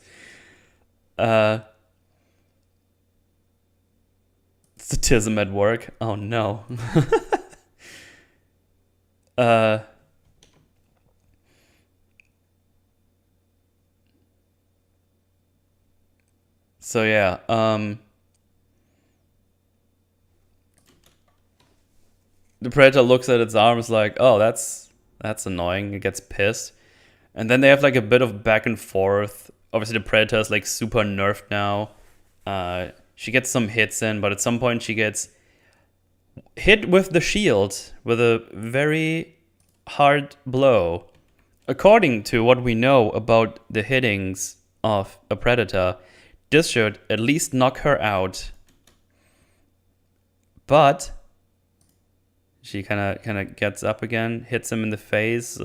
Statism at work. Oh no. So yeah, the predator looks at its arms like, oh, that's annoying. It gets pissed, and then they have like a bit of back and forth. Obviously, the predator is like super nerfed now. She gets some hits in, but at some point she gets hit with the shield with a very hard blow. According to what we know about the hittings of a predator, this should at least knock her out. But she kind of gets up again, hits him in the face,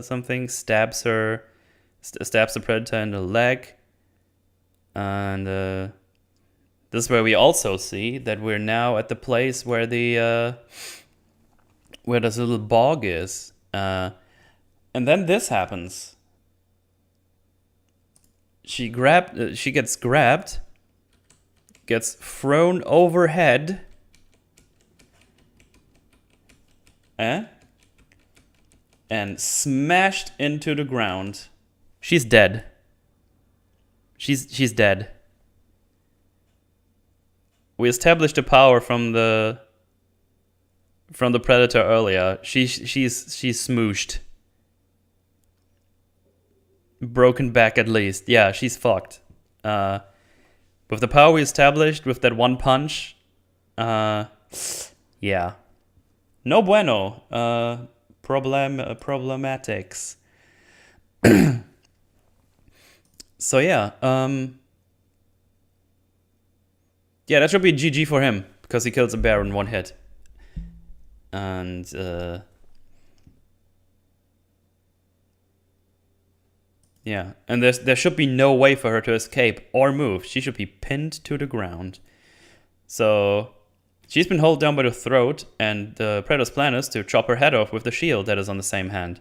something, stabs the predator in the leg, and This is where we also see that we're now at the place where the where this little bog is. And then this happens. She gets grabbed, gets thrown overhead, and smashed into the ground. She's dead. She's dead. We established the power from the predator earlier. She's smooshed. Broken back at least. Yeah, she's fucked. With the power we established with that one punch, yeah. No bueno. Problematics. So yeah, yeah, that should be GG for him because he kills a bear in one hit. And yeah, and there should be no way for her to escape or move. She should be pinned to the ground. So she's been held down by the throat, and the predator's plan is to chop her head off with the shield that is on the same hand.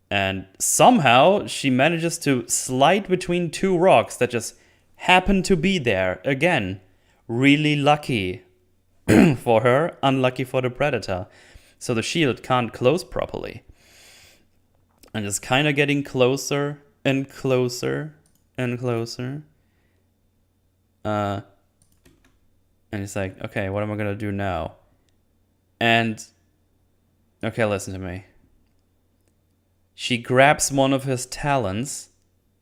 And somehow she manages to slide between two rocks that just happen to be there. Again, really lucky for her, unlucky for the predator. So the shield can't close properly. And it's kind of getting closer and closer and closer. And it's like, okay, what am I gonna do now? And, okay, listen to me. She grabs one of his talons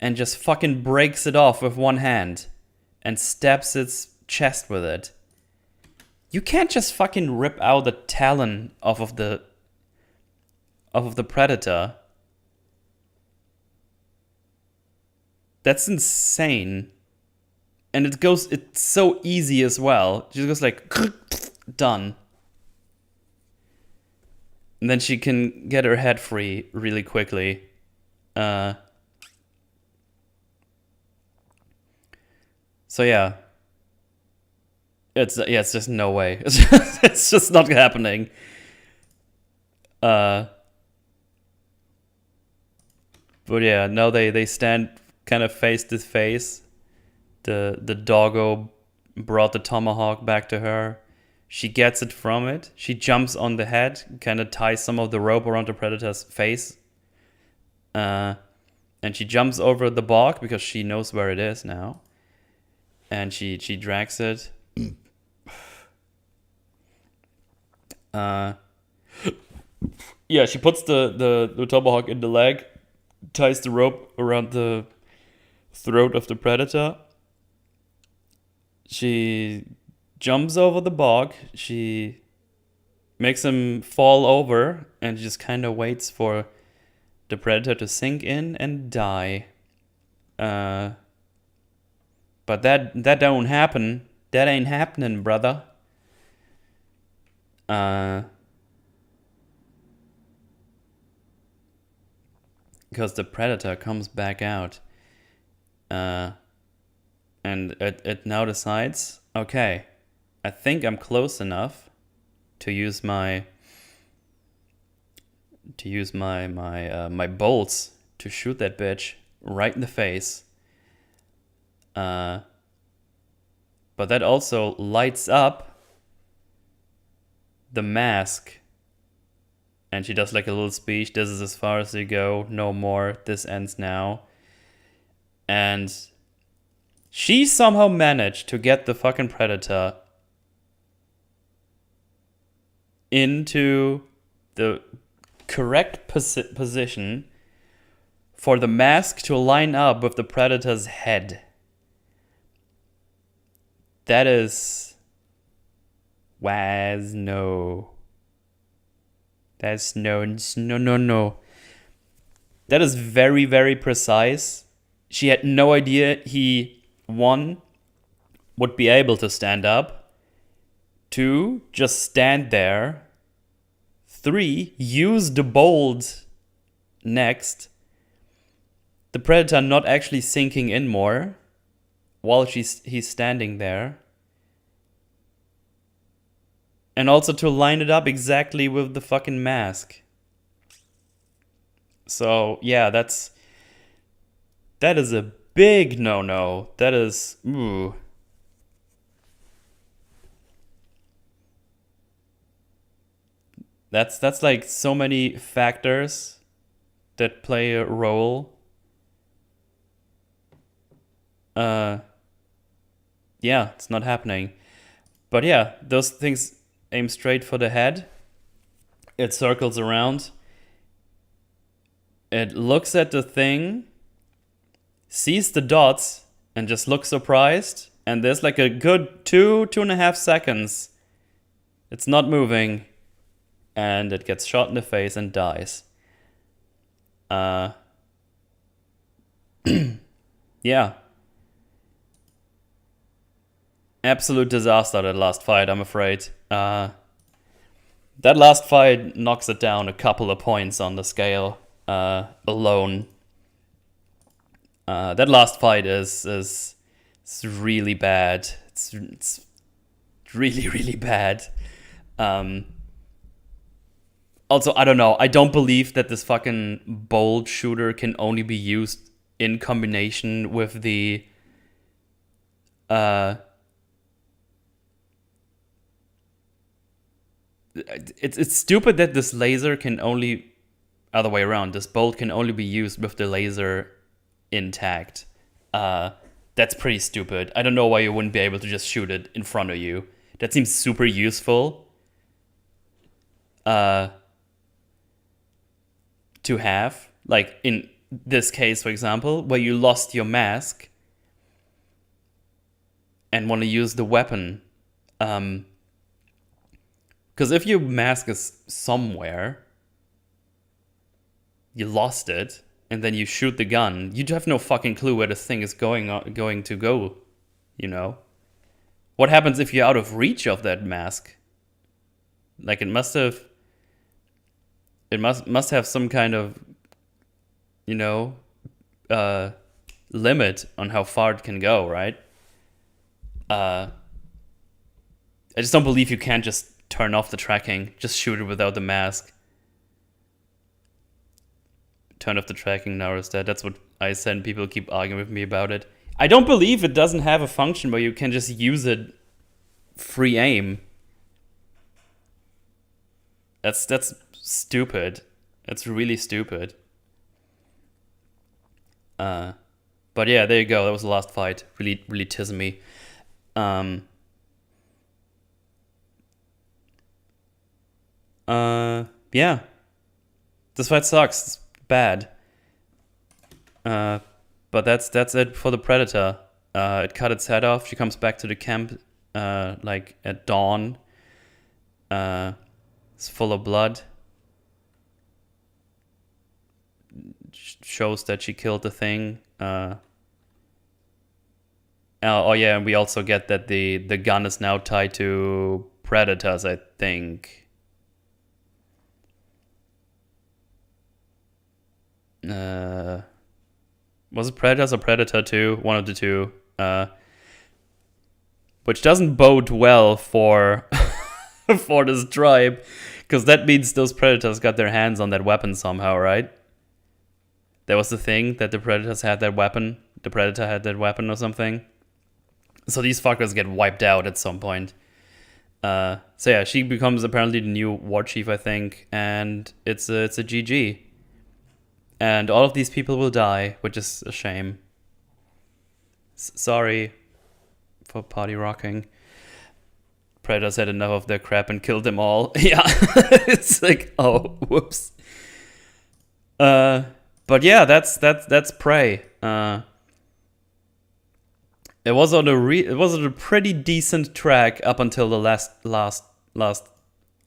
and just fucking breaks it off with one hand and stabs its chest with it. You can't just fucking rip out the talon off of the predator. That's insane. And it's so easy as well. She goes like, done. And then she can get her head free really quickly. So yeah. It's just no way. It's just not happening. But yeah, now they stand kind of face to face. The doggo brought the tomahawk back to her. She gets it from it. She jumps on the head, kind of ties some of the rope around the predator's face. And she jumps over the bog because she knows where it is now. And she drags it. Yeah, she puts the tomahawk in the leg, ties the rope around the throat of the predator. She jumps over the bog. She makes him fall over and just kind of waits for the predator to sink in and die. But that don't happen. That ain't happening, brother. Because the predator comes back out. And it now decides, okay, I think I'm close enough to use my bolts to shoot that bitch right in the face. But that also lights up the mask. And she does like a little speech. This is as far as you go. No more. This ends now. And she somehow managed to get the fucking predator into the correct position for the mask to line up with the predator's head. That is... no. That's no. That is very, very precise. She had no idea he, 1, would be able to stand up. 2, just stand there. 3, use the bolt next. The predator not actually sinking in more while he's standing there. And also to line it up exactly with the fucking mask. So, yeah, that is a big no-no. That is, ooh. That's like so many factors that play a role. Yeah, it's not happening. But yeah, those things aim straight for the head. It circles around. It looks at the thing, sees the dots, and just looks surprised. And there's like a good 2.5 seconds. It's not moving. And it gets shot in the face and dies. Yeah. Absolute disaster, that last fight, I'm afraid. That last fight knocks it down a couple of points on the scale alone. That last fight is really bad. It's really, really bad. Also, I don't know. I don't believe that this fucking bolt shooter can only be used in combination with the it's stupid that this laser can only other way around. This bolt can only be used with the laser intact. That's pretty stupid. I don't know why you wouldn't be able to just shoot it in front of you. That seems super useful. To have, like in this case, for example, where you lost your mask and want to use the weapon. Because if your mask is somewhere, you lost it, and then you shoot the gun, you have no fucking clue where this thing is going to go, you know? What happens if you're out of reach of that mask? Like, it must have some kind of, you know, limit on how far it can go, right? I just don't believe you can't just turn off the tracking, just shoot it without the mask. Turn off the tracking now instead. That's what I said, and people keep arguing with me about it. I don't believe it doesn't have a function where you can just use it free aim. That's stupid. That's really stupid. But yeah, there you go. That was the last fight. Really, really tizzing me. Yeah. This fight sucks. It's bad. But that's it for the Predator. It cut its head off. She comes back to the camp, like at dawn. It's full of blood. Shows that she killed the thing. Oh yeah, and we also get that the gun is now tied to predators, I think. Was it Predators or Predator 2? One of the two. Which doesn't bode well for for this tribe, because that means those predators got their hands on that weapon somehow, right? That was the thing, that the predators had that weapon. The predator had that weapon or something. So these fuckers get wiped out at some point. So yeah, she becomes apparently the new war chief, I think, and it's a GG. And all of these people will die, which is a shame. Sorry for party rocking. Predators had enough of their crap and killed them all. Yeah, it's like, oh, whoops. But yeah, that's Prey. It was on a pretty decent track up until the last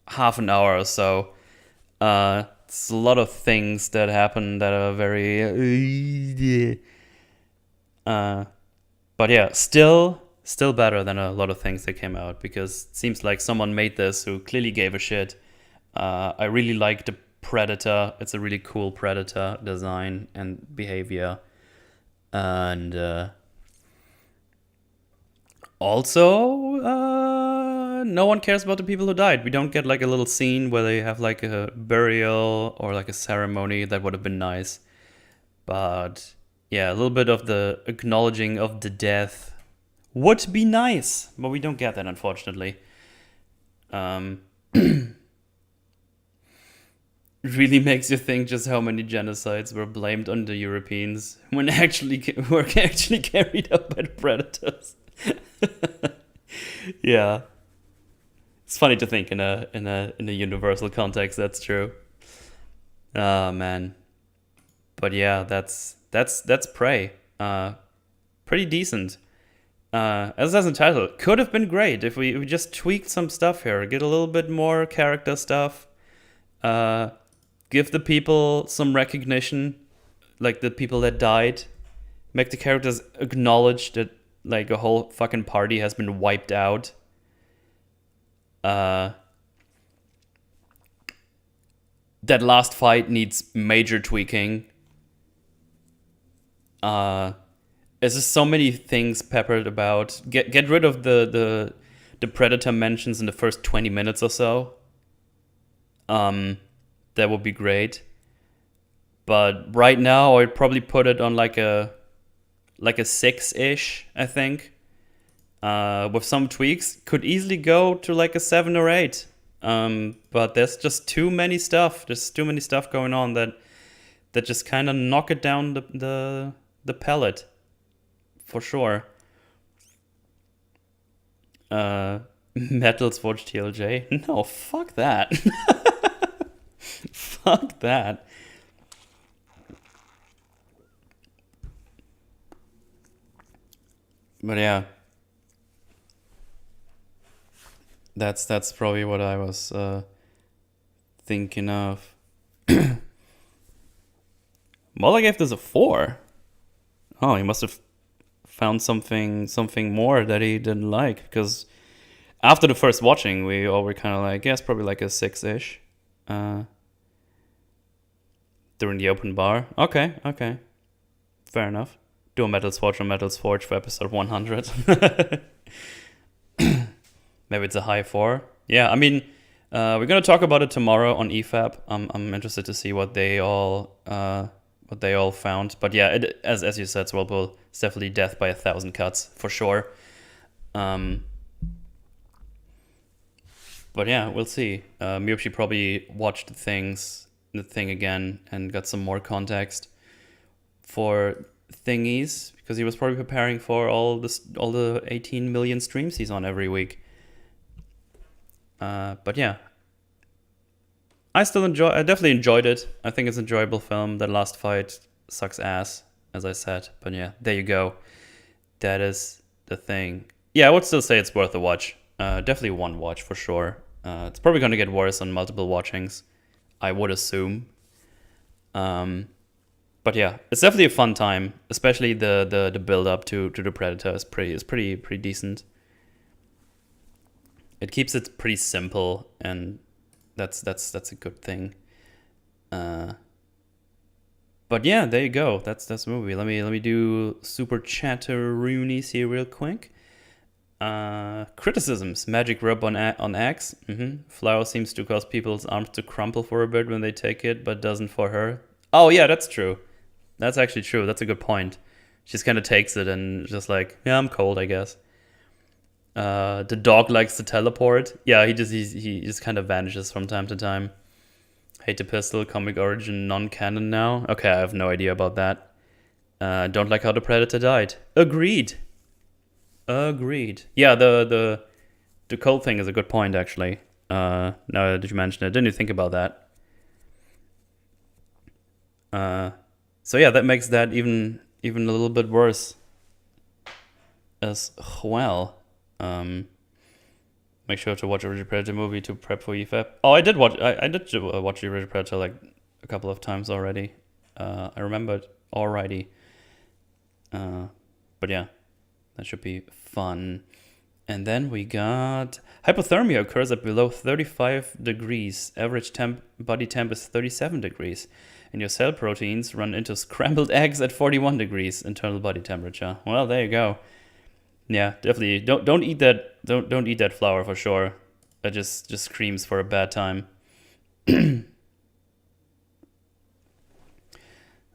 half an hour or so. It's a lot of things that happen that are very but yeah, still better than a lot of things that came out, because it seems like someone made this who clearly gave a shit. I really like the Predator. It's a really cool Predator design and behavior. And also, no one cares about the people who died. We don't get like a little scene where they have like a burial or like a ceremony. That would have been nice. But yeah, a little bit of the acknowledging of the death would be nice, but we don't get that, unfortunately. Really makes you think just how many genocides were blamed on the Europeans when were actually carried out by the predators. Yeah, it's funny to think in a universal context. That's true. Oh man, but yeah, that's Prey. Pretty decent. As it says in the title, could have been great if we just tweaked some stuff here, get a little bit more character stuff. Give the people some recognition, like the people that died. Make the characters acknowledge that like a whole fucking party has been wiped out. That last fight needs major tweaking. There's just so many things peppered about. Get rid of the Predator mentions in the first 20 minutes or so. That would be great. But right now, I'd probably put it on like a 6-ish, I think. With some tweaks, could easily go to like a 7 or 8. But there's just too many stuff. There's too many stuff going on that just kind of knock it down the palette, for sure. Metal's Forge TLJ. No, fuck that. Fuck that. But yeah, that's probably what I was thinking of. Mola gave this a 4. Oh, he must have found something more that he didn't like, because after the first watching, we all were kind of like, yeah, it's probably like a 6-ish. During the open bar. Okay. Fair enough. Do a Metal's Forge on Metal's Forge for episode 100. Maybe it's a high 4. Yeah, I mean, we're gonna talk about it tomorrow on EFAP. I'm interested to see what they all found. But yeah, as you said, Swirlpool, it's definitely death by 1,000 cuts for sure. But yeah, we'll see. Miyoshi probably watched the thing again and got some more context for thingies, because he was probably preparing for all the 18 million streams he's on every week. But yeah, I definitely enjoyed it. I think it's an enjoyable film. That last fight sucks ass, as I said. But yeah, there you go. That is the thing. Yeah, I would still say it's worth a watch. Definitely one watch for sure. It's probably going to get worse on multiple watchings, I would assume. But yeah, it's definitely a fun time, especially the build up to the Predator is pretty decent. It keeps it pretty simple, and that's a good thing. But yeah, there you go. That's the movie. Let me do super chatteroonies here real quick. Criticisms. Magic rub on Axe. Flower seems to cause people's arms to crumple for a bit when they take it, but doesn't for her. Oh yeah, that's true. That's actually true. That's a good point. She just kind of takes it and just like, yeah, I'm cold, I guess. The dog likes to teleport. Yeah, he just kind of vanishes from time to time. Hate the pistol. Comic origin non-canon now. Okay, I have no idea about that. Don't like how the Predator died. Agreed. Yeah, the cold thing is a good point, actually. Now that you mention it, didn't you think about that? So yeah, that makes that even a little bit worse as well. Make sure to watch a Original Predator movie to prep for EFAP. Oh, I did watch the Original Predator like a couple of times already. I remembered already. But yeah, that should be fun. And then we got hypothermia occurs at below 35 degrees. Average body temp is 37 degrees. And your cell proteins run into scrambled eggs at 41 degrees internal body temperature. Well, there you go. Yeah, definitely. Don't eat that. Don't eat that flower for sure. That just screams for a bad time.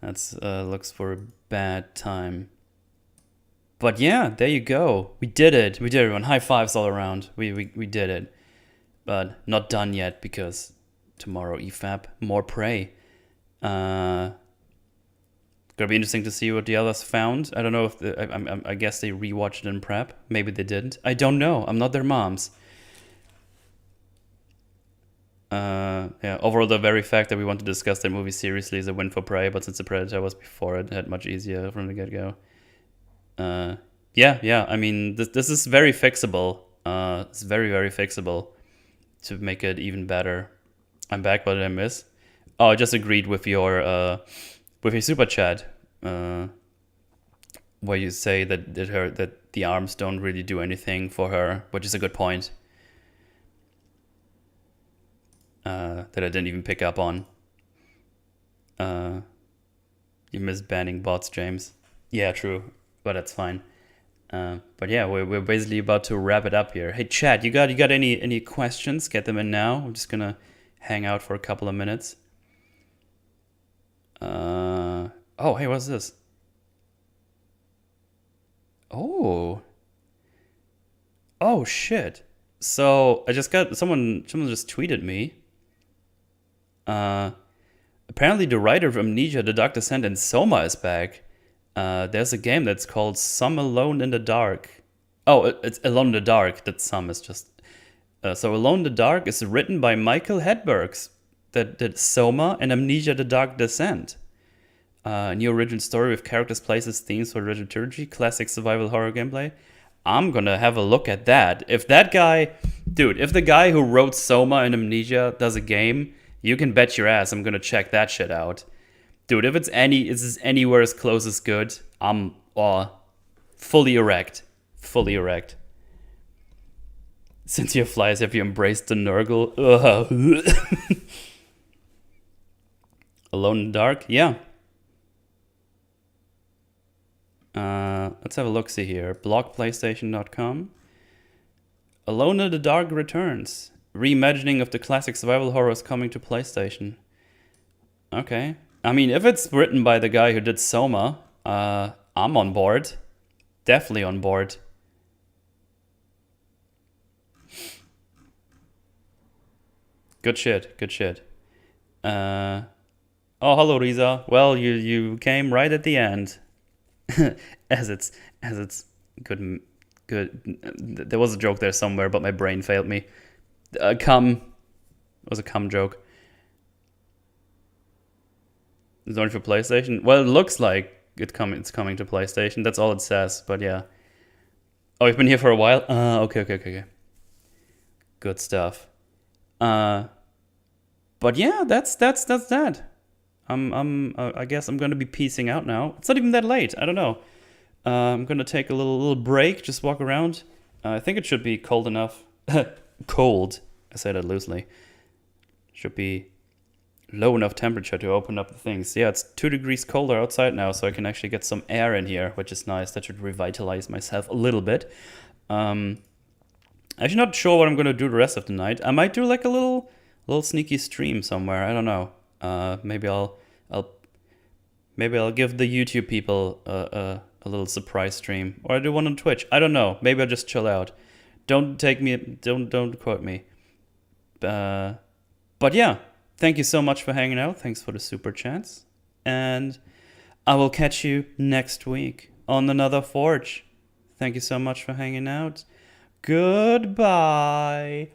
That's looks for a bad time. But yeah, there you go. We did it. We did it, everyone. High fives all around. We did it. But not done yet because tomorrow EFAP, more prey. Gonna be interesting to see what the others found. I don't know if I guess they rewatched it in prep. Maybe they didn't. I don't know. I'm not their moms. Yeah. Overall, the very fact that we want to discuss that movie seriously is a win for Prey. But since the Predator was before it, had much easier from the get go. Yeah. I mean, this is very fixable. It's very fixable to make it even better. I'm back. What did I miss? Oh, I just agreed with your super chat, where you say that the arms don't really do anything for her, which is a good point. That I didn't even pick up on. You miss banning bots, James. Yeah, true, but that's fine. But yeah, we're basically about to wrap it up here. Hey, chat, you got any questions? Get them in now. I'm just gonna hang out for a couple of minutes. Oh, hey, what's this? Oh, shit. So I just got someone just tweeted me. Apparently the writer of Amnesia, The Dark Descent, and Soma is back. There's a game that's called Some Alone in the Dark. Oh, it's Alone in the Dark. That Some is just... so Alone in the Dark is written by Michael Hedbergs, that did Soma and Amnesia, The Dark Descent. New original story with characters, places, themes for original trilogy, classic survival horror gameplay. I'm gonna have a look at that. If that guy... Dude, if the guy who wrote Soma and Amnesia does a game, you can bet your ass I'm gonna check that shit out. Dude, if it's anywhere as close as good, I'm fully erect. Fully erect. Since you have flies, have you embraced the Nurgle? Alone in the Dark? Yeah. Let's have a look-see here. Blogplaystation.com. Alone in the Dark returns. Reimagining of the classic survival horrors coming to PlayStation. Okay. I mean, if it's written by the guy who did Soma, I'm on board. Definitely on board. Good shit. Oh, hello, Riza. Well, you came right at the end. as it's good. There was a joke there somewhere, but my brain failed me. It was a cum joke. It's only for PlayStation? Well, it looks like it's coming to PlayStation. That's all it says, but yeah. Oh, you've been here for a while? Okay. Good stuff. But yeah, that's that. I guess I'm gonna be peacing out now. It's not even that late. I don't know. I'm gonna take a little break, just walk around. I think it should be cold enough. Cold. I say that loosely. Should be low enough temperature to open up the things. Yeah, it's 2 degrees colder outside now, so I can actually get some air in here, which is nice. That should revitalize myself a little bit. I'm actually not sure what I'm gonna do the rest of the night. I might do like a little sneaky stream somewhere. I don't know. Maybe I'll give the YouTube people a little surprise stream, or I do one on Twitch. I don't know. Maybe I'll just chill out. Don't quote me. But yeah, thank you so much for hanging out. Thanks for the super chats, and I will catch you next week on another Forge. Thank you so much for hanging out. Goodbye.